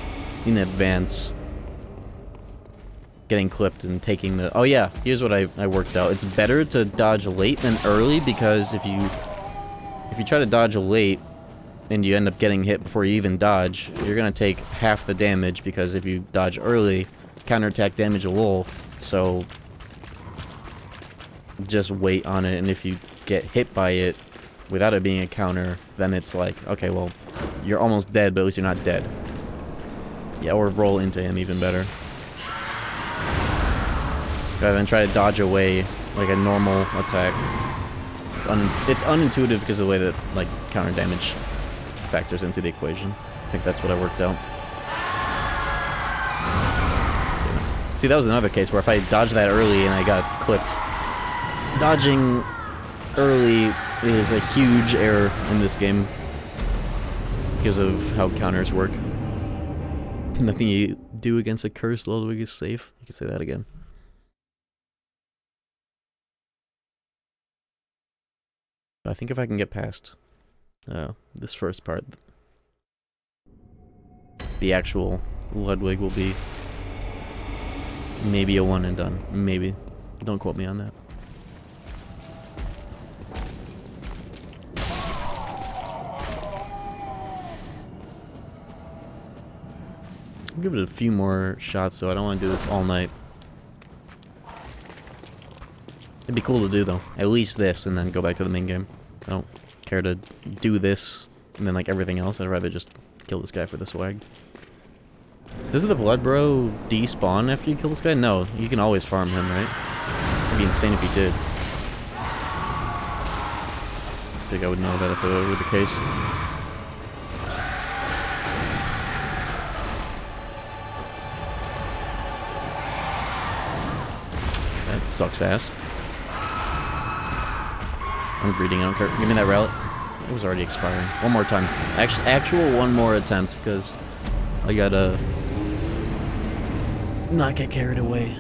in advance, getting clipped and taking the... Oh yeah, here's what I worked out. It's better to dodge late than early, because if you try to dodge late and you end up getting hit before you even dodge, you're gonna take half the damage, because if you dodge early, counterattack damage will. So just wait on it, and if you get hit by it without it being a counter, then it's like, okay, well, you're almost dead, but at least you're not dead. Yeah, or roll into him, even better. Rather than try to dodge away like a normal attack. It's unintuitive because of the way that like counter damage factors into the equation. I think that's what I worked out. See, that was another case where if I dodged that early and I got clipped, dodging early is a huge error in this game because of how counters work. Nothing you do against a cursed Ludwig is safe. You can say that again. I think if I can get past this first part, the actual Ludwig will be maybe a one and done. Maybe. Don't quote me on that. I'll give it a few more shots, so I don't want to do this all night. It'd be cool to do, though. At least this, and then go back to the main game. I don't care to do this, and then, like, everything else. I'd rather just kill this guy for the swag. Does the Blood Bro despawn after you kill this guy? No, you can always farm him, right? It'd be insane if he did. I think I would know that if it were the case. That sucks ass. I'm greeting, I don't care. Give me that relic. It was already expiring. One more time. Actual one more attempt, because I gotta not get carried away.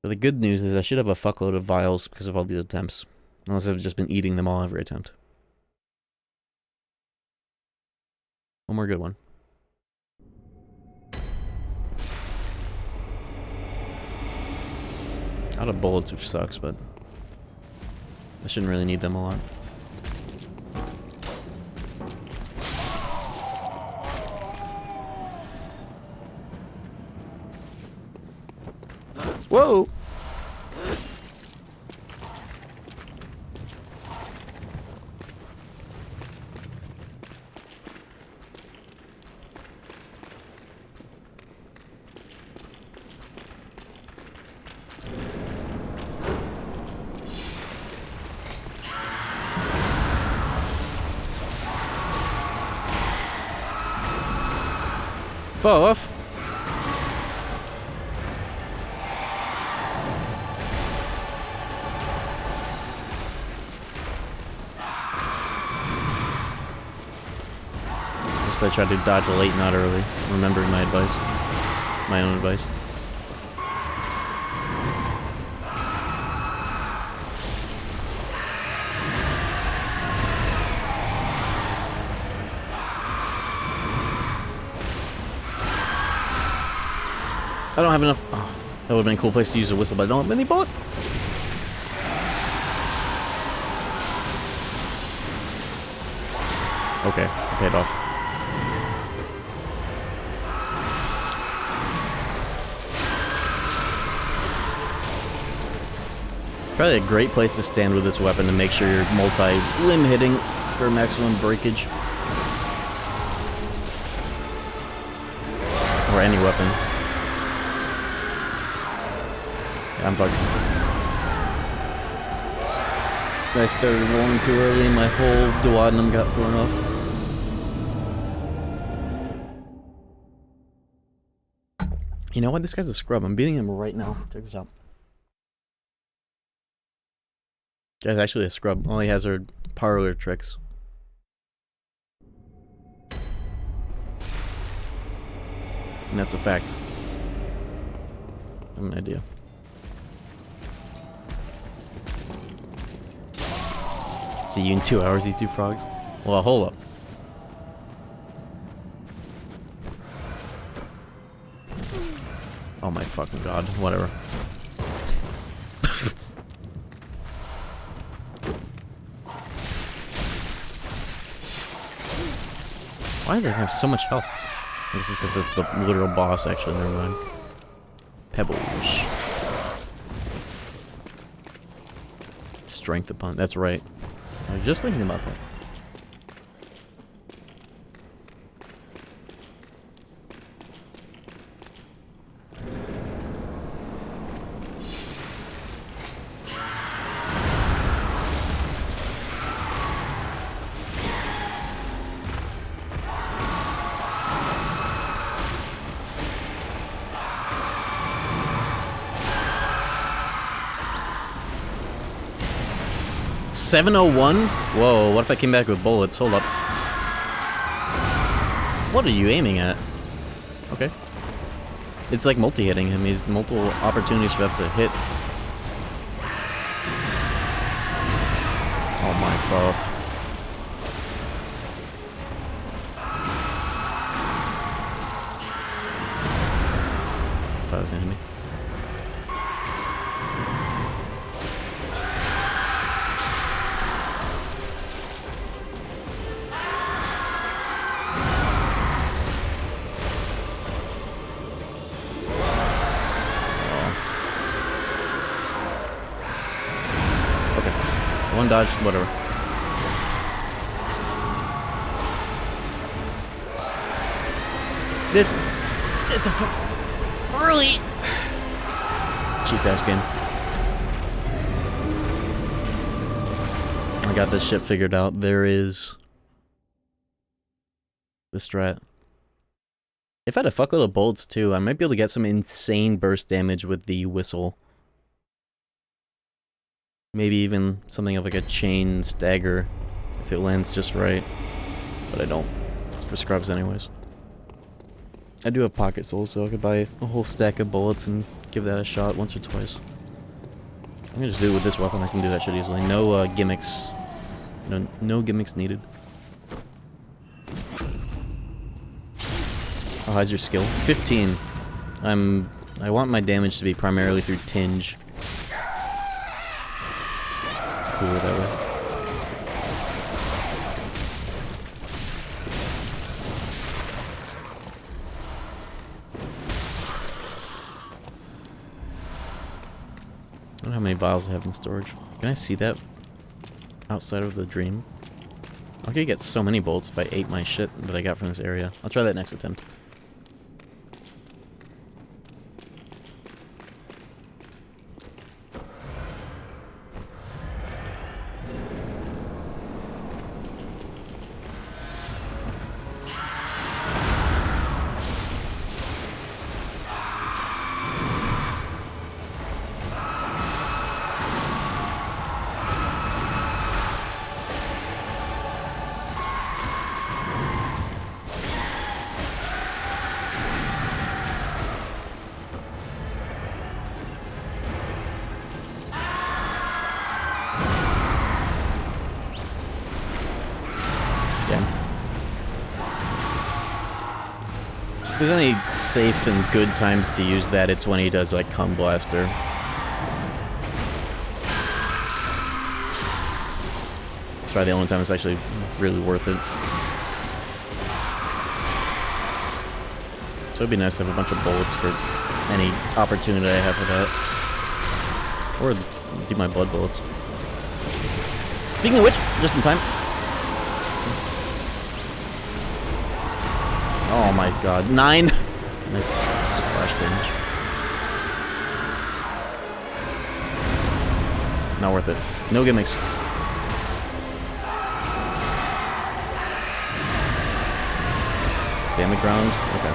But the good news is I should have a fuckload of vials because of all these attempts. Unless I've just been eating them all every attempt. One more good one. Out of bullets, which sucks, but I shouldn't really need them a lot. Whoa! Off. I tried to dodge late, not early. Remembering my advice. My own advice. I don't have enough. Oh, that would have been a cool place to use a whistle, but I don't have many bullets. Okay, I paid off. Probably a great place to stand with this weapon to make sure you're multi-limb hitting for maximum breakage. Or any weapon. Yeah, I'm fucked. I started rolling too early and my whole duodenum got thrown off. You know what? This guy's a scrub. I'm beating him right now. Check this out. Guy's actually a scrub. All he has are parlor tricks. And that's a fact. I have an idea. See you in 2 hours, you two frogs. Well, hold up. Oh my fucking god. Whatever. Why does it have so much health? I guess it's because it's the literal boss, actually. Never mind. Pebbles. Strength upon. That's right. I was just thinking about that. .701? Whoa, what if I came back with bullets? Hold up. What are you aiming at? Okay. It's like multi-hitting him. He's multiple opportunities for that to hit. Oh my fuck. Thought it was gonna hit me. One dodge, whatever. It's a really cheap ass game. I got this shit figured out. There is the strat. If I had a fuckload of bolts too, I might be able to get some insane burst damage with the whistle. Maybe even something of like a chain stagger if it lands just right. But I don't. It's for scrubs anyways. I do have pocket souls, so I could buy a whole stack of bullets and give that a shot once or twice. I'm gonna just do it with this weapon. I can do that shit easily. No gimmicks. No gimmicks needed. Oh, how's your skill? 15. I want my damage to be primarily through tinge. It's cooler that way. I don't know how many vials I have in storage. Can I see that outside of the dream? I could get so many bolts if I ate my shit that I got from this area. I'll try that next attempt. If there's any safe and good times to use that, it's when he does like Cum Blaster. That's probably the only time it's actually really worth it. So it'd be nice to have a bunch of bullets for any opportunity I have for that. Or do my blood bullets. Speaking of which, just in time. Oh my god. 9! Nice splash damage. Not worth it. No gimmicks. Stay on the ground? Okay.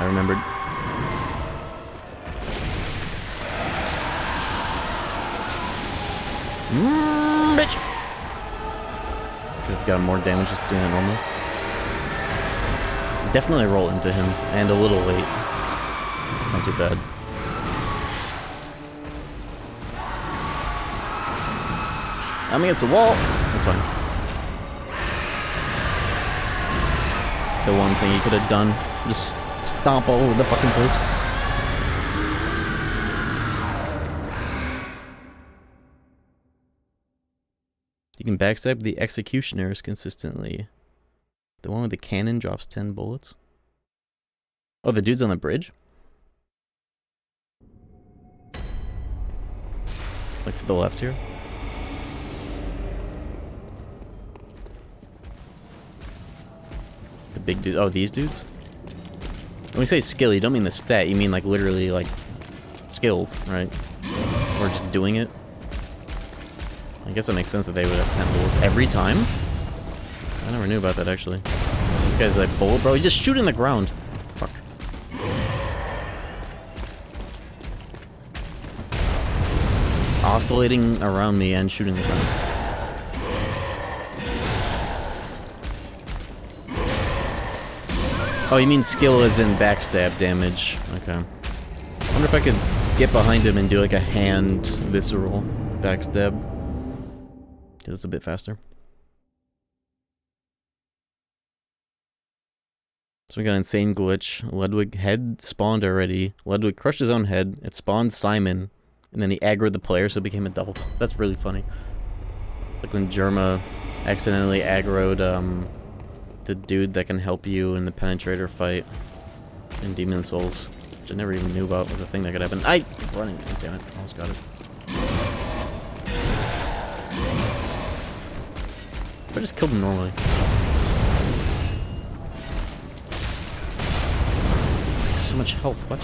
I remembered. Bitch! Could've gotten more damage just doing it normally. definitely roll into him, and a little late. That's not too bad. I'm against the wall. That's fine. The one thing he could have done. Just stomp all over the fucking place. You can backstab the executioners consistently. The one with the cannon drops 10 bullets. Oh, the dude's on the bridge? Like to the left here? The big dude. Oh, these dudes? When we say skill, you don't mean the stat. You mean like literally like skill, right? Or just doing it. I guess that makes sense that they would have 10 bullets every time. I never knew about that actually. This guy's like bullet, bro. He's just shooting the ground. Fuck. Oscillating around me and shooting the ground. Oh, you mean skill as in backstab damage. Okay. I wonder if I could get behind him and do like a hand visceral backstab. Because it's a bit faster. So we got insane glitch. Ludwig head spawned already. Ludwig crushed his own head. It spawned Simon. And then he aggroed the player, so it became a double. That's really funny. Like when Germa accidentally aggroed the dude that can help you in the penetrator fight in Demon Souls. Which I never even knew about was a thing that could happen. I'm running. Oh, damn it. Almost got it. I just killed him normally. So much health, what?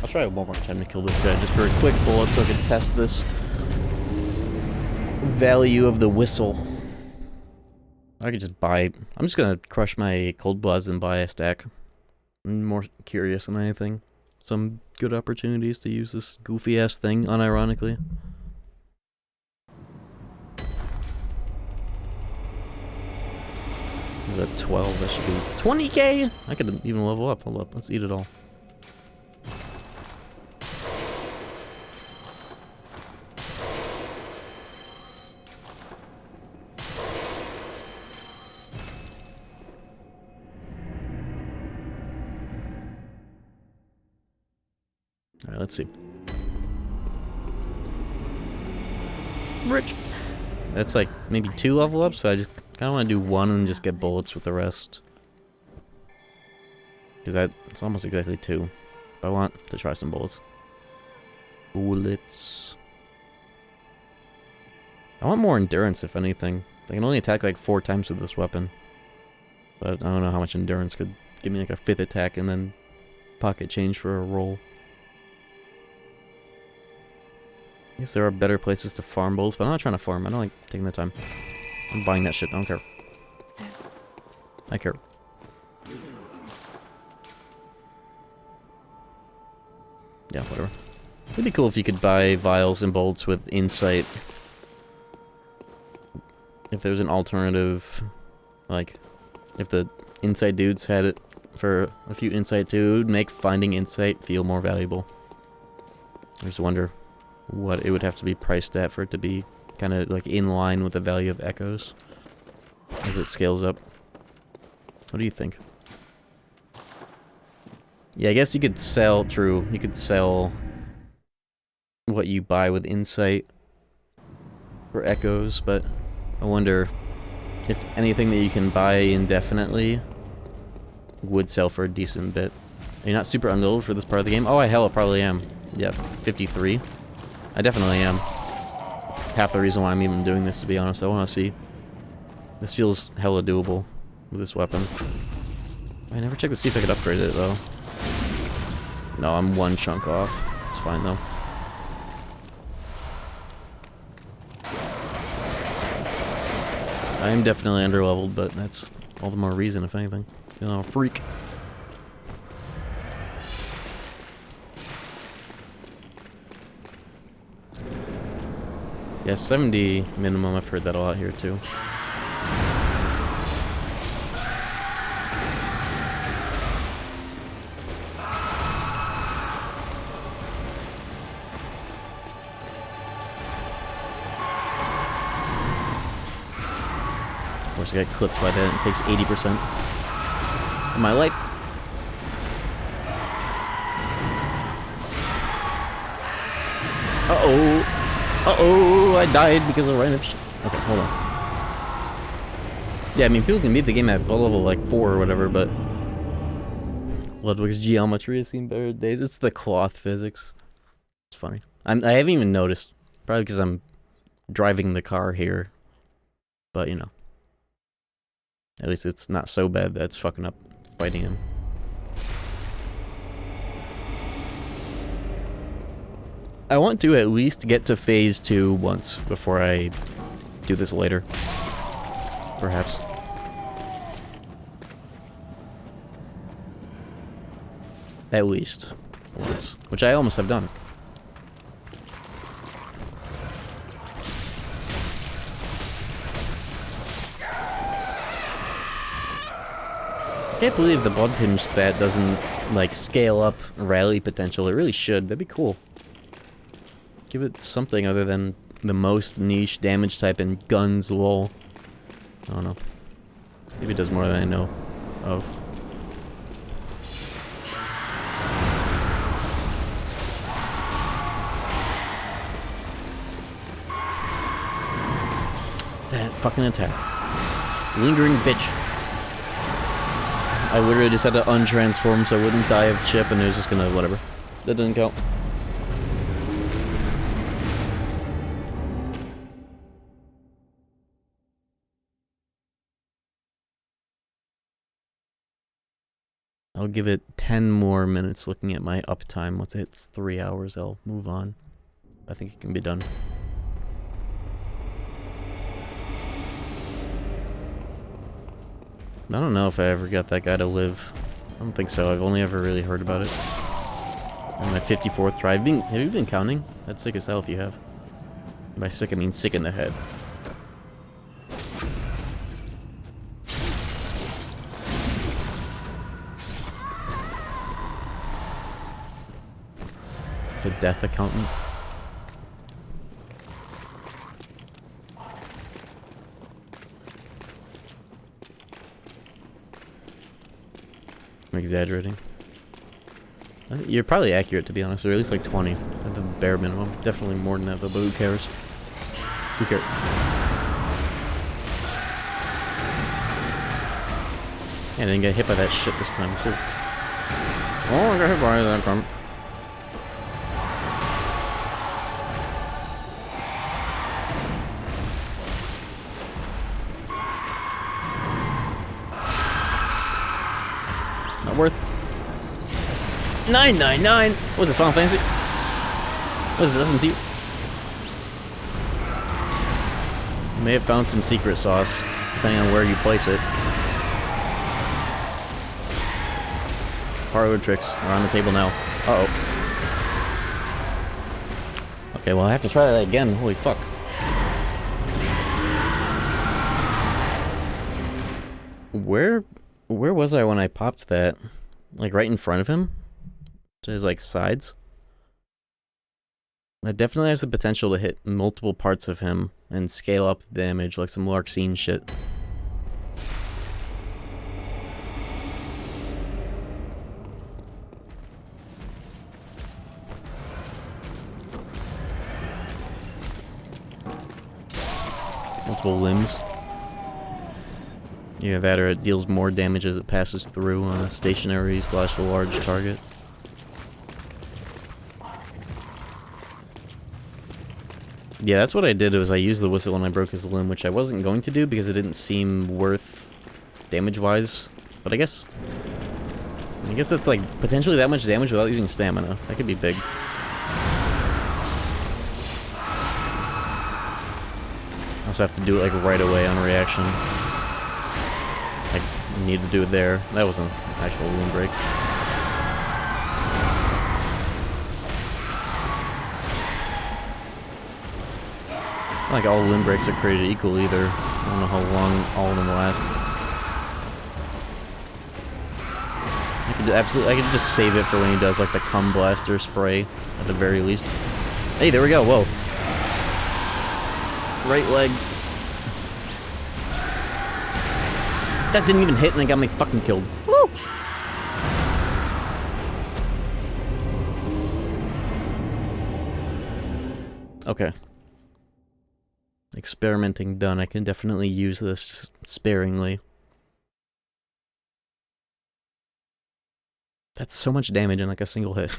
I'll try one more time to kill this guy just for a quick bullet so I can test this value of the whistle. I could just buy... I'm just gonna crush my cold bloods and buy a stack. I'm more curious than anything. Some good opportunities to use this goofy ass thing, unironically. This is a 12, that should be 20k! I could even level up, hold up, let's eat it all. Alright, let's see. Rich! That's like maybe 2 level ups, so I just kind of want to do 1 and just get bullets with the rest. Because it's almost exactly 2. But I want to try some bullets. Bullets. I want more endurance, if anything. I can only attack like 4 times with this weapon. But I don't know how much endurance could give me like a 5th attack and then pocket change for a roll. I guess there are better places to farm bullets, but I'm not trying to farm. I don't like taking the time. I'm buying that shit. I don't care. I care. Yeah, whatever. It'd be cool if you could buy vials and bolts with insight. If there was an alternative, like, if the insight dudes had it for a few insight too, it would make finding insight feel more valuable. I just wonder what it would have to be priced at for it to be kind of like in line with the value of echoes as it scales up. What do you think? Yeah, I guess you could sell, true, you could sell what you buy with insight for echoes, but I wonder if anything that you can buy indefinitely would sell for a decent bit. Are you not super unloaded for this part of the game? Oh, hell, I probably am. Yep, 53. I definitely am. It's half the reason why I'm even doing this, to be honest. I want to see. This feels hella doable with this weapon. I never checked to see if I could upgrade it, though. No, I'm 1 chunk off. It's fine, though. I am definitely underleveled, but that's all the more reason, if anything. You know, I'm a freak. Yeah, 70 minimum. I've heard that a lot here too. Of course, I got clipped by that. It takes 80% of my life. Uh-oh. Uh-oh, I died because of random shit. Okay, hold on. Yeah, I mean, people can beat the game at bull level like 4 or whatever, but Ludwig's geometry has seen better days. It's the cloth physics. It's funny. I haven't even noticed. Probably because I'm driving the car here. But, you know. At least it's not so bad that it's fucking up fighting him. I want to at least get to phase 2 once before I do this later. Perhaps. At least once. Which I almost have done. I can't believe the Blood Tinge stat doesn't, like, scale up rally potential. It really should. That'd be cool. Give it something other than the most niche damage type in guns, lol. I don't know. Maybe it does more than I know of. That fucking attack. Lingering bitch. I literally just had to untransform so I wouldn't die of chip, and it was just gonna, whatever. That didn't count. I'll give it 10 more minutes looking at my uptime. Once it hits 3 hours, I'll move on. I think it can be done. I don't know if I ever got that guy to live. I don't think so. I've only ever really heard about it. On my 54th try. Have you been counting? That's sick as hell if you have. By sick, I mean sick in the head. The death accountant. I'm exaggerating. You're probably accurate, to be honest, or at least like 20 at the bare minimum. Definitely more than that, though, but who cares? Who cares? Yeah, I didn't get hit by that shit this time. Cool. Oh, I got hit by that time. Not worth. 999. What's this, Final Fantasy? What is this, SMT? You may have found some secret sauce, depending on where you place it. Parlor tricks are on the table now. Uh-oh. Okay, well I have to try that again. Holy fuck. Where was I when I popped that? Like right in front of him? To his like sides? That definitely has the potential to hit multiple parts of him and scale up the damage like some Larxene shit. Multiple limbs. Either that or it deals more damage as it passes through on a stationary / a large target. Yeah, that's what I did, was I used the whistle when I broke his limb, which I wasn't going to do because it didn't seem worth damage-wise. But I guess that's like potentially that much damage without using stamina. That could be big. I also have to do it like right away on reaction. I need to do it there. That wasn't an actual limb break. Not like all limb breaks are created equal either. I don't know how long all of them last. I could just save it for when he does like the cum blaster spray at the very least. Hey, there we go. Whoa. Right leg. That didn't even hit and it got me fucking killed. Woo! Okay. Experimenting done. I can definitely use this just sparingly. That's so much damage in like a single hit.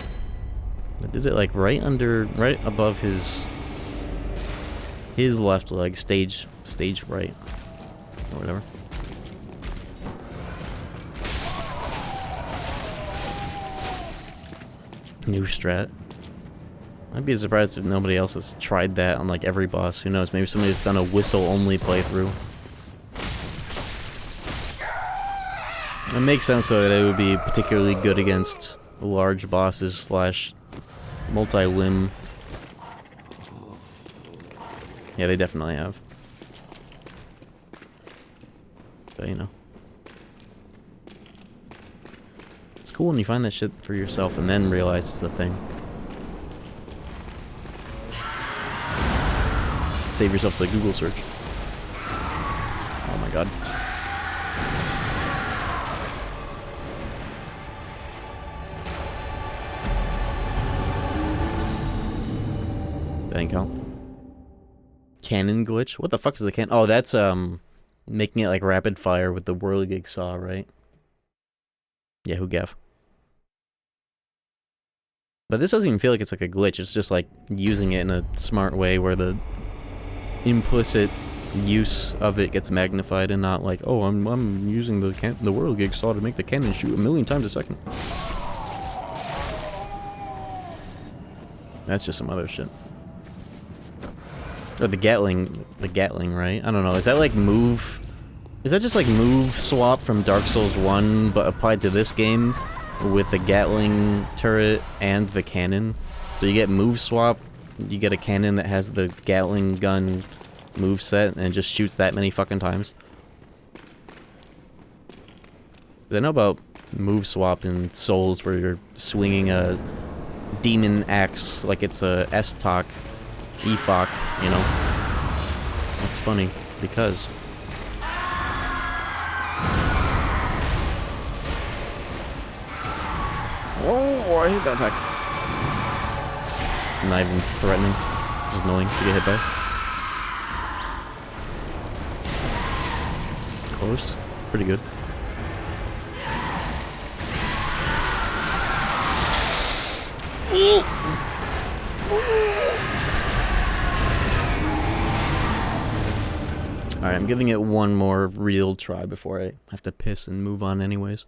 I did it like right above his left leg, stage right, or whatever. New strat. I'd be surprised if nobody else has tried that on like every boss. Who knows? Maybe somebody's done a whistle-only playthrough. It makes sense though that it would be particularly good against large bosses slash multi-limb. Yeah, they definitely have. But you know. It's cool when you find that shit for yourself and then realize it's the thing. Save yourself the Google search. Oh my god. That ain't count. Cannon glitch? What the fuck is the cannon? Oh, that's making it like rapid fire with the whirligig saw, right? Yeah, who gaff? But this doesn't even feel like it's like a glitch. It's just like using it in a smart way where the implicit use of it gets magnified and not like, oh, I'm using the whirligig saw to make the cannon shoot 1,000,000 times a second. That's just some other shit. Or the Gatling, right? I don't know. Is that like move? Is that just like move swap from Dark Souls 1, but applied to this game with the Gatling turret and the cannon? So you get move swap, you get a cannon that has the Gatling gun move set and just shoots that many fucking times. I know about move swap in Souls where you're swinging a demon axe like it's a S-Talk. EFOC, you know. That's funny, because... Oh, I hate that attack. Not even threatening. Just annoying to get hit by. Close. Pretty good. Alright, I'm giving it one more real try before I have to piss and move on anyways.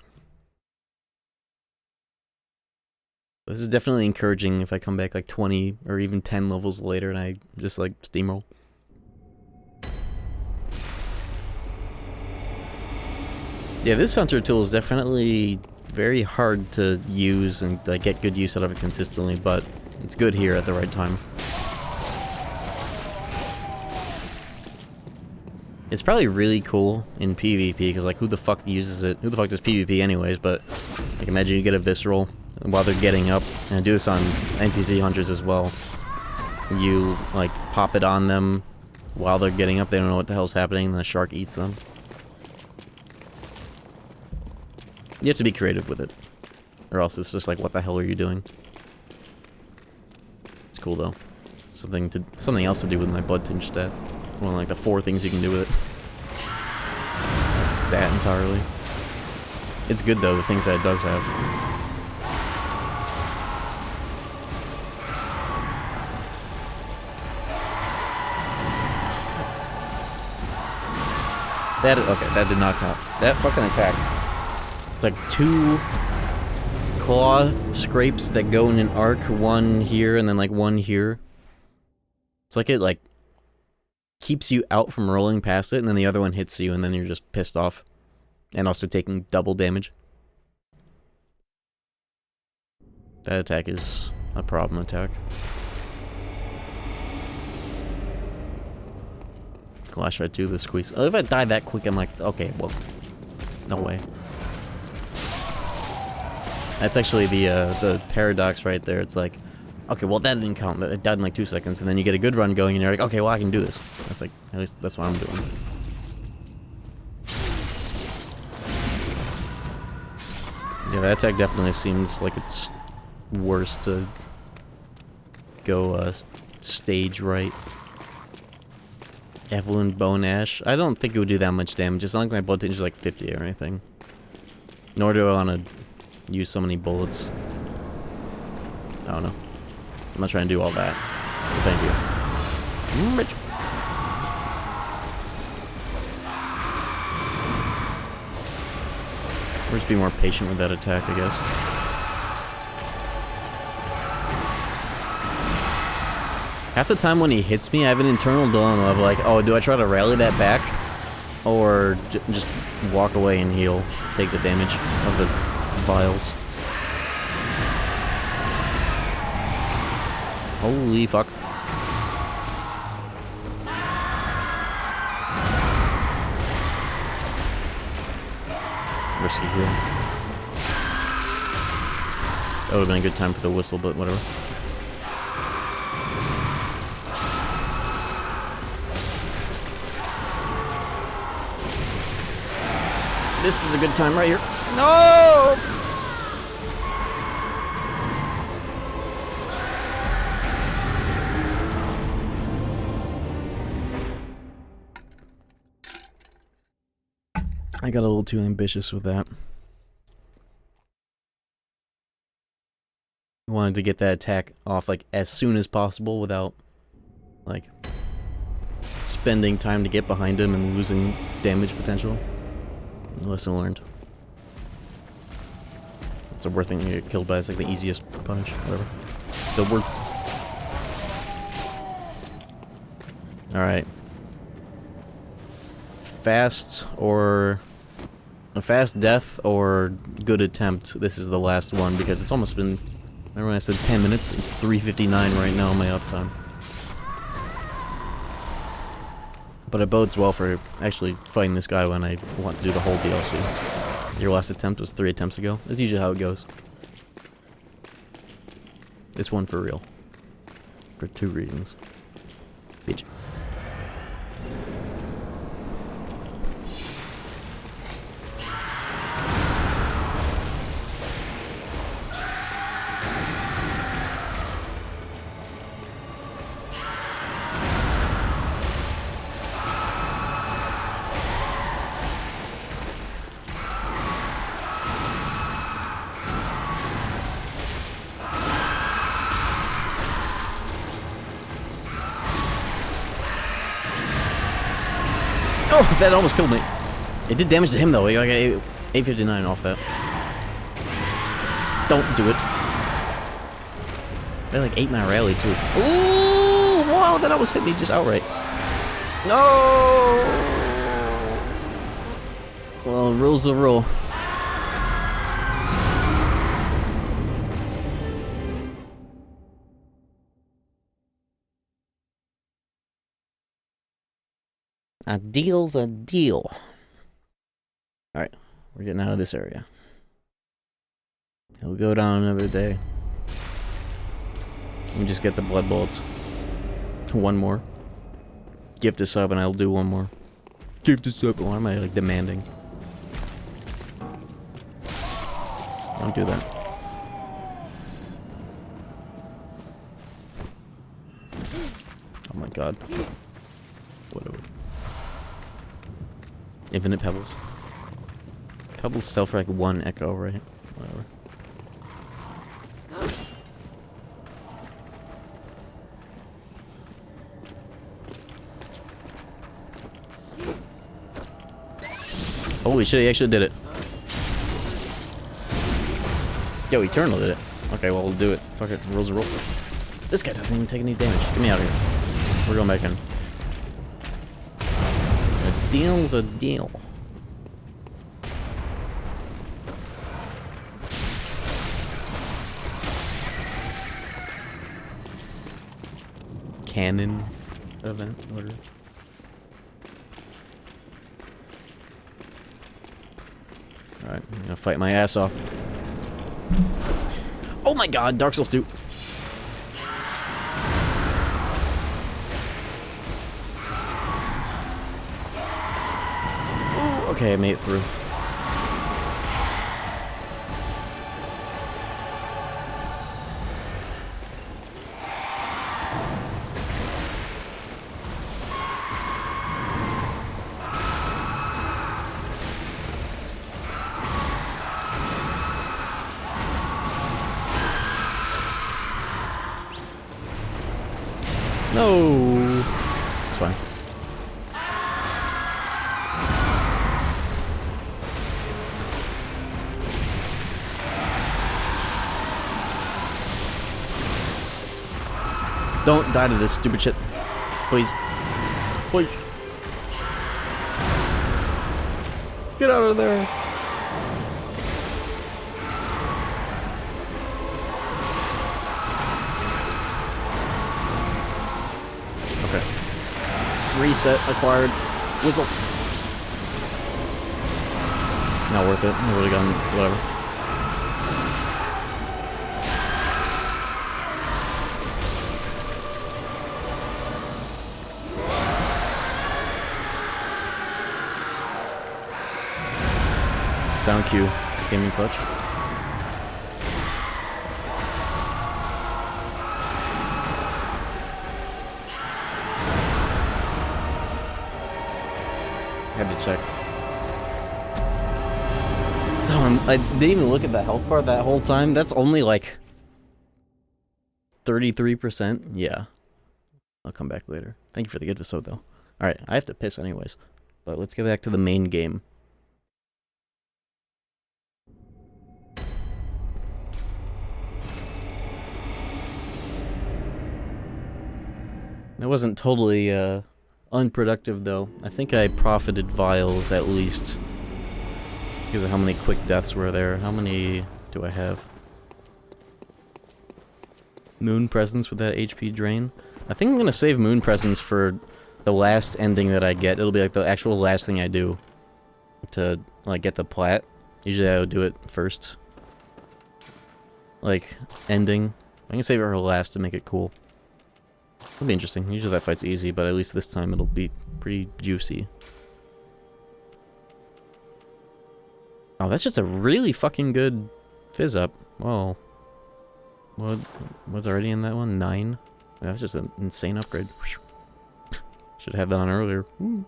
This is definitely encouraging if I come back like 20 or even 10 levels later and I just like steamroll. Yeah, this hunter tool is definitely very hard to use and get good use out of it consistently, but it's good here at the right time. It's probably really cool in PvP, because like who the fuck uses it? Who the fuck does PvP anyways? But like imagine you get a visceral while they're getting up, and I do this on NPC hunters as well. You like pop it on them while they're getting up, they don't know what the hell's happening, and the shark eats them. You have to be creative with it, or else it's just like, what the hell are you doing? It's cool though. Something else to do with my blood tinge stat. One of like the 4 things you can do with it. That stat entirely. It's good though, the things that it does have. Okay, that did not count. That fucking attack. It's like 2 claw scrapes that go in an arc, one here and then like one here. It's like it like keeps you out from rolling past it, and then the other one hits you, and then you're just pissed off. And also taking double damage. That attack is a problem attack. Why should I do this squeeze? Oh, if I die that quick, I'm like, okay, well, no way. That's actually the paradox right there. It's like, okay, well that didn't count. It died in like 2 seconds, and then you get a good run going, and you're like, okay, well I can do this. That's like, at least that's what I'm doing. Yeah, that attack definitely seems like it's worse to go stage right. Evelyn Bone Ash. I don't think it would do that much damage. It's not like my blood tinge is like 50 or anything. Nor do I want to use so many bullets. I don't know. I'm not trying to do all that. Thank you. Rich. Or just be more patient with that attack, I guess. Half the time when he hits me, I have an internal dilemma of like, oh, do I try to rally that back? Or just walk away and heal, take the damage of the vials. Holy fuck. Risky heal. That would have been a good time for the whistle, but whatever. This is a good time right here. No! I got a little too ambitious with that. I wanted to get that attack off like as soon as possible without like spending time to get behind him and losing damage potential. Lesson learned. It's a worth thing to get killed by. It's like the easiest punish. Whatever. The word. Alright. Fast or... a fast death or good attempt. This is the last one because it's almost been... remember when I said 10 minutes? It's 3:59 right now on my uptime. But it bodes well for actually fighting this guy when I want to do the whole DLC. Your last attempt was 3 attempts ago. That's usually how it goes. This one for real. For 2 reasons. Bitch. Oh, that almost killed me. It did damage to him though. I got 859 off that. Don't do it. They like 8 my rally too. Ooh, wow, that almost hit me just outright. No. Well, rule's the rule. A deal's a deal. Alright, we're getting out of this area. He'll go down another day. Let me just get the blood bullets. One more. Gift a sub and I'll do one more. Gift a sub. Why am I like demanding? Don't do that. Oh my god. Whatever. Infinite pebbles. Pebbles sell for like 1 echo, right? Whatever. Holy shit, he actually did it. Yo, Eternal did it. Okay, well, we'll do it. Fuck it. Rules are roll. This guy doesn't even take any damage. Get me out of here. We're going back in. A deal's a deal. Cannon event, whatever. Alright, I'm gonna fight my ass off. Oh my god, Dark Souls 2. Ooh, okay, I made it through. No, it's fine. Don't die to this stupid shit, please. Please. Get out of there. Reset acquired. Whistle. Not worth it. I would've gone whatever. Sound cue. Gaming clutch. Had to check. I didn't even look at the health bar that whole time. That's only like 33%. Yeah. I'll come back later. Thank you for the good episode, though. Alright, I have to piss anyways. But let's get back to the main game. That wasn't totally, unproductive, though. I think I profited vials, at least. Because of how many quick deaths were there. How many do I have? Moon Presence with that HP drain. I think I'm gonna save Moon Presence for the last ending that I get. It'll be like the actual last thing I do. To, like, get the Plat. Usually I would do it first. Like, ending. I'm gonna save it for last to make it cool. It'll be interesting. Usually that fight's easy, but at least this time it'll be pretty juicy. Oh, that's just a really fucking good fizz up. Whoa. What's already in that one? 9? That's just an insane upgrade. Should have had that on earlier. Ooh.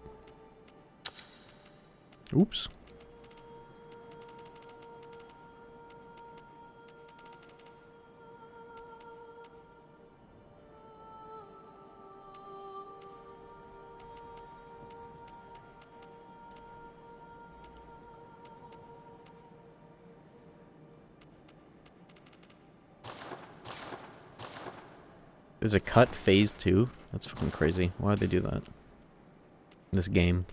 Oops. There's a cut phase 2? That's fucking crazy. Why'd they do that? This game.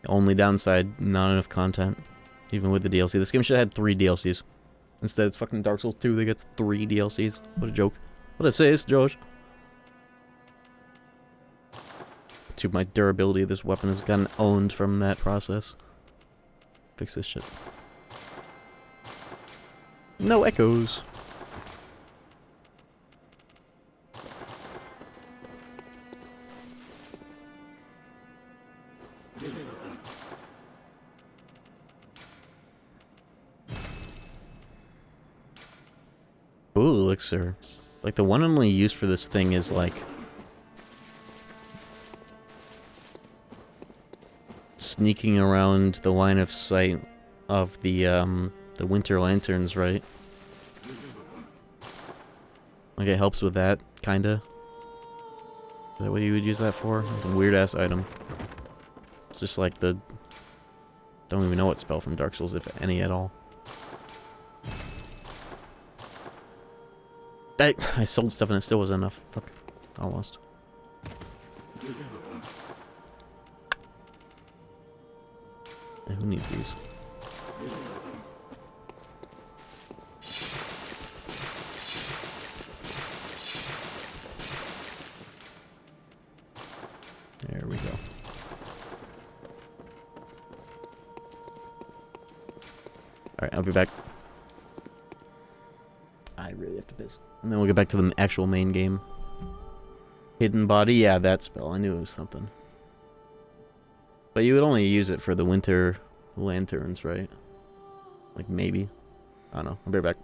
Only downside, not enough content. Even with the DLC. This game should have had 3 DLCs. Instead, it's fucking Dark Souls 2 that gets 3 DLCs. What a joke. What a sis, Josh. To my durability, this weapon has gotten owned from that process. Fix this shit. No echoes. Ooh, elixir. Like, the one and only use for this thing is, like... sneaking around the line of sight of the winter lanterns, right? Like, it helps with that, kinda. Is that what you would use that for? It's a weird-ass item. It's just like the... don't even know what spell from Dark Souls, if any at all. I sold stuff and it still wasn't enough. Fuck. Almost. Hey, who needs these? There we go. Alright, I'll be back. I really have to piss. And then we'll get back to the actual main game. Hidden body? Yeah, that spell. I knew it was something. But you would only use it for the winter lanterns, right? Like, maybe. I don't know. I'll be right back.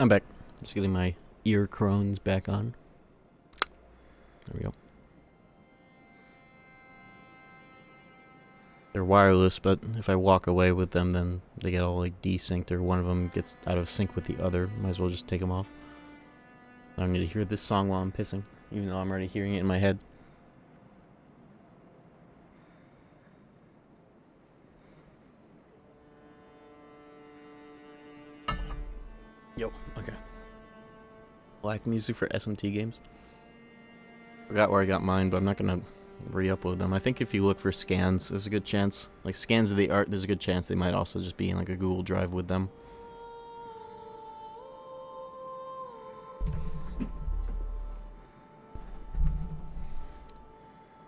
I'm back. Just getting my ear crones back on. There we go. They're wireless, but if I walk away with them, then they get all like desynced, or one of them gets out of sync with the other. Might as well just take them off. I don't need to hear this song while I'm pissing, even though I'm already hearing it in my head. Yo, okay. Black music for SMT games. Forgot where I got mine, but I'm not gonna re-upload them. I think if you look for scans, there's a good chance, like scans of the art, there's a good chance they might also just be in like a Google Drive with them.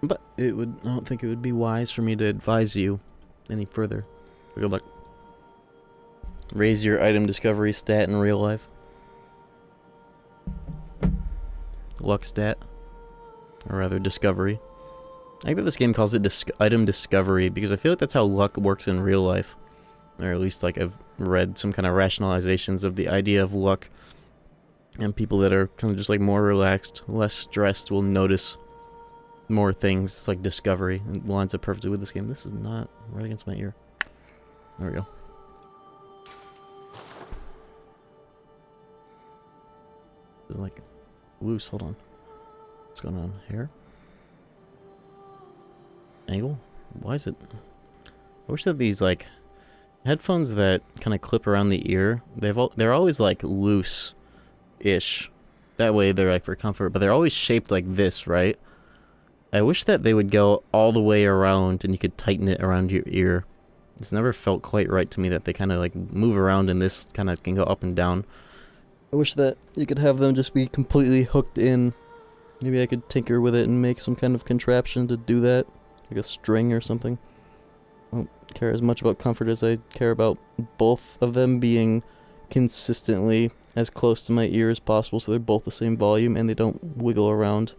But I don't think it would be wise for me to advise you any further. Good luck. Raise your item discovery stat in real life. Luck stat. Or rather, discovery. I think that this game calls it item discovery because I feel like that's how luck works in real life. Or at least, like, I've read some kind of rationalizations of the idea of luck. And people that are kind of just, like, more relaxed, less stressed will notice more things. It's like discovery. It lines up perfectly with this game. This is not right against my ear. There we go. This is, like, loose. Hold on. What's going on here? Angle? Why is it? I wish that these like headphones that kind of clip around the ear, they're always like loose-ish. That way they're like for comfort, but they're always shaped like this, right? I wish that they would go all the way around and you could tighten it around your ear. It's never felt quite right to me that they kind of like move around and this kind of can go up and down. I wish that you could have them just be completely hooked in. Maybe I could tinker with it and make some kind of contraption to do that. Like a string or something. I don't care as much about comfort as I care about both of them being consistently as close to my ear as possible so they're both the same volume and they don't wiggle around.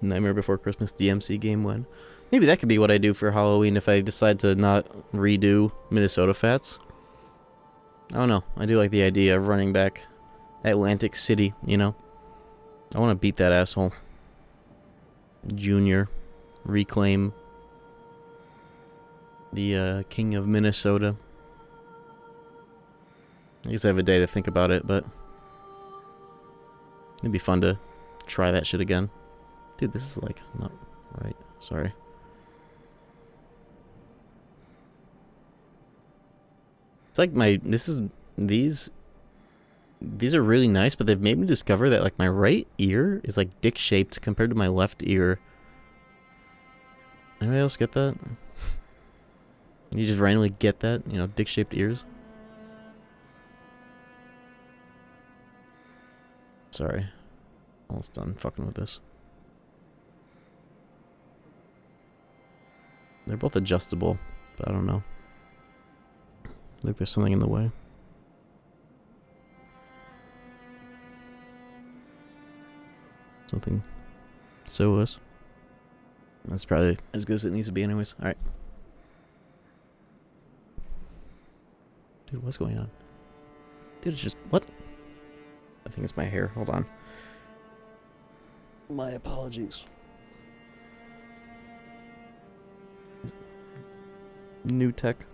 Nightmare Before Christmas DMC game 1. Maybe that could be what I do for Halloween if I decide to not redo Minnesota Fats. I don't know. I do like the idea of running back Atlantic City, you know? I want to beat that asshole. Junior. Reclaim the King of Minnesota. I guess I have a day to think about it, but it'd be fun to try that shit again. Dude, this is like not right. Sorry. It's like these are really nice, but they've made me discover that like my right ear is like dick shaped compared to my left ear. Anybody else get that? You just randomly get that, you know, dick shaped ears. Sorry. Almost done fucking with this. They're both adjustable, but I don't know. I think there's something in the way. Something so-less. That's probably as good as it needs to be anyways. Alright. Dude, what's going on? Dude, it's just... What? I think it's my hair. Hold on. My apologies. New tech.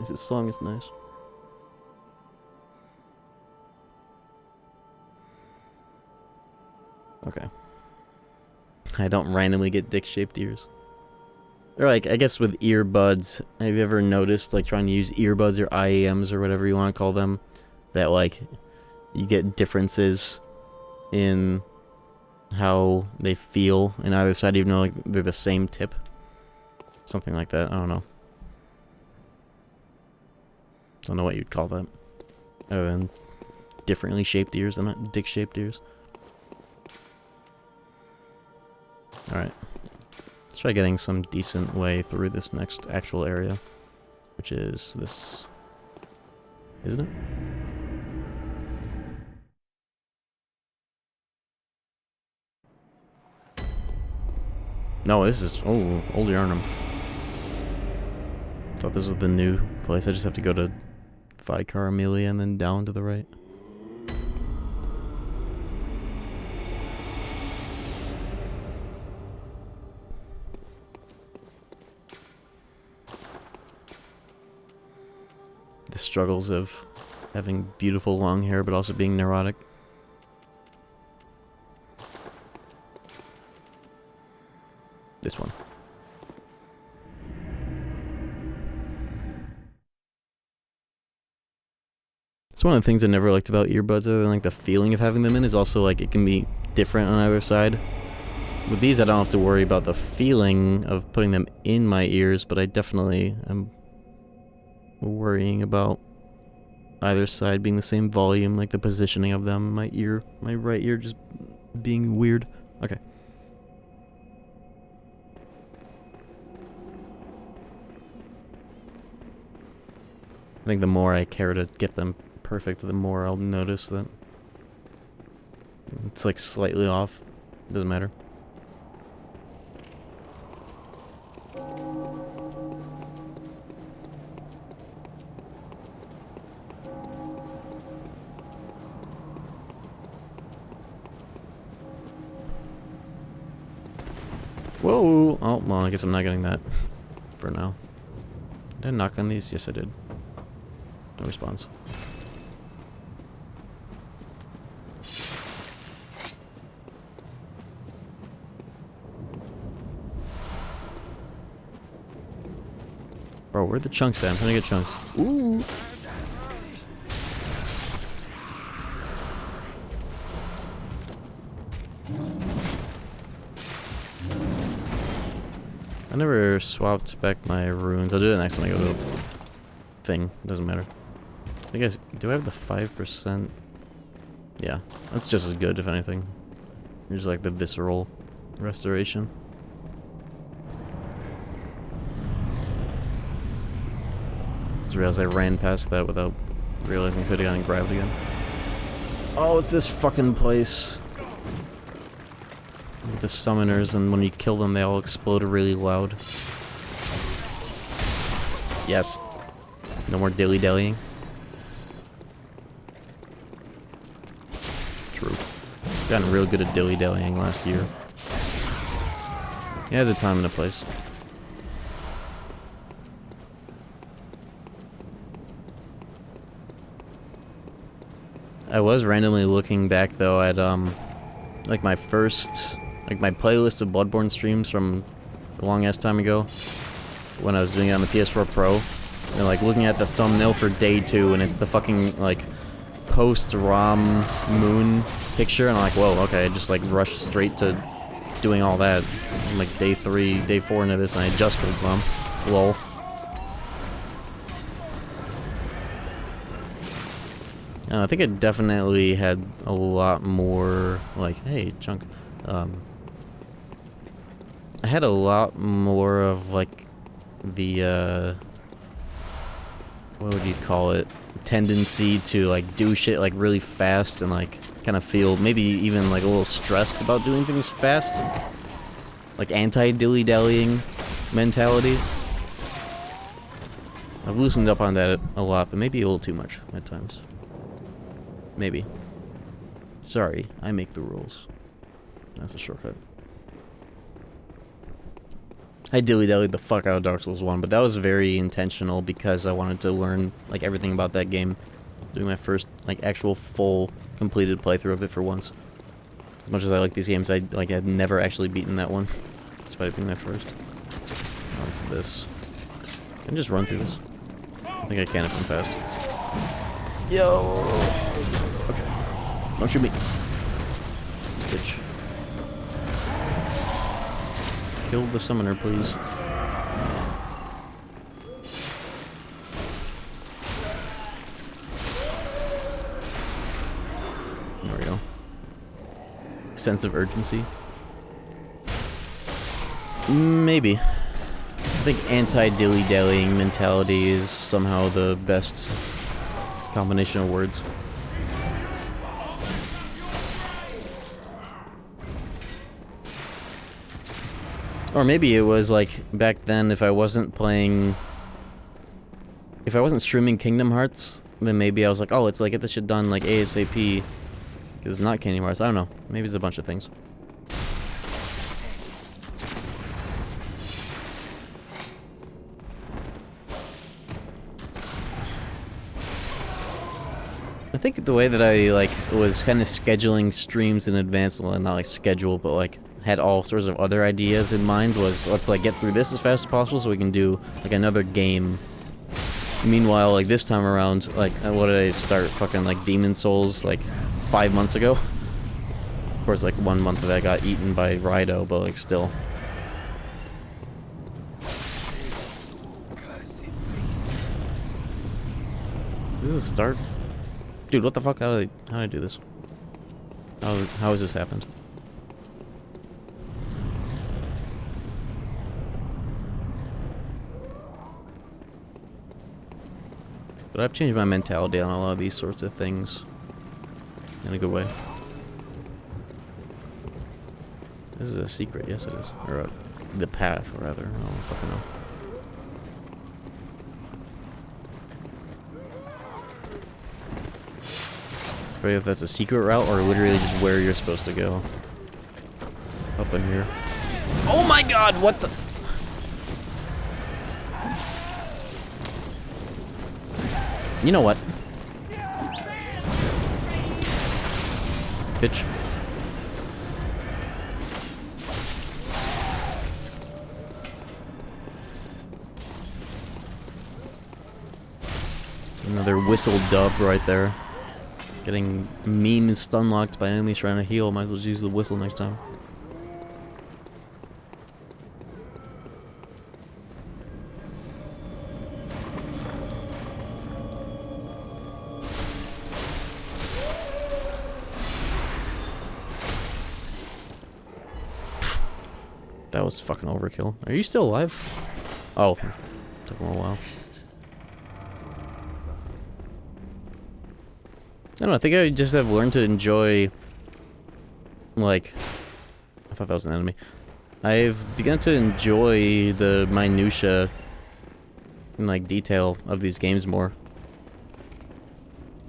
This song is nice. Okay. I don't randomly get dick-shaped ears. Or like, I guess with earbuds, have you ever noticed, like, trying to use earbuds or IAMs or whatever you want to call them, that, like, you get differences in how they feel in either side, even though, like, they're the same tip? Something like that, I don't know. Don't know what you'd call that. Other than differently shaped ears and not dick-shaped ears. Alright. Let's try getting some decent way through this next actual area. Which is this. Isn't it? No, this is... Oh, Old Yarnum. Thought this was the new place. I just have to go to Vicar Amelia and then down to the right. The struggles of having beautiful long hair but also being neurotic. This one. It's one of the things I never liked about earbuds, other than like the feeling of having them in, is also like it can be different on either side. With these I don't have to worry about the feeling of putting them in my ears, but I definitely am worrying about either side being the same volume, like the positioning of them, my right ear just being weird. Okay. I think the more I care to get them perfect, the more I'll notice that it's like slightly off. Doesn't matter. Whoa! Oh, well, I guess I'm not getting that for now. Did I knock on these? Yes, I did. No response. Bro, where are the chunks at? I'm trying to get chunks. Ooh! I never swapped back my runes. I'll do that next time I go to the thing. It doesn't matter. I guess, do I have the 5%? Yeah, that's just as good, if anything. There's like the visceral restoration. Just realized I ran past that without realizing I could have gotten grabbed again. Oh, it's this fucking place. The summoners, and when you kill them, they all explode really loud. Yes. No more dilly-dallying. True. Gotten real good at dilly-dallying last year. Yeah, there's a time and a place. I was randomly looking back, though, at, like my first... like my playlist of Bloodborne streams from a long-ass time ago, when I was doing it on the PS4 Pro, and like looking at the thumbnail for day 2, and it's the fucking like post-ROM moon picture, and I'm like, whoa, okay, I just like rushed straight to doing all that. I'm like day 3, day 4 into this, and I just killed ROM. Lol. I think it definitely had a lot more, like, hey, chunk. I had a lot more of, like, the, what would you call it? Tendency to, like, do shit, like, really fast and, like, kind of feel maybe even, like, a little stressed about doing things fast. Like, anti-dilly-dallying mentality. I've loosened up on that a lot, but maybe a little too much at times. Maybe. Sorry, I make the rules. That's a shortcut. I dilly-dallied the fuck out of Dark Souls 1, but that was very intentional because I wanted to learn, like, everything about that game. Doing my first, like, actual full, completed playthrough of it for once. As much as I like these games, I, like, had never actually beaten that one. Despite it being my first. What's this? Can I just run through this? I think I can if I'm fast. Yo! Okay. Don't shoot me. Bitch. Kill the summoner, please. There we go. Sense of urgency? Maybe. I think anti-dilly-dallying mentality is somehow the best combination of words. Or maybe it was like back then if I wasn't streaming Kingdom Hearts, then maybe I was like, oh, let's like get this shit done like ASAP. Because it's not Kingdom Hearts. I don't know. Maybe it's a bunch of things. I think the way that I like was kind of scheduling streams in advance, well, not like schedule, but like had all sorts of other ideas in mind was let's like get through this as fast as possible so we can do like another game. Meanwhile, like this time around, like what did I start fucking like Demon Souls like 5 months ago? Of course, like 1 month of that got eaten by Rido, but like still. This is a start? Dude, what the fuck? How did I do this? How has this happened? But I've changed my mentality on a lot of these sorts of things. In a good way. This is a secret, yes it is. Or the path, rather. I don't fucking know. But if that's a secret route or literally just where you're supposed to go. Up in here. Oh my god, what the... You know what? Bitch. Another whistle dub right there. Getting meme stun locked by enemies trying to heal. Might as well just use the whistle next time. That was fucking overkill. Are you still alive? Oh, took him a while. I don't know, I think I just have learned to enjoy, like, I thought that was an enemy. I've begun to enjoy the minutia and, like, detail of these games more.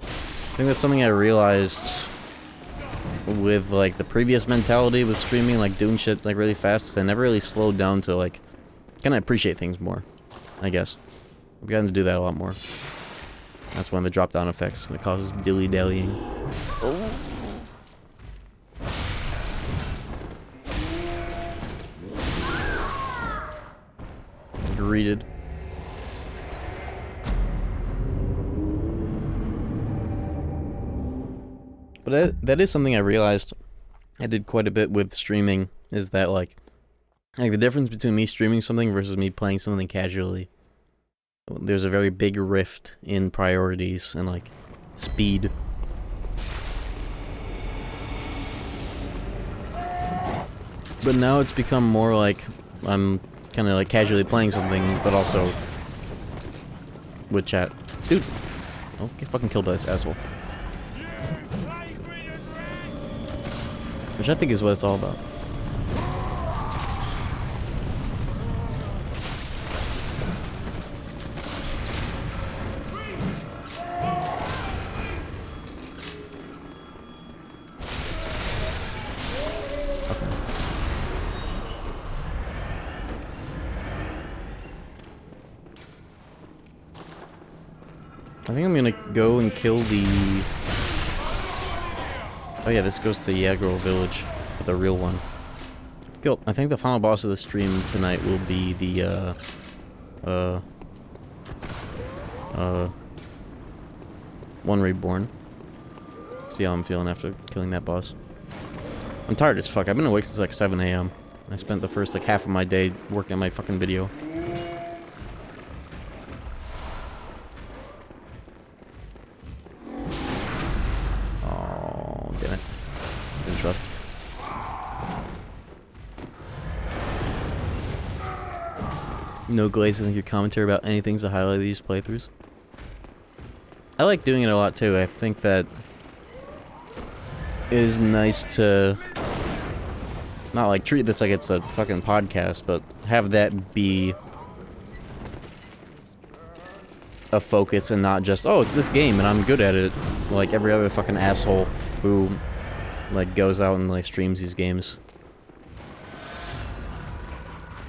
I think that's something I realized with, like, the previous mentality with streaming, like, doing shit, like, really fast, 'cause I never really slowed down to, like, kind of appreciate things more, I guess. I've gotten to do that a lot more. That's one of the drop-down effects that causes dilly-dallying. Oh. Greeted. But that is something I realized I did quite a bit with streaming, is that, like the difference between me streaming something versus me playing something casually. There's a very big rift in priorities and, like, speed. But now it's become more like I'm kind of, like, casually playing something, but also with chat. Dude, don't get fucking killed by this asshole. Which I think is what it's all about. I think I'm gonna go and kill the... Oh yeah, this goes to Yagro Village, the real one. I think the final boss of the stream tonight will be the, One Reborn. See how I'm feeling after killing that boss. I'm tired as fuck. I've been awake since like 7 AM. I spent the first like half of my day working on my fucking video. Oh, damn it. Didn't trust. No Glaze, I think your commentary about anything's a highlight of these playthroughs. I like doing it a lot too. I think that it is nice to Not like treat this like it's a fucking podcast, but have that be a focus and not just, oh, it's this game and I'm good at it, like every other fucking asshole who like goes out and like streams these games.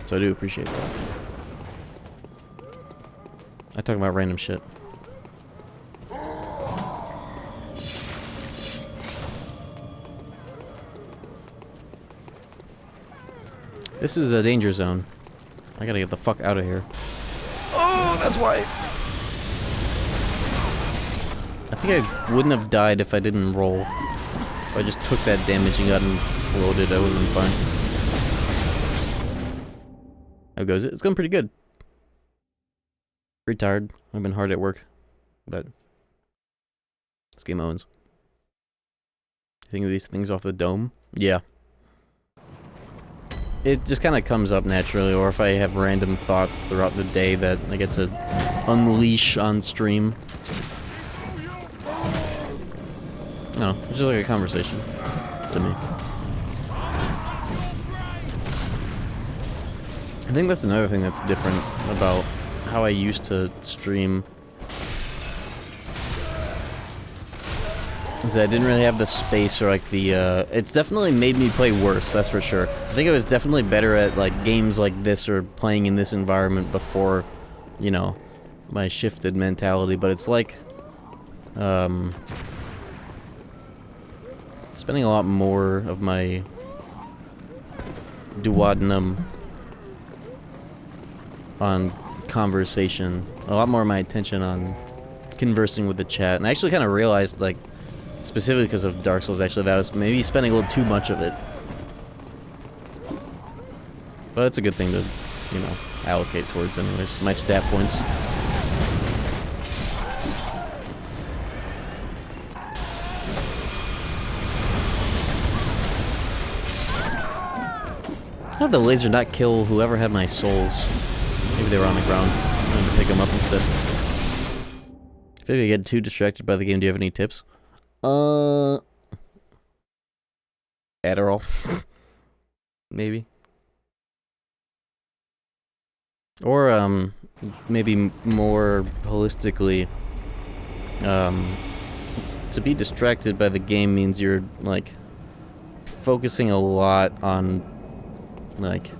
So I do appreciate that. I talk about random shit. This is a danger zone. I gotta get the fuck out of here. Oh, that's why. I think I wouldn't have died if I didn't roll. If I just took that damage and got floated, I would have been fine. How goes it? It's going pretty good. Pretty tired. I've been hard at work. But this game owns. You think of these things off the dome? Yeah. It just kind of comes up naturally, or if I have random thoughts throughout the day that I get to unleash on stream. No, it's just like a conversation to me. I think that's another thing that's different about how I used to stream. Is that I didn't really have the space or like the, it's definitely made me play worse, that's for sure. I think I was definitely better at like games like this or playing in this environment before, you know, my shifted mentality, but it's like, spending a lot more of my duodenum on conversation, a lot more of my attention on conversing with the chat, and I actually kind of realized, like, specifically because of Dark Souls, actually, that I was maybe spending a little too much of it. But it's a good thing to, you know, allocate towards anyways. My stat points. How did the laser not kill whoever had my souls? Maybe they were on the ground. I wanted to pick them up instead. I feel like I get too distracted by the game. Do you have any tips? Adderall. Maybe. Or, maybe more holistically, to be distracted by the game means you're, like, focusing a lot on, like,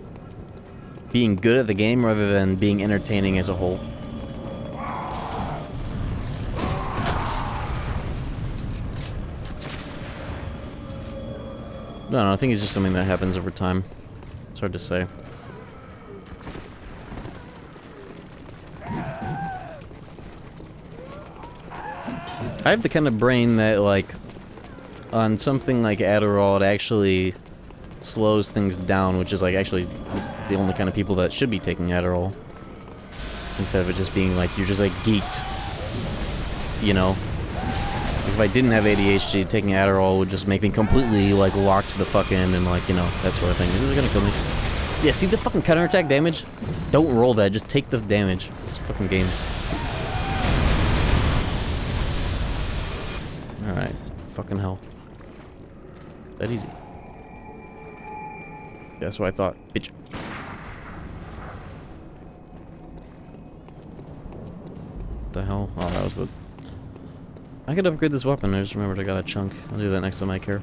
being good at the game rather than being entertaining as a whole. No, I think it's just something that happens over time. It's hard to say. I have the kind of brain that, like, on something like Adderall, it actually slows things down, which is, like, actually the only kind of people that should be taking Adderall. Instead of it just being, like, you're just, like, geeked. You know? If I didn't have ADHD, taking Adderall would just make me completely, like, locked to the fuck in and, like, you know, that sort of thing. This is gonna kill me. So, yeah, see the fucking counterattack damage? Don't roll that, just take the damage. This fucking game. Alright. Fucking hell. That easy. That's what I thought. Bitch. What the hell? Oh, that was the... I could upgrade this weapon. I just remembered I got a chunk. I'll do that next time I care.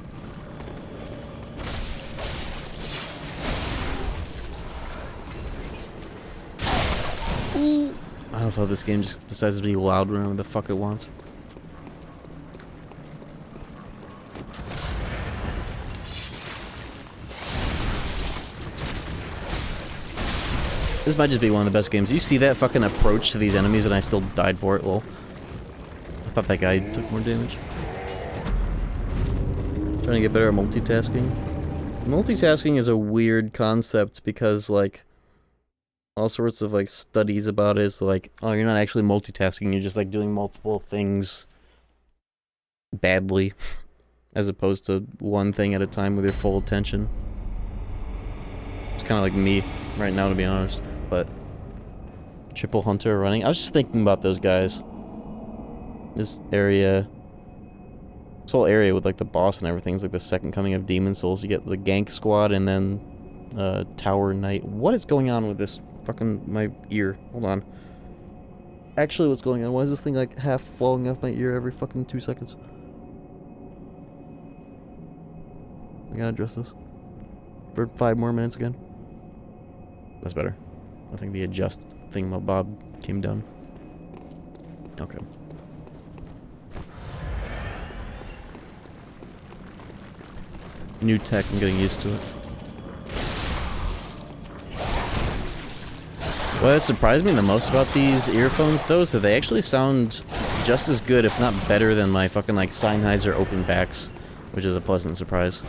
Ooh. I don't know if this game just decides to be loud whenever the fuck it wants. This might just be one of the best games. You see that fucking approach to these enemies and I still died for it, lol. I thought that guy took more damage. Trying to get better at multitasking. Multitasking is a weird concept because, like, all sorts of, like, studies about it is like, oh, you're not actually multitasking, you're just, like, doing multiple things badly, as opposed to one thing at a time with your full attention. It's kind of like me right now, to be honest, but triple hunter running. I was just thinking about those guys. This area This whole area with like the boss and everything is like the second coming of Demon Souls. You get the gank squad and then Tower Knight. What is going on with this fucking my ear? Hold on. Actually, what's going on? Why is this thing like half falling off my ear every fucking 2 seconds? I gotta address this for 5 more minutes again. That's better. I think the adjust thingamabob came down. Okay. New tech, I'm getting used to it. What has surprised me the most about these earphones, though, is that they actually sound just as good, if not better, than my fucking, like, Sennheiser open backs, which is a pleasant surprise. I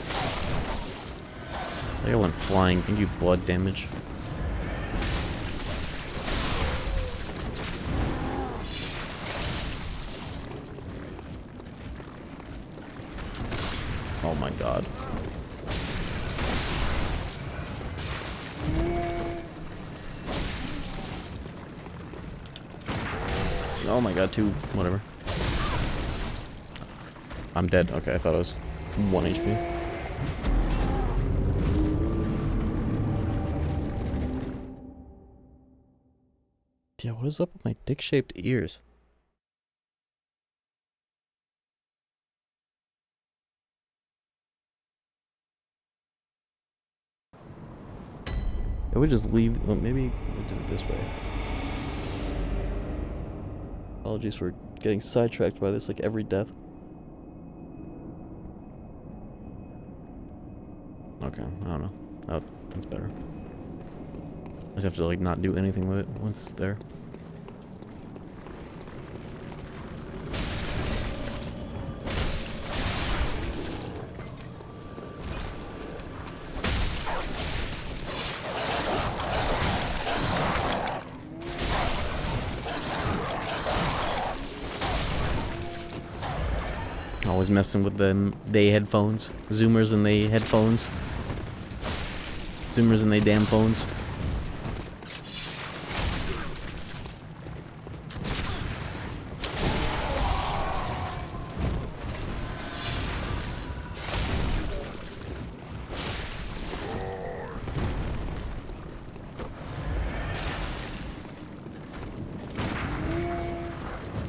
think I went flying. Thank you, blood damage. Oh my god. Oh my god, 2, whatever. I'm dead. Okay, I thought I was 1 HP. Yeah, what is up with my dick-shaped ears? I would just leave. Well, maybe I did it this way. Apologies for getting sidetracked by this, like every death. Okay, I don't know. Oh, that's better. I just have to, like, not do anything with it once it's there. Always messing with them, they headphones. Zoomers and they headphones. Zoomers and they damn phones.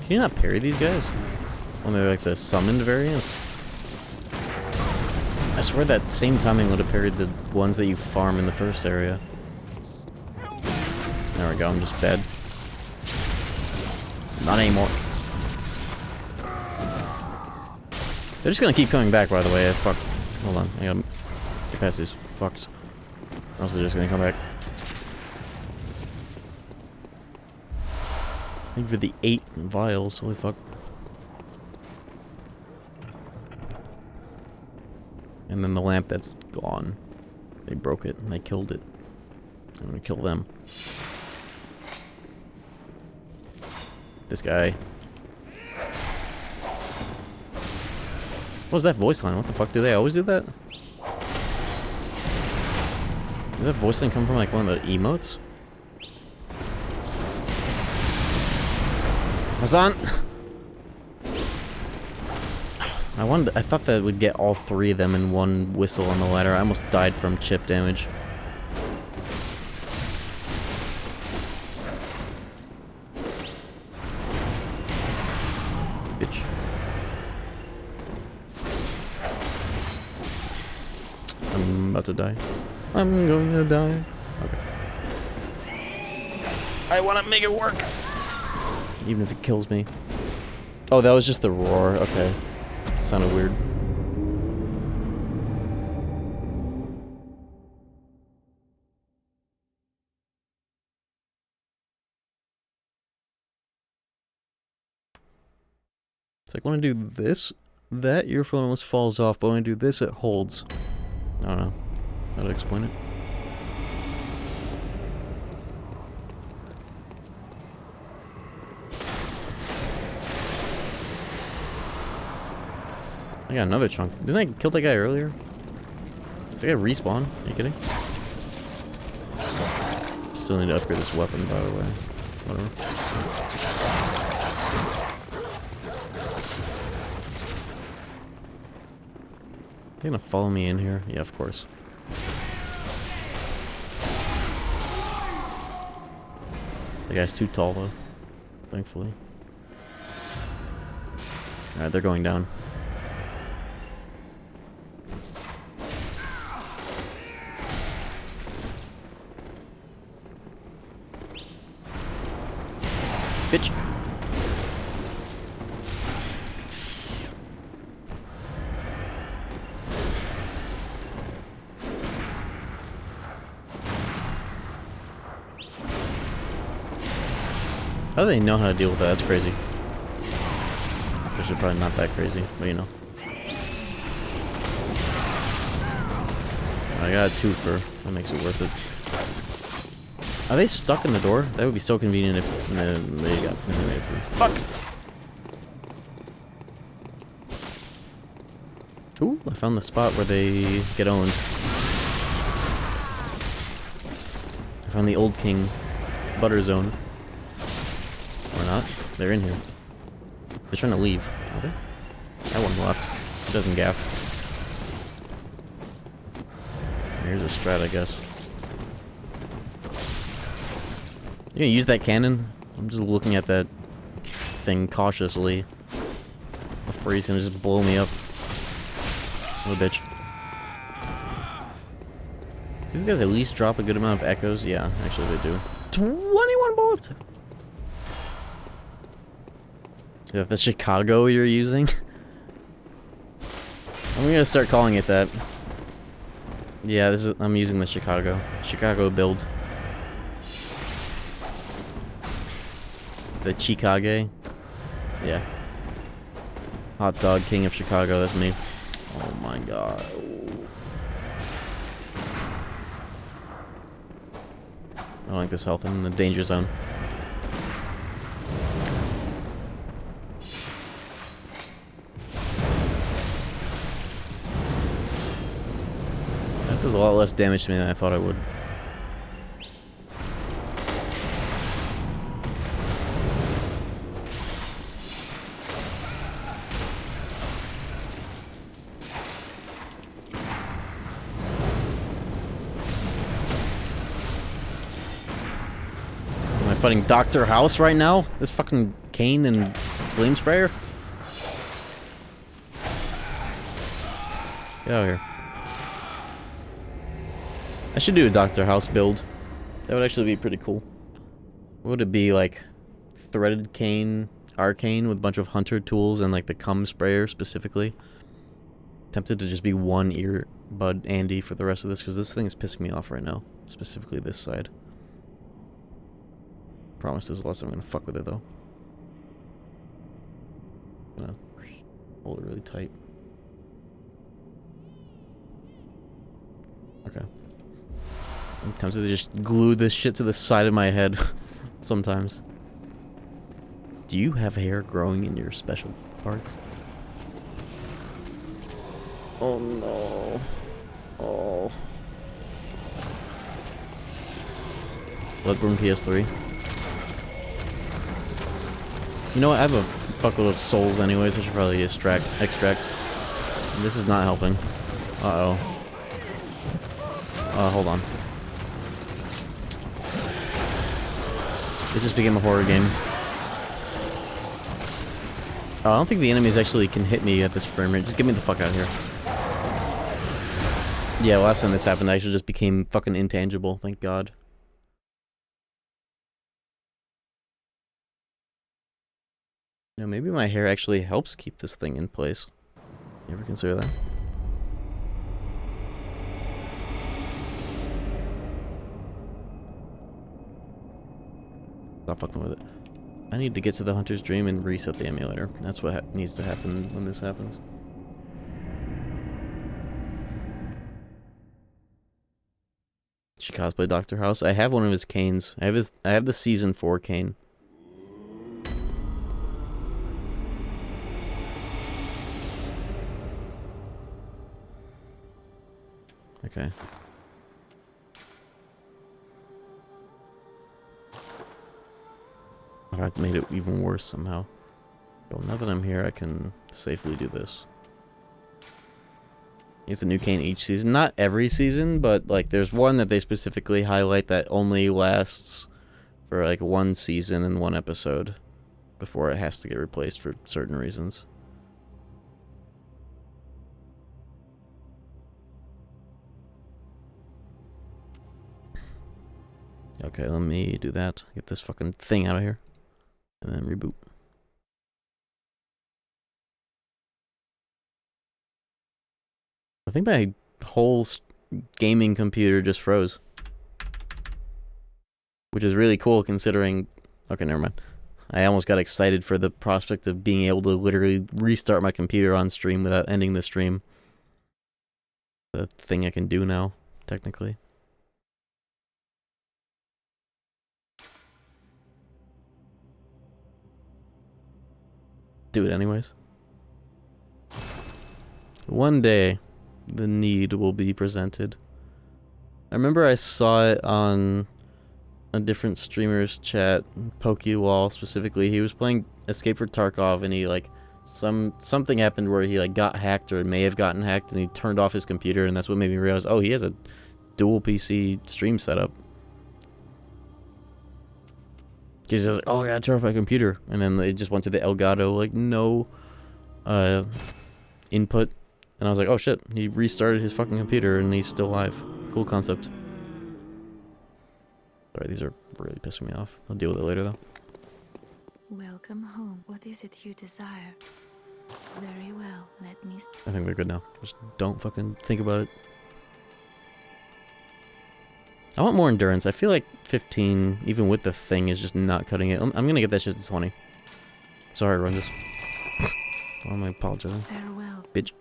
Can you not parry these guys? When they're like the summoned variants? I swear that same timing would have parried the ones that you farm in the first area. There we go, I'm just dead. Not anymore. They're just gonna keep coming back, by the way. Fuck. Hold on, I gotta get past these fucks. Or else they're just gonna come back. Thank you for the 8 vials, holy fuck. And then the lamp that's gone. They broke it and they killed it. I'm gonna kill them. This guy. What was that voice line? What the fuck? Do they always do that? Did that voice line come from like one of the emotes? Hassan! I thought that would get all 3 of them in one whistle on the ladder. I almost died from chip damage. Bitch. I'm about to die. I'm going to die. Okay. I want to make it work! Even if it kills me. Oh, that was just the roar. Okay. Sounded weird. It's like when I do this, that earphone almost falls off, but when I do this, it holds. I don't know how to explain it. I got another chunk. Didn't I kill that guy earlier? Does that guy respawn? Are you kidding? Still need to upgrade this weapon, by the way. Whatever. They're gonna follow me in here? Yeah, of course. The guy's too tall, though. Thankfully. Alright, they're going down. Bitch! How do they know how to deal with that? That's crazy. It's actually probably not that crazy, but you know. I got a twofer. That makes it worth it. Are they stuck in the door? That would be so convenient if they got they made it through. Fuck! Ooh, I found the spot where they get owned. I found the Old King butter zone. Or not. They're in here. They're trying to leave. Are they? That one left. It doesn't gaff. Here's a strat, I guess. You gonna use that cannon? I'm just looking at that thing cautiously. Before he's gonna just blow me up. What a bitch. These guys at least drop a good amount of echoes? Yeah, actually they do. 21 bullets! Is that the Chicago you're using? I'm gonna start calling it that. Yeah, this is I'm using the Chicago build. The Chikage. Yeah. Hot dog king of Chicago, that's me. Oh my god. I don't like this health, I'm in the danger zone. That does a lot less damage to me than I thought it would. Fighting Dr. House right now? This fucking cane and flame sprayer? Get out of here. I should do a Dr. House build. That would actually be pretty cool. What would it be like? Threaded cane, arcane with a bunch of hunter tools and like the cum sprayer specifically. Tempted to just be one earbud Andy for the rest of this because this thing is pissing me off right now. Specifically this side. Promise there's less I'm gonna fuck with it though. I'm gonna hold it really tight. Okay. I'm tempted to just glue this shit to the side of my head sometimes. Do you have hair growing in your special parts? Oh no. Oh. Bloodborne PS3. You know what? I have a fuckload of souls anyways. I should probably extract. This is not helping. Uh-oh. Hold on. It just became a horror game. Oh, I don't think the enemies actually can hit me at this frame rate. Just get me the fuck out of here. Yeah, last time this happened, I actually just became fucking intangible. Thank God. You know, maybe my hair actually helps keep this thing in place. You ever consider that? Stop fucking with it. I need to get to the Hunter's Dream and reset the emulator. That's what needs to happen when this happens. Should cosplay Dr. House. I have one of his canes. I have the season 4 cane. Okay. That made it even worse somehow. Well, now that I'm here, I can safely do this. It's a new cane each season. Not every season, but like there's one that they specifically highlight that only lasts for like one season and one episode before it has to get replaced for certain reasons. Okay, let me do that. Get this fucking thing out of here. And then reboot. I think my whole gaming computer just froze. Which is really cool considering... Okay, never mind. I almost got excited for the prospect of being able to literally restart my computer on stream without ending the stream. The thing I can do now, technically. Do it anyways. One day, the need will be presented. I remember I saw it on a different streamer's chat, PokeWall specifically. He was playing Escape for Tarkov, and he like something happened where he like got hacked or may have gotten hacked, and he turned off his computer, and that's what made me realize, oh, he has a dual PC stream setup. He's just like, oh, I gotta turn off my computer, and then it just went to the Elgato like no input, and I was like, oh shit, he restarted his fucking computer and he's still alive. Cool concept. Sorry, these are really pissing me off. I'll deal with it later though. Welcome home. What is it you desire? Very well, let me... I think they're good now. Just don't fucking think about it. I want more endurance. I feel like 15, even with the thing, is just not cutting it. I'm gonna get that shit to 20. Sorry to run this. Why am I apologizing? Farewell. Bitch.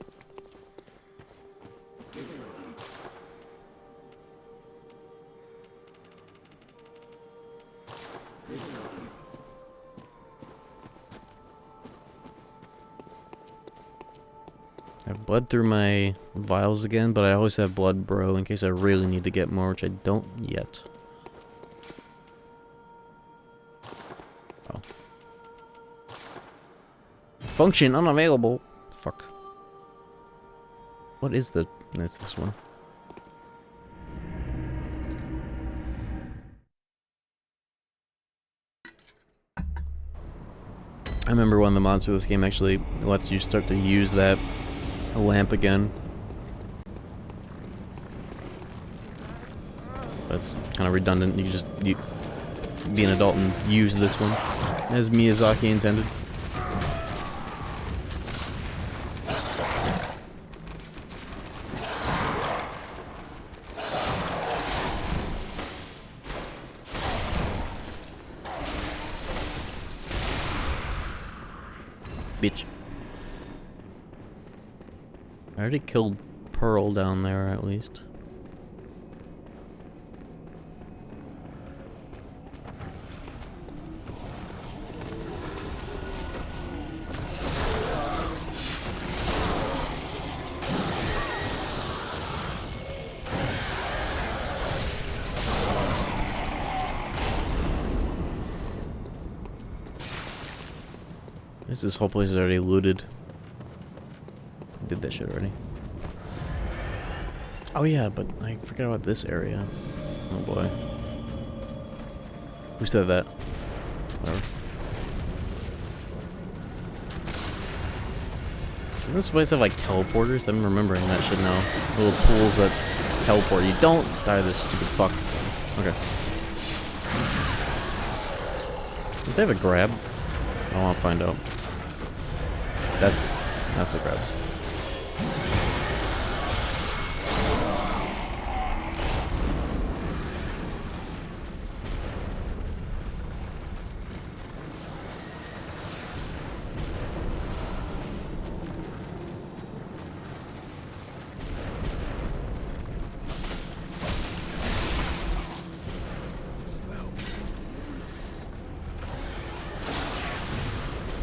I have blood through my vials again, but I always have blood bro in case I really need to get more, which I don't yet. Oh. Function unavailable. Fuck. What is the... It's this one. I remember one of the mods for this game actually lets you start to use that lamp again. That's kind of redundant. You just be an adult and use this one as Miyazaki intended. Bitch. I already killed Pearl down there, at least. This whole place is already looted. Did that shit already. Oh yeah, but I forgot about this area. Oh boy. Who said that? Whatever. Doesn't this place have like teleporters? I'm remembering that shit now. Little pools that teleport you. Don't die to this stupid fuck. Okay. Did they have a grab? I want to find out. That's the grab.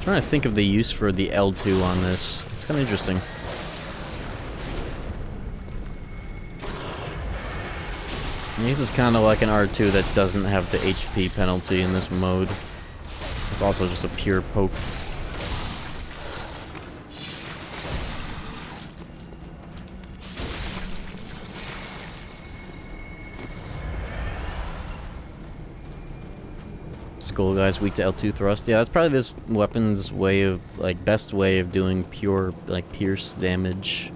I'm trying to think of the use for the L2 on this. It's kind of interesting. This is kind of like an R2 that doesn't have the HP penalty in this mode. It's also just a pure poke. skull guy's weak to L2 thrust. Yeah, that's probably this weapon's way of, like, best way of doing pure, like, pierce damage.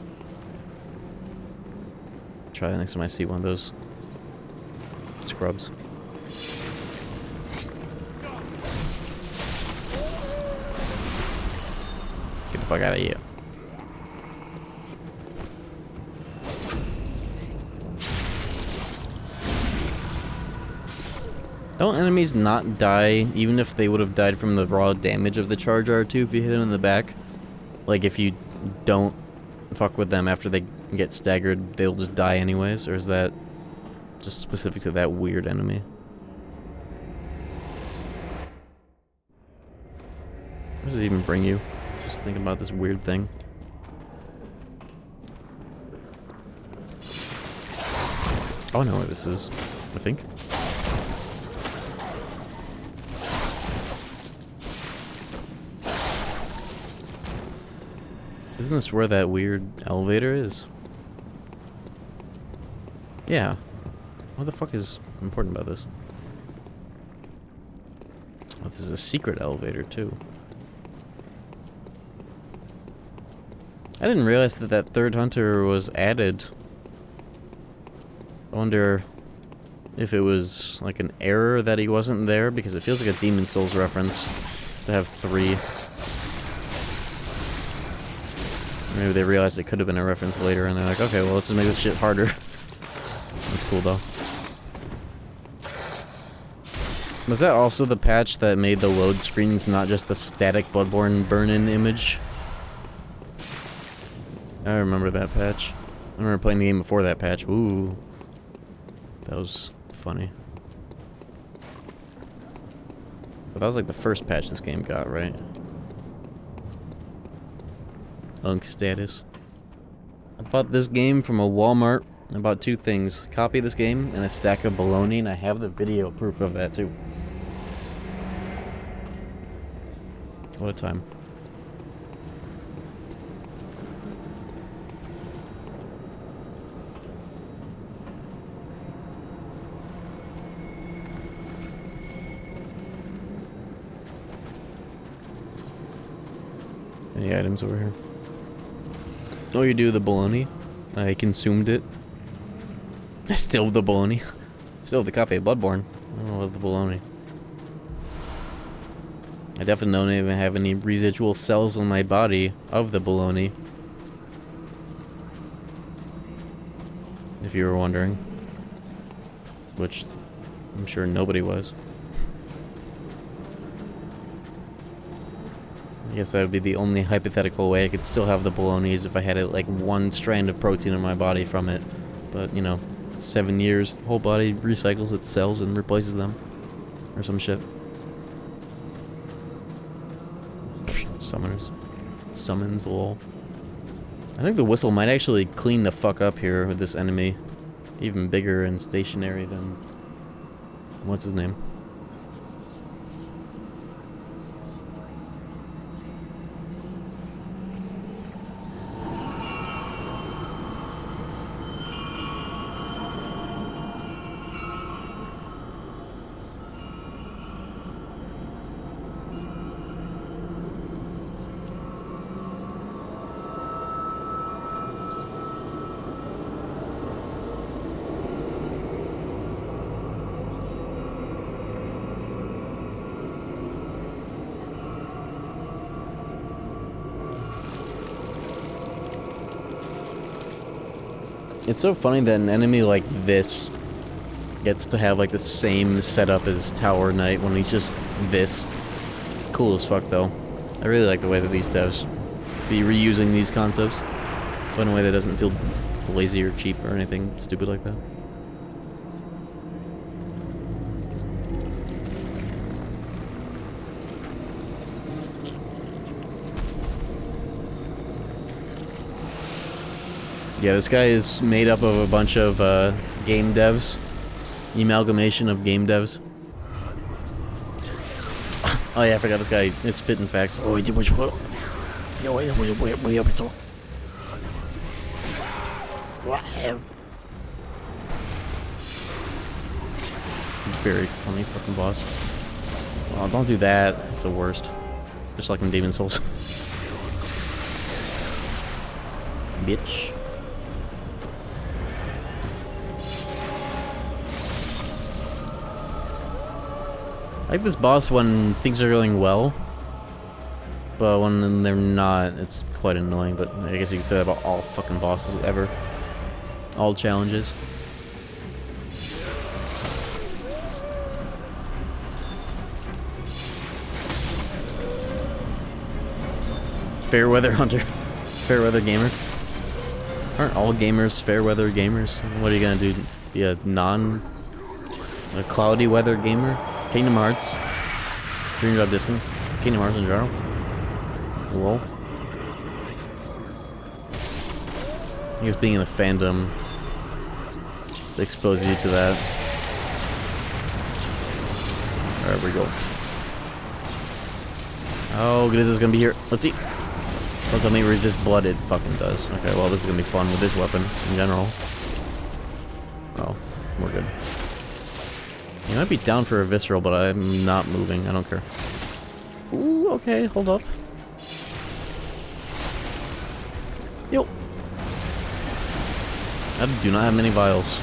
Try that next time I see one of those scrubs. Get the fuck out of here. Don't enemies not die, even if they would have died from the raw damage of the charge R2 if you hit them in the back? Like, if you don't fuck with them after they get staggered, they'll just die anyways? Or is that just specific to that weird enemy? Where does it even bring you? Just thinking about this weird thing. Oh, I know where this is, I think. Isn't this where that weird elevator is? Yeah. What the fuck is important about this? Oh, this is a secret elevator, too. I didn't realize that that third hunter was added. I wonder if it was like an error that he wasn't there, because it feels like a Demon Souls reference to have 3. Maybe they realized it could have been a reference later, and they're like, okay, well, let's just make this shit harder. That's cool, though. Was that also the patch that made the load screens not just the static Bloodborne burn-in image? I remember that patch. I remember playing the game before that patch. Ooh. That was funny. But that was like the first patch this game got, right? Unk status. I bought this game from a Walmart. I bought 2 things. A copy of this game and a stack of bologna, and I have the video proof of that too. What a time. Any items over here? Oh, you do the bologna? I consumed it. I still have the bologna. Still have the copy of Bloodborne. I don't know about the bologna. I definitely don't even have any residual cells on my body of the bologna. If you were wondering. Which I'm sure nobody was. I guess that would be the only hypothetical way I could still have the bologna is if I had like 1 strand of protein in my body from it. But, you know, 7 years, the whole body recycles its cells and replaces them. Or some shit. Summoners. Summons, lol. I think the whistle might actually clean the fuck up here with this enemy. Even bigger and stationary than... What's his name? It's so funny that an enemy like this gets to have like the same setup as Tower Knight when he's just this. Cool as fuck though. I really like the way that these devs be reusing these concepts, but in a way that doesn't feel lazy or cheap or anything stupid like that. Yeah, this guy is made up of a bunch of game devs. Amalgamation of game devs. Oh yeah, I forgot this guy is spitting facts. Oh, very funny fucking boss. Oh, don't do that. It's the worst. Just like in Demon Souls. Bitch. I like this boss when things are going well, but when they're not, it's quite annoying. But I guess you can say that about all fucking bosses ever. All challenges. Fairweather Hunter. Fairweather Gamer. Aren't all gamers fairweather gamers? What are you gonna do? Be a cloudy weather gamer? Kingdom Hearts. Dream Drop Distance. Kingdom Hearts in general. Lol. I guess being in the fandom exposes you to that. Alright, we go. Oh, this is gonna be here. Let's see. Don't tell me resist blood, it fucking does. Okay, well, this is gonna be fun with this weapon in general. Oh, we're good. You might be down for a visceral, but I'm not moving. I don't care. Ooh, okay, hold up. Yo. I do not have many vials.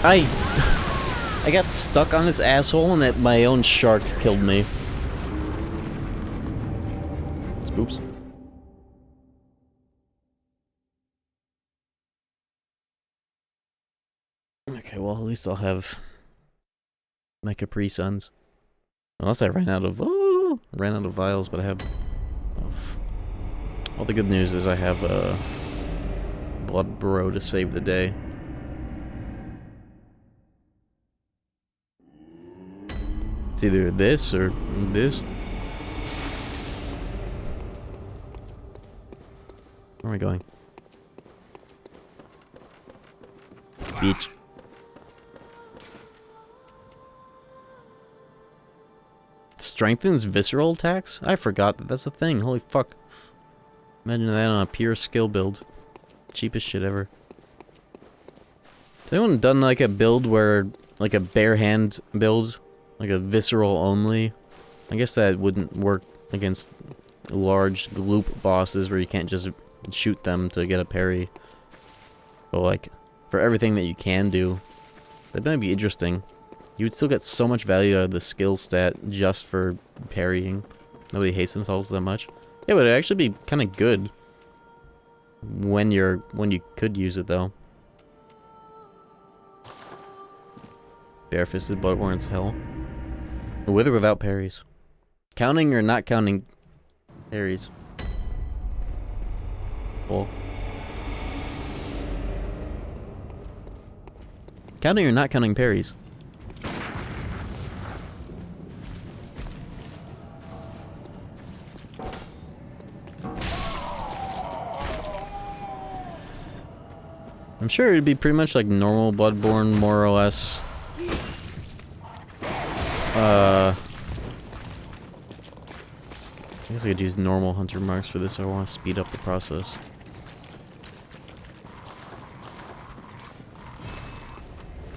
I got stuck on this asshole and that my own shark killed me. Spoops. Okay, well, at least I'll have my Capri Suns. Unless I ran out of vials, but I have. All the good news is I have Blood Bro to save the day. It's either this or this. Where am I going? Beach. Strengthens visceral attacks? I forgot that that's a thing. Holy fuck. Imagine that on a pure skill build. Cheapest shit ever. Has anyone done like a build where, like a bare hand build? Like a visceral only? I guess that wouldn't work against large loop bosses where you can't just shoot them to get a parry. But like, for everything that you can do, that might be interesting. You would still get so much value out of the skill stat just for parrying. Nobody hates themselves that much. Yeah, but it'd actually be kind of good when you could use it though. Barefisted Bloodborne's hell. With or without parries? Counting or not counting parries? Cool. Counting or not counting parries? I'm sure it'd be pretty much like normal Bloodborne, more or less. I guess I could use normal hunter marks for this if I want to speed up the process.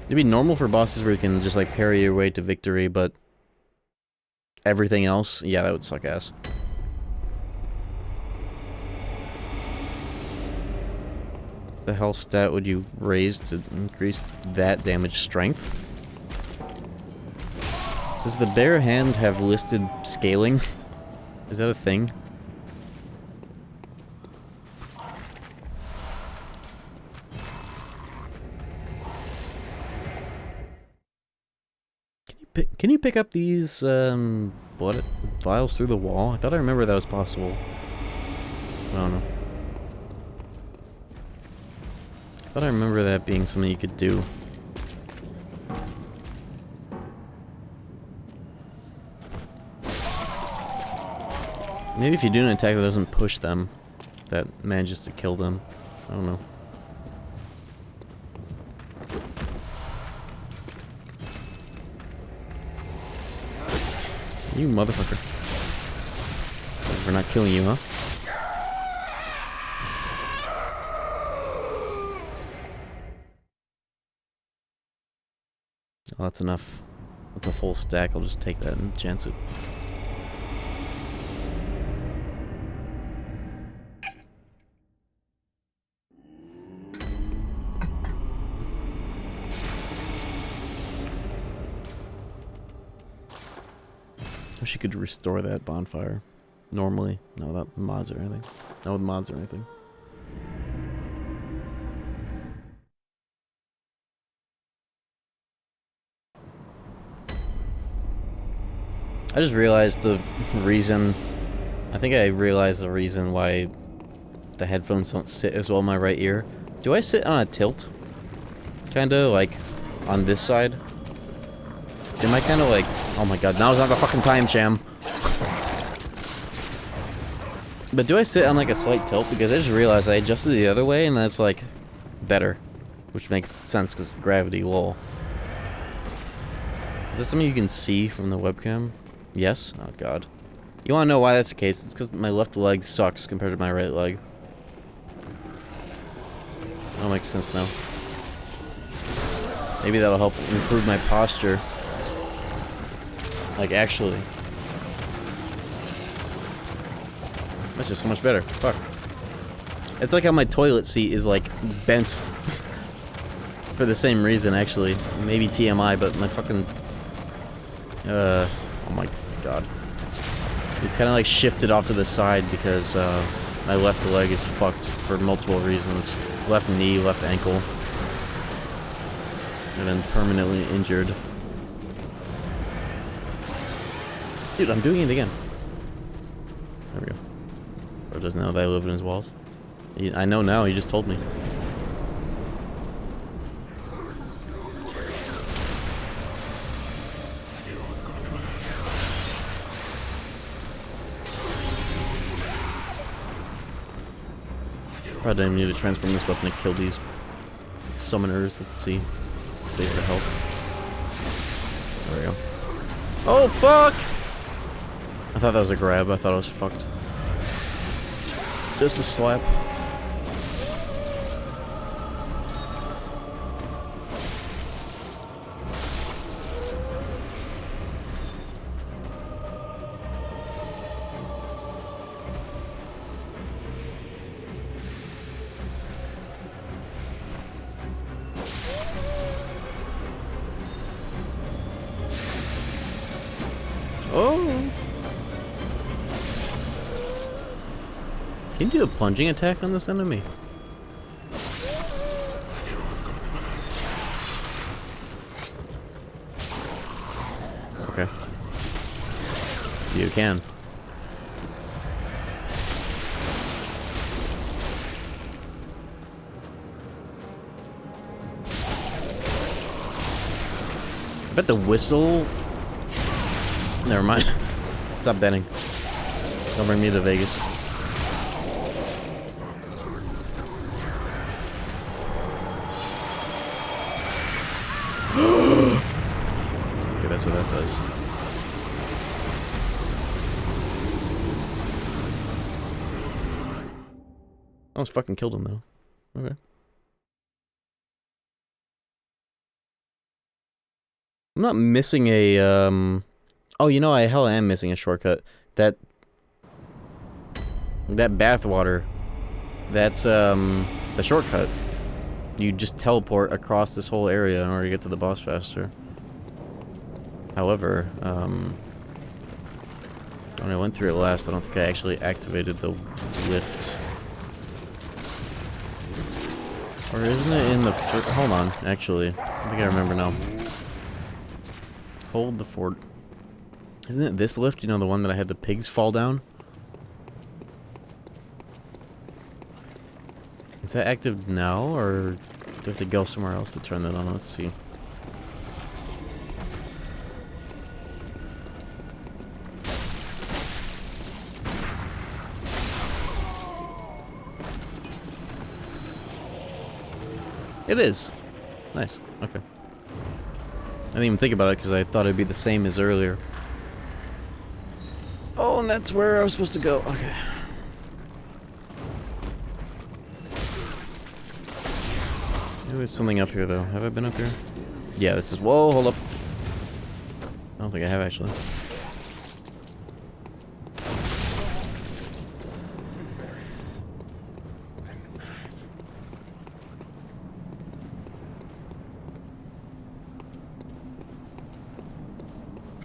It'd be normal for bosses where you can just like parry your way to victory, but everything else, yeah, that would suck ass. The hell stat would you raise to increase that damage strength? Does the bare hand have listed scaling? Is that a thing? Can you pick up these blood vials through the wall? I thought I remember that was possible. I don't know. I thought I remember that being something you could do. Maybe if you do an attack that doesn't push them, that manages to kill them. I don't know. You motherfucker. We're not killing you, huh? Well, that's enough. That's a full stack. I'll just take that and chance it. Wish you could restore that bonfire. Normally. No, without mods or anything. Not with mods or anything. I just realized the reason... I think I realized the reason why the headphones don't sit as well in my right ear. Do I sit on a tilt? Kinda, like, on this side? Am I kinda like... Oh my god, now's not the fucking time, Sham! But do I sit on like a slight tilt? Because I just realized I adjusted the other way and that's like... better. Which makes sense because gravity, lol. Is that something you can see from the webcam? Yes? Oh god. You wanna know why that's the case? It's because my left leg sucks compared to my right leg. That'll make sense now. Maybe that'll help improve my posture. Like, actually. That's just so much better. Fuck. It's like how my toilet seat is, like, bent. For the same reason, actually. Maybe TMI, but my fucking... oh my god. It's kind of, like, shifted off to the side because, my left leg is fucked for multiple reasons. Left knee, left ankle. And then permanently injured. Dude, I'm doing it again. There we go. Or doesn't know that I live in his walls. I know now, he just told me. Probably didn't need to transform this weapon to kill these summoners. Let's see. Save their health. There we go. Oh, fuck! I thought that was a grab. I thought I was fucked. Just a slap. Oh! Can you do a plunging attack on this enemy? Okay. You can. I bet the whistle... Never mind. Stop betting. Don't bring me to Vegas. Okay, that's what that does. Almost fucking killed him though. Okay. I'm not missing a oh, you know, I am missing a shortcut. That bathwater. That's the shortcut. You just teleport across this whole area in order to get to the boss faster. However, when I went through it last, I don't think I actually activated the lift. Or isn't it in the hold on, actually. I think I remember now. Hold the fort. Isn't it this lift? You know, the one that I had the pigs fall down? Is that active now, or do I have to go somewhere else to turn that on? Let's see. It is. Nice. Okay. I didn't even think about it because I thought it'd be the same as earlier. Oh, and that's where I was supposed to go. Okay. There's something up here, though. Have I been up here? Yeah, this is... Whoa, hold up. I don't think I have, actually.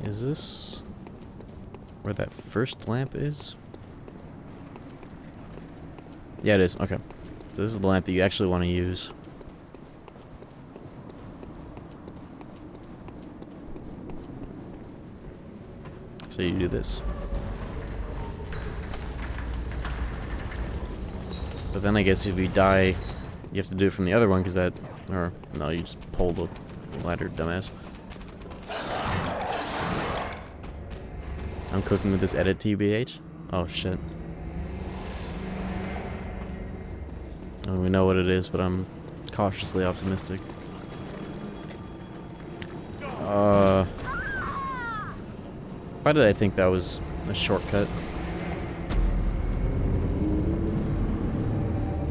Is this where that first lamp is? Yeah, it is. Okay. So this is the lamp that you actually want to use. So you do this. But then I guess if you die, you have to do it from the other one, because that... Or, no, you just pull the ladder, dumbass. I'm cooking with this edit, TBH? Oh, shit. I don't even know what it is, but I'm cautiously optimistic. Why did I think that was a shortcut?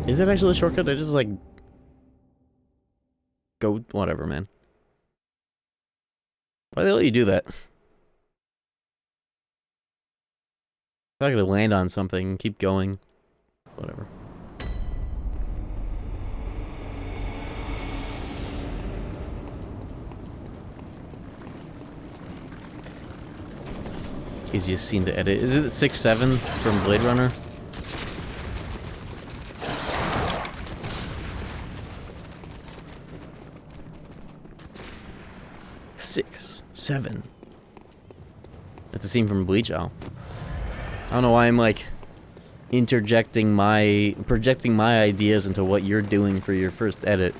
Is it actually a shortcut? I just, like... Go... Whatever, man. Why the hell do you do that? I'm not gonna land on something, keep going. Whatever. Easiest scene to edit. Is it 6-7 from Blade Runner? Six, 7. That's a scene from Bleach. Oh. I don't know why I'm like projecting my ideas into what you're doing for your first edit.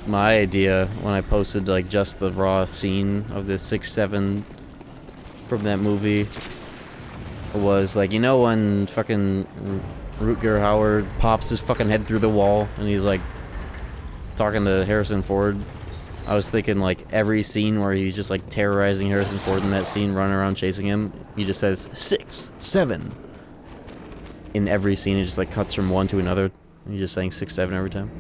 My idea when I posted like just the raw scene of this 6-7 from that movie was like, you know when fucking Rutger Hauer pops his fucking head through the wall and he's like talking to Harrison Ford? I was thinking like every scene where he's just like terrorizing Harrison Ford in that scene, running around chasing him, he just says 6, 7 in every scene. It just like cuts from one to another. And he's just saying 6, 7 every time.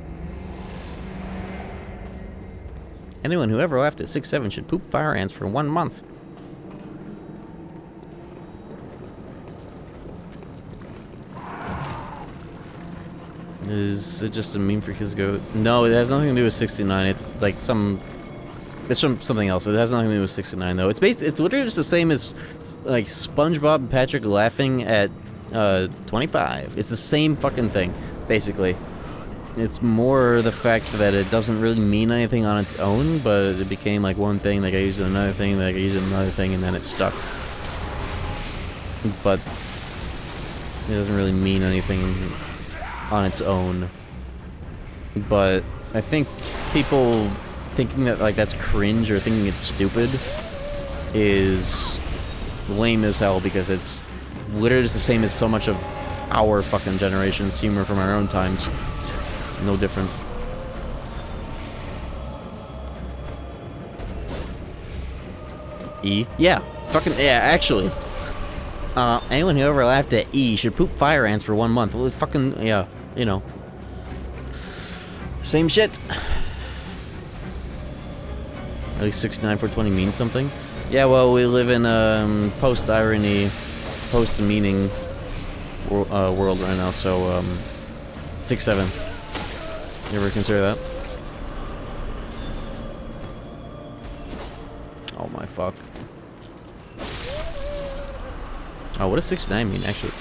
Anyone who ever laughed at 6, 7 should poop fire ants for 1 month. Is it just a meme for kids to go? No, it has nothing to do with 69. It's like some... It's from something else. It has nothing to do with 69, though. It's literally just the same as, like, SpongeBob and Patrick laughing at, 25. It's the same fucking thing, basically. It's more the fact that it doesn't really mean anything on its own, but it became, like, one thing, like I used another thing, like I used another thing, and then it stuck. But it doesn't really mean anything on its own. But I think people thinking that like that's cringe or thinking it's stupid is lame as hell, because it's literally just the same as so much of our fucking generation's humor from our own times. No different. E? Yeah. Fucking, yeah, actually. Anyone who ever laughed at E should poop fire ants for 1 month. Well, fucking, yeah, you know. Same shit. At least 69 420 means something. Yeah, well, we live in a post-irony, post-meaning world right now, so 6-7. You ever consider that? Oh my fuck. Oh, what does 69 mean, actually?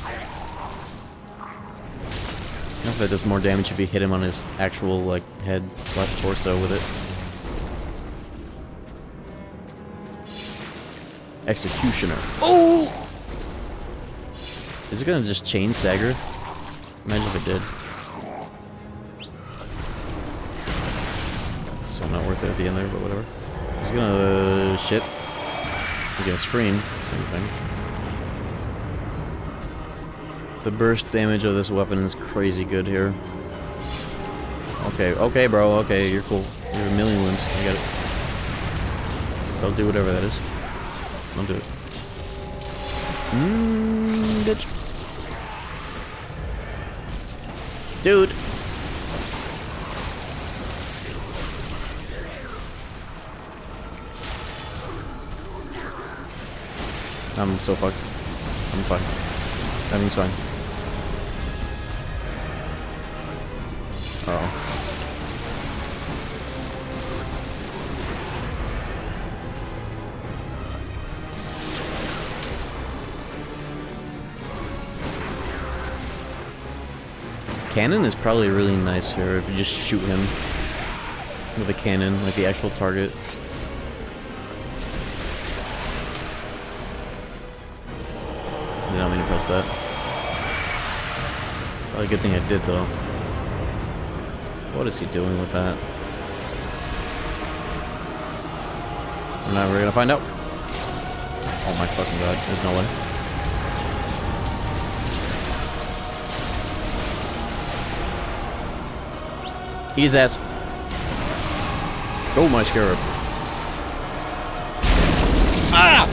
I don't know if that does more damage if you hit him on his actual, like, head / torso with it. Executioner. Oh! Is it gonna just chain stagger? Imagine if it did. So not worth it at the end there, but whatever. He's gonna shit. He's gonna scream. Same thing. The burst damage of this weapon is crazy good here. Okay, okay, bro. Okay, you're cool. You're a million limbs. I get it. Don't do whatever that is. Don't do it. Bitch. Dude. I'm so fucked. I'm fine. Everything's fine. Uh-oh. Cannon is probably really nice here if you just shoot him with a cannon, like the actual target. Did not mean to press that. Probably a good thing I did though. What is he doing with that? We're not really gonna find out. Oh my fucking god, there's no way. He's ass. Oh my scarab. Ah!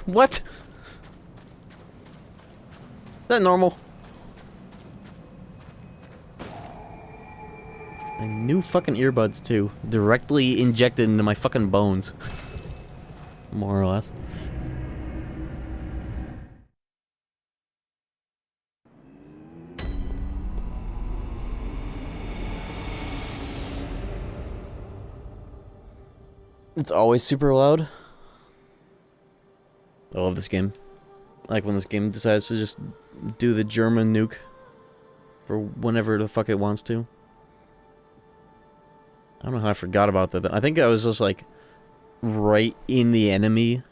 What? Is that normal? And new fucking earbuds too. Directly injected into my fucking bones. More or less. It's always super loud. I love this game. Like when this game decides to just do the German nuke for whenever the fuck it wants to. I don't know how I forgot about that. I think I was just like right in the enemy.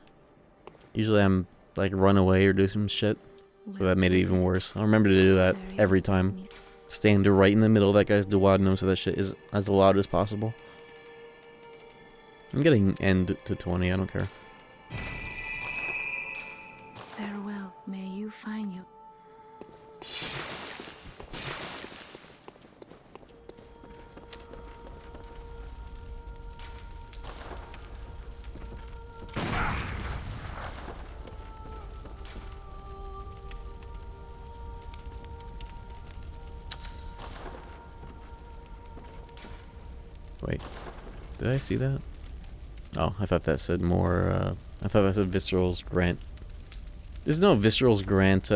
Usually I'm like run away or do some shit. So that made it even worse. I remember to do that every time. Stand right in the middle of that guy's duodenum so that shit is as loud as possible. I'm getting end to 20, I don't care. Farewell, may you find you. Wait, did I see that? Oh, I thought that said more, I thought that said Visceral's Grant. There's no Visceral's Grant,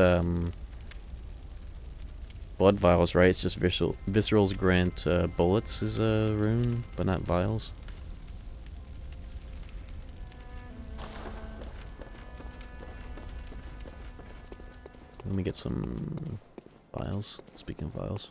blood vials, right? It's just Visceral's Grant, bullets is a rune, but not vials. Let me get some vials, speaking of vials.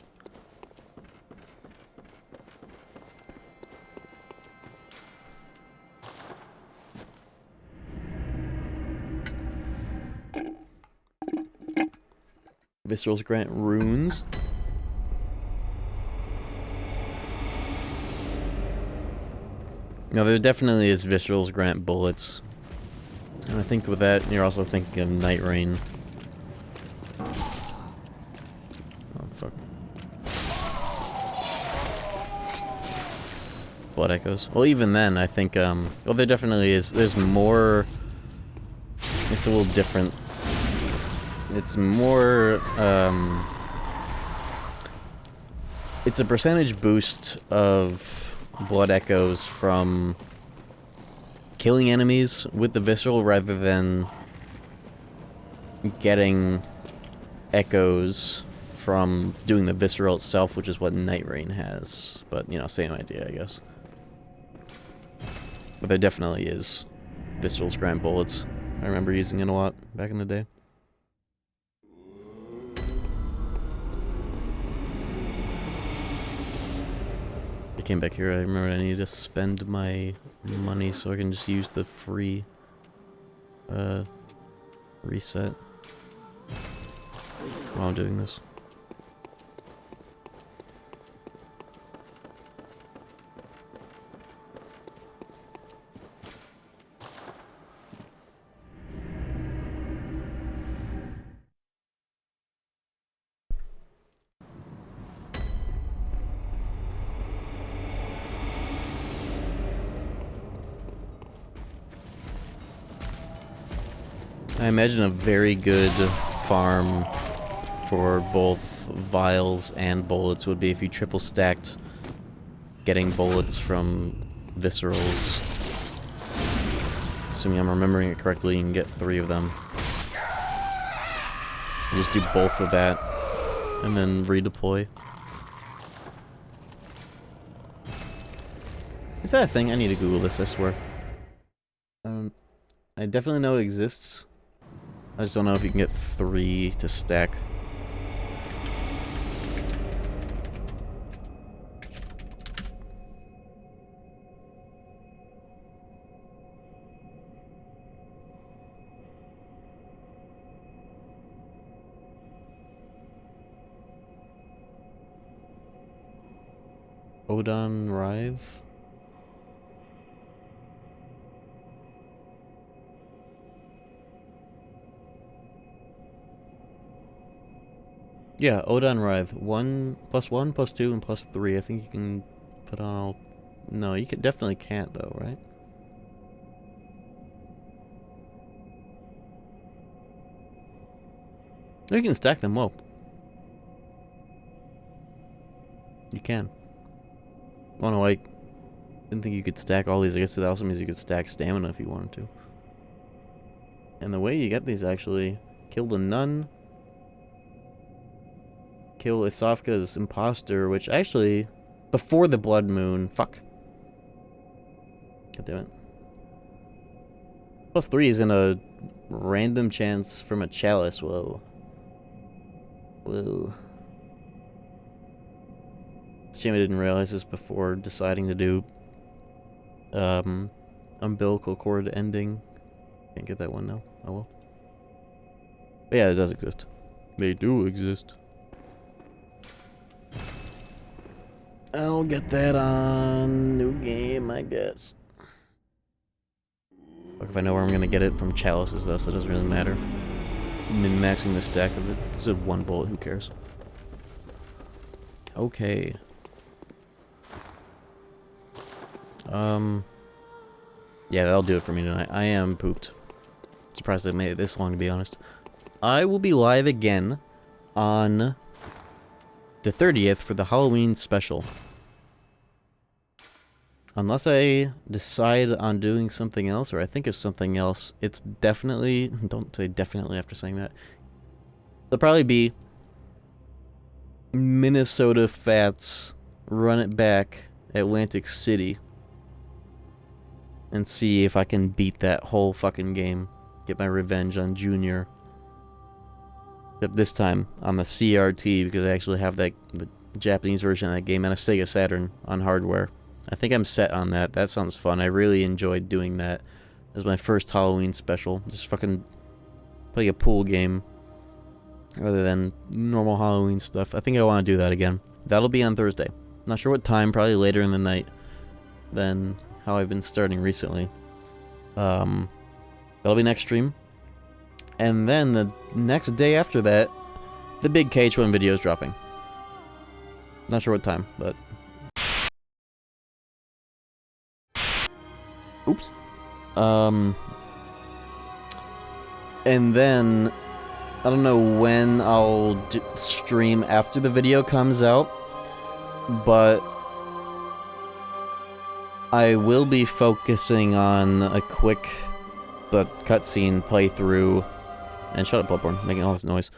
Visceral's Grant runes. No, there definitely is Visceral's Grant bullets. And I think with that, you're also thinking of Night Rain. Oh, fuck. Blood Echoes. Well, even then, I think, well, there definitely is. There's more. It's a little different. It's more, it's a percentage boost of blood echoes from killing enemies with the visceral rather than getting echoes from doing the visceral itself, which is what Night Rain has. But, you know, same idea, I guess. But there definitely is Visceral's Grant bullets. I remember using it a lot back in the day. I came back here, I remember I needed to spend my money so I can just use the free reset while I'm doing this. I imagine a very good farm for both vials and bullets would be if you triple stacked getting bullets from viscerals. Assuming I'm remembering it correctly, you can get 3 of them. You just do both of that, and then redeploy. Is that a thing? I need to Google this, I swear. I definitely know it exists. I just don't know if you can get 3 to stack. Odon Rive? Yeah, Odon Rive. 1 + 1 + 2 and +3. I think you can put on all... No, you definitely can't though, right? No, you can stack them well. You can. Oh no, I didn't think you could stack all these. I guess that also means you could stack stamina if you wanted to. And the way you get these, actually, kill the nun, kill Isafka's imposter, which actually, before the blood moon, fuck. God damn it. +3 is in a random chance from a chalice, whoa. Whoa. It's a shame I didn't realize this before deciding to do umbilical cord ending. Can't get that one now. Oh well. But yeah, it does exist. They do exist. I'll get that on new game, I guess. Fuck if I know where I'm gonna get it from chalices though, so it doesn't really matter. Min-maxing the stack of it. It's a 1 bullet, who cares? Okay. Yeah, that'll do it for me tonight. I am pooped. Surprised I made it this long, to be honest. I will be live again on the 30th for the Halloween special. Unless I decide on doing something else, or I think of something else, it's definitely... Don't say definitely after saying that. It'll probably be Minnesota Fats, Run It Back, Atlantic City. And see if I can beat that whole fucking game. Get my revenge on Junior. Except this time on the CRT, because I actually have the Japanese version of that game and a Sega Saturn on hardware. I think I'm set on that. That sounds fun. I really enjoyed doing that. It was my first Halloween special. Just fucking play a pool game rather than normal Halloween stuff. I think I want to do that again. That'll be on Thursday. Not sure what time, probably later in the night than how I've been starting recently. That'll be next stream. And then the next day after that, the big KH1 video is dropping. Not sure what time, but... Oops. And then... I don't know when I'll stream after the video comes out, but... I will be focusing on a quick but cutscene playthrough. And shut up, Bloodborne, making all this noise.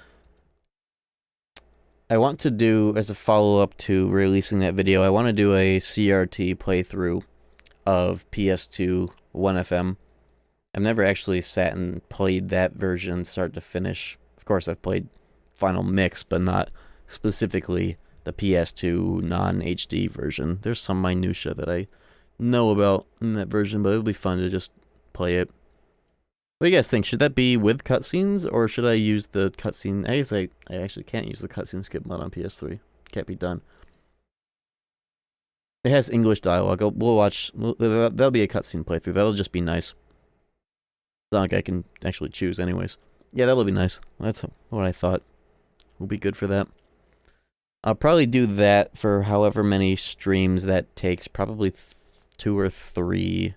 I want to do, as a follow-up to releasing that video, I want to do a CRT playthrough of PS2 1FM. I've never actually sat and played that version start to finish. Of course, I've played Final Mix, but not specifically the PS2 non-HD version. There's some minutia that I know about in that version, but it'll be fun to just play it. What do you guys think? Should that be with cutscenes, or should I use the cutscene? I guess I actually can't use the cutscene skip mod on PS3. Can't be done. It has English dialogue. We'll watch. That'll be a cutscene playthrough. That'll just be nice. It's not like I can actually choose anyways. Yeah, that'll be nice. That's what I thought. We'll be good for that. I'll probably do that for however many streams that takes. Probably 2 or 3,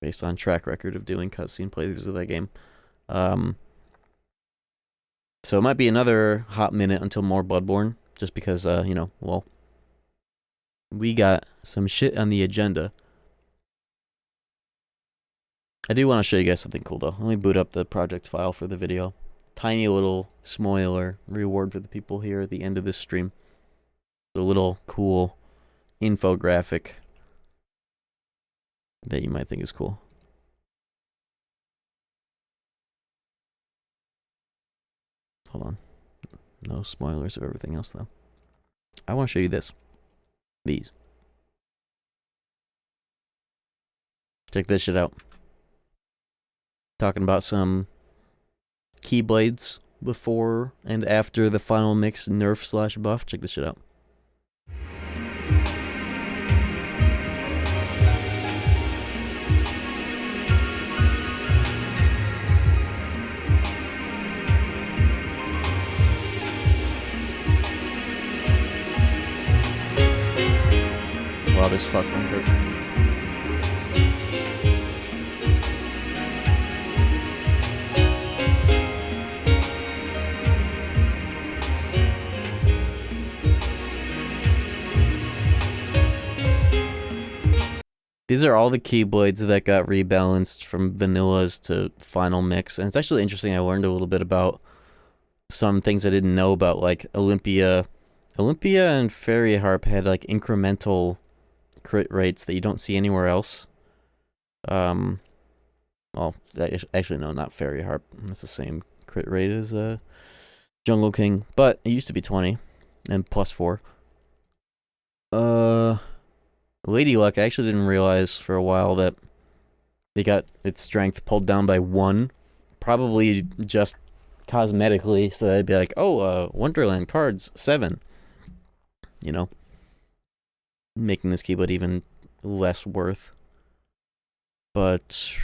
based on track record of doing cutscene playthroughs of that game. So it might be another hot minute until more Bloodborne, just because, you know, well, we got some shit on the agenda. I do want to show you guys something cool, though. Let me boot up the project file for the video. Tiny little spoiler reward for the people here at the end of this stream. The little cool infographic that you might think is cool. Hold on. No spoilers of everything else, though. I want to show you this. These. Check this shit out. Talking about some keyblades before and after the final mix nerf / buff. Check this shit out. Wow, this fucking hurt. These are all the keyblades that got rebalanced from vanillas to final mix, and it's actually interesting. I learned a little bit about some things I didn't know about, like Olympia and Fairy Harp had like incremental crit rates that you don't see anywhere else. Well, actually no, not Fairy Harp. That's the same crit rate as Jungle King, but it used to be 20 and +4. Lady Luck, I actually didn't realize for a while that they got its strength pulled down by 1, probably just cosmetically, so they'd be like, oh, Wonderland cards 7, you know, making this keyblade even less worth. But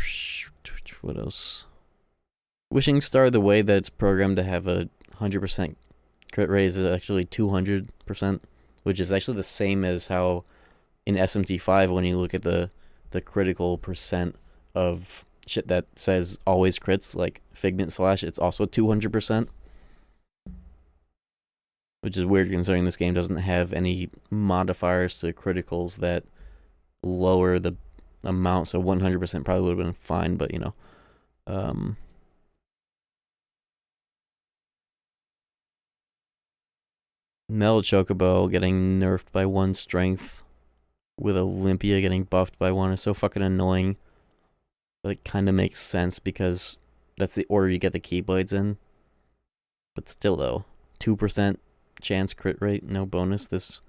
what else? Wishing Star, the way that it's programmed to have a 100% crit rate is actually 200%, which is actually the same as how in SMT5 when you look at the critical percent of shit that says always crits, like Figment Slash, it's also 200%. Which is weird considering this game doesn't have any modifiers to criticals that lower the amount, so 100% probably would have been fine, but you know. Metal Chocobo getting nerfed by 1 strength with Olympia getting buffed by 1 is so fucking annoying. But it kind of makes sense because that's the order you get the Keyblades in. But still though, 2% chance crit rate, no bonus. This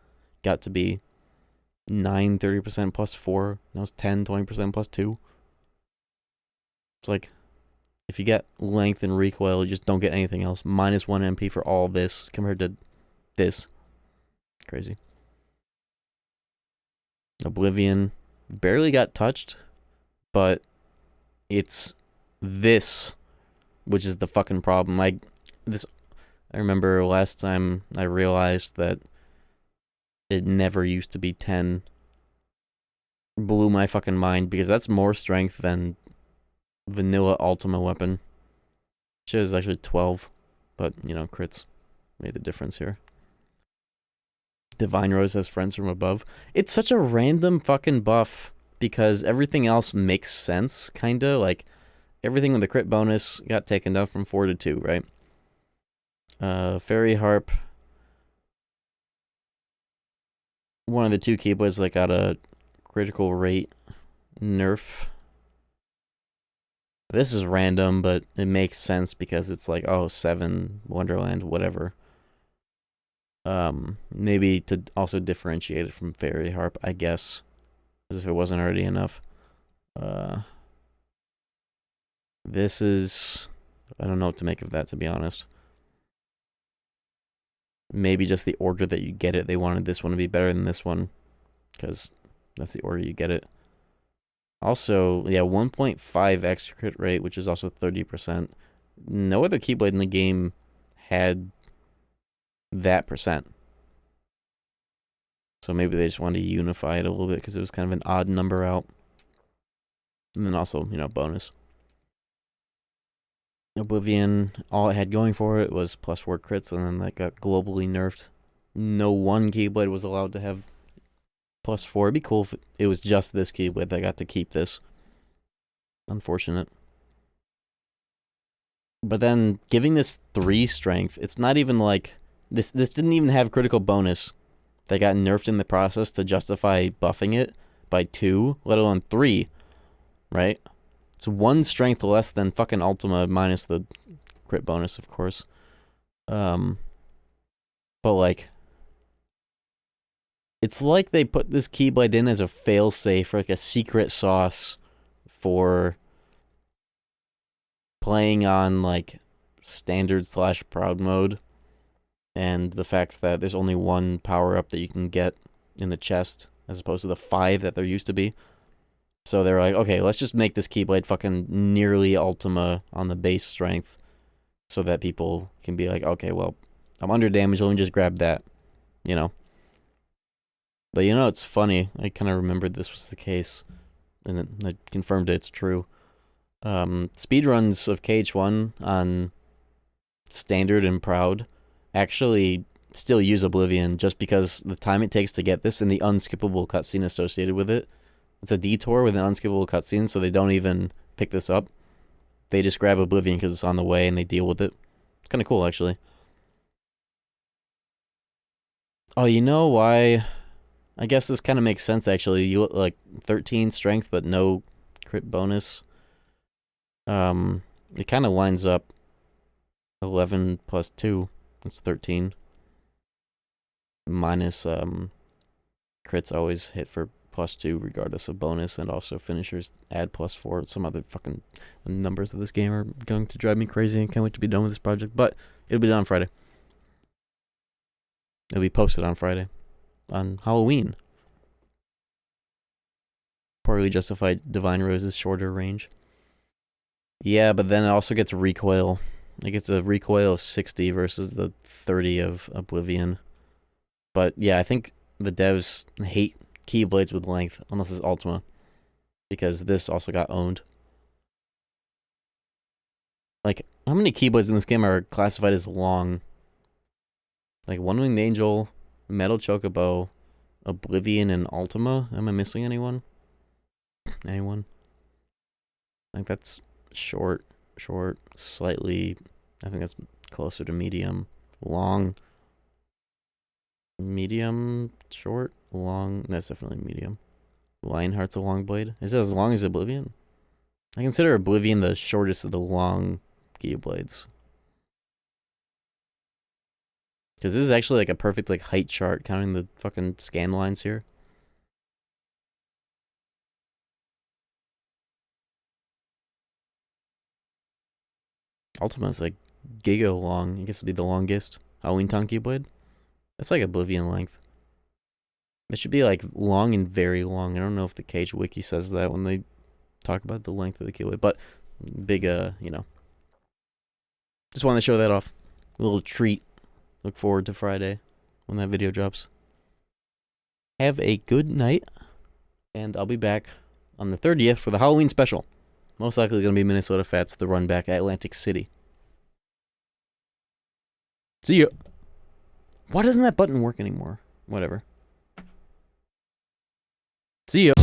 got to be 9, 30% +4. That was 10, 20% +2. It's like, if you get length and recoil, you just don't get anything else. -1 MP for all this compared to this. Crazy. Oblivion barely got touched, but it's this which is the fucking problem. I remember last time I realized that it never used to be 10. Blew my fucking mind because that's more strength than vanilla Ultima weapon. Shit is actually 12, but you know, crits made the difference here. Divine Rose has friends from above. It's such a random fucking buff because everything else makes sense, kinda. Like, everything with the crit bonus got taken down from 4 to 2, right? Fairy Harp. One of the 2 keyblades that got a critical rate nerf. This is random, but it makes sense because it's like, oh, 7, Wonderland, whatever. Maybe to also differentiate it from Fairy Harp, I guess. As if it wasn't already enough. This is... I don't know what to make of that, to be honest. Maybe just the order that you get it. They wanted this one to be better than this one. Because that's the order you get it. Also, yeah, 1.5x crit rate, which is also 30%. No other Keyblade in the game had that percent. So maybe they just wanted to unify it a little bit because it was kind of an odd number out. And then also, you know, bonus. Oblivion, all it had going for it was +4 crits, and then that got globally nerfed. No one Keyblade was allowed to have +4. It'd be cool if it was just this Keyblade that got to keep this. Unfortunate. But then, giving this 3 strength, it's not even like... This didn't even have critical bonus. They got nerfed in the process to justify buffing it by 2, let alone 3, right? It's 1 strength less than fucking Ultima, minus the crit bonus, of course. But like, it's like they put this Keyblade in as a failsafe, or like a secret sauce for playing on like standard / proud mode. And the fact that there's only 1 power-up that you can get in the chest, as opposed to the 5 that there used to be. So they're like, okay, let's just make this Keyblade fucking nearly Ultima on the base strength, so that people can be like, okay, well, I'm under damage, let me just grab that, you know? But you know, it's funny, I kind of remembered this was the case, and I confirmed it's true. Speedruns of KH1 on standard and proud actually still use Oblivion just because the time it takes to get this and the unskippable cutscene associated with it. It's a detour with an unskippable cutscene, so they don't even pick this up. They just grab Oblivion because it's on the way and they deal with it. It's kind of cool, actually. Oh, you know why? I guess this kind of makes sense, actually. You look like 13 strength, but no crit bonus. It kind of lines up 11 plus 2. That's 13. Minus, crits always hit for +2 regardless of bonus, and also finishers add +4. Some other fucking numbers of this game are going to drive me crazy. I can't wait to be done with this project, but it'll be done on Friday. It'll be posted on Friday. On Halloween. Poorly justified Divine Rose's shorter range. Yeah, but then it also gets recoil. It gets a recoil of 60 versus the 30 of Oblivion. But yeah, I think the devs hate Keyblades with length, unless it's Ultima, because this also got owned. Like, how many Keyblades in this game are classified as long? Like, One Winged Angel, Metal Chocobo, Oblivion, and Ultima? Am I missing anyone? Anyone? I think that's short, slightly... I think that's closer to medium. Long. Medium, short, long. That's definitely medium. Lionheart's a long blade. Is it as long as Oblivion? I consider Oblivion the shortest of the long Keyblades. Because this is actually like a perfect like height chart, counting the fucking scan lines here. Ultima's like giga long. It gets to be the longest Halloween Town Keyblade. That's like Oblivion length. It should be like long and very long. I don't know if the Cage Wiki says that when they talk about the length of the Keyblade, but big, you know. Just wanted to show that off. A little treat. Look forward to Friday when that video drops. Have a good night, and I'll be back on the 30th for the Halloween special. Most likely going to be Minnesota Fats, the run back at Atlantic City. See ya. Why doesn't that button work anymore? Whatever. See ya.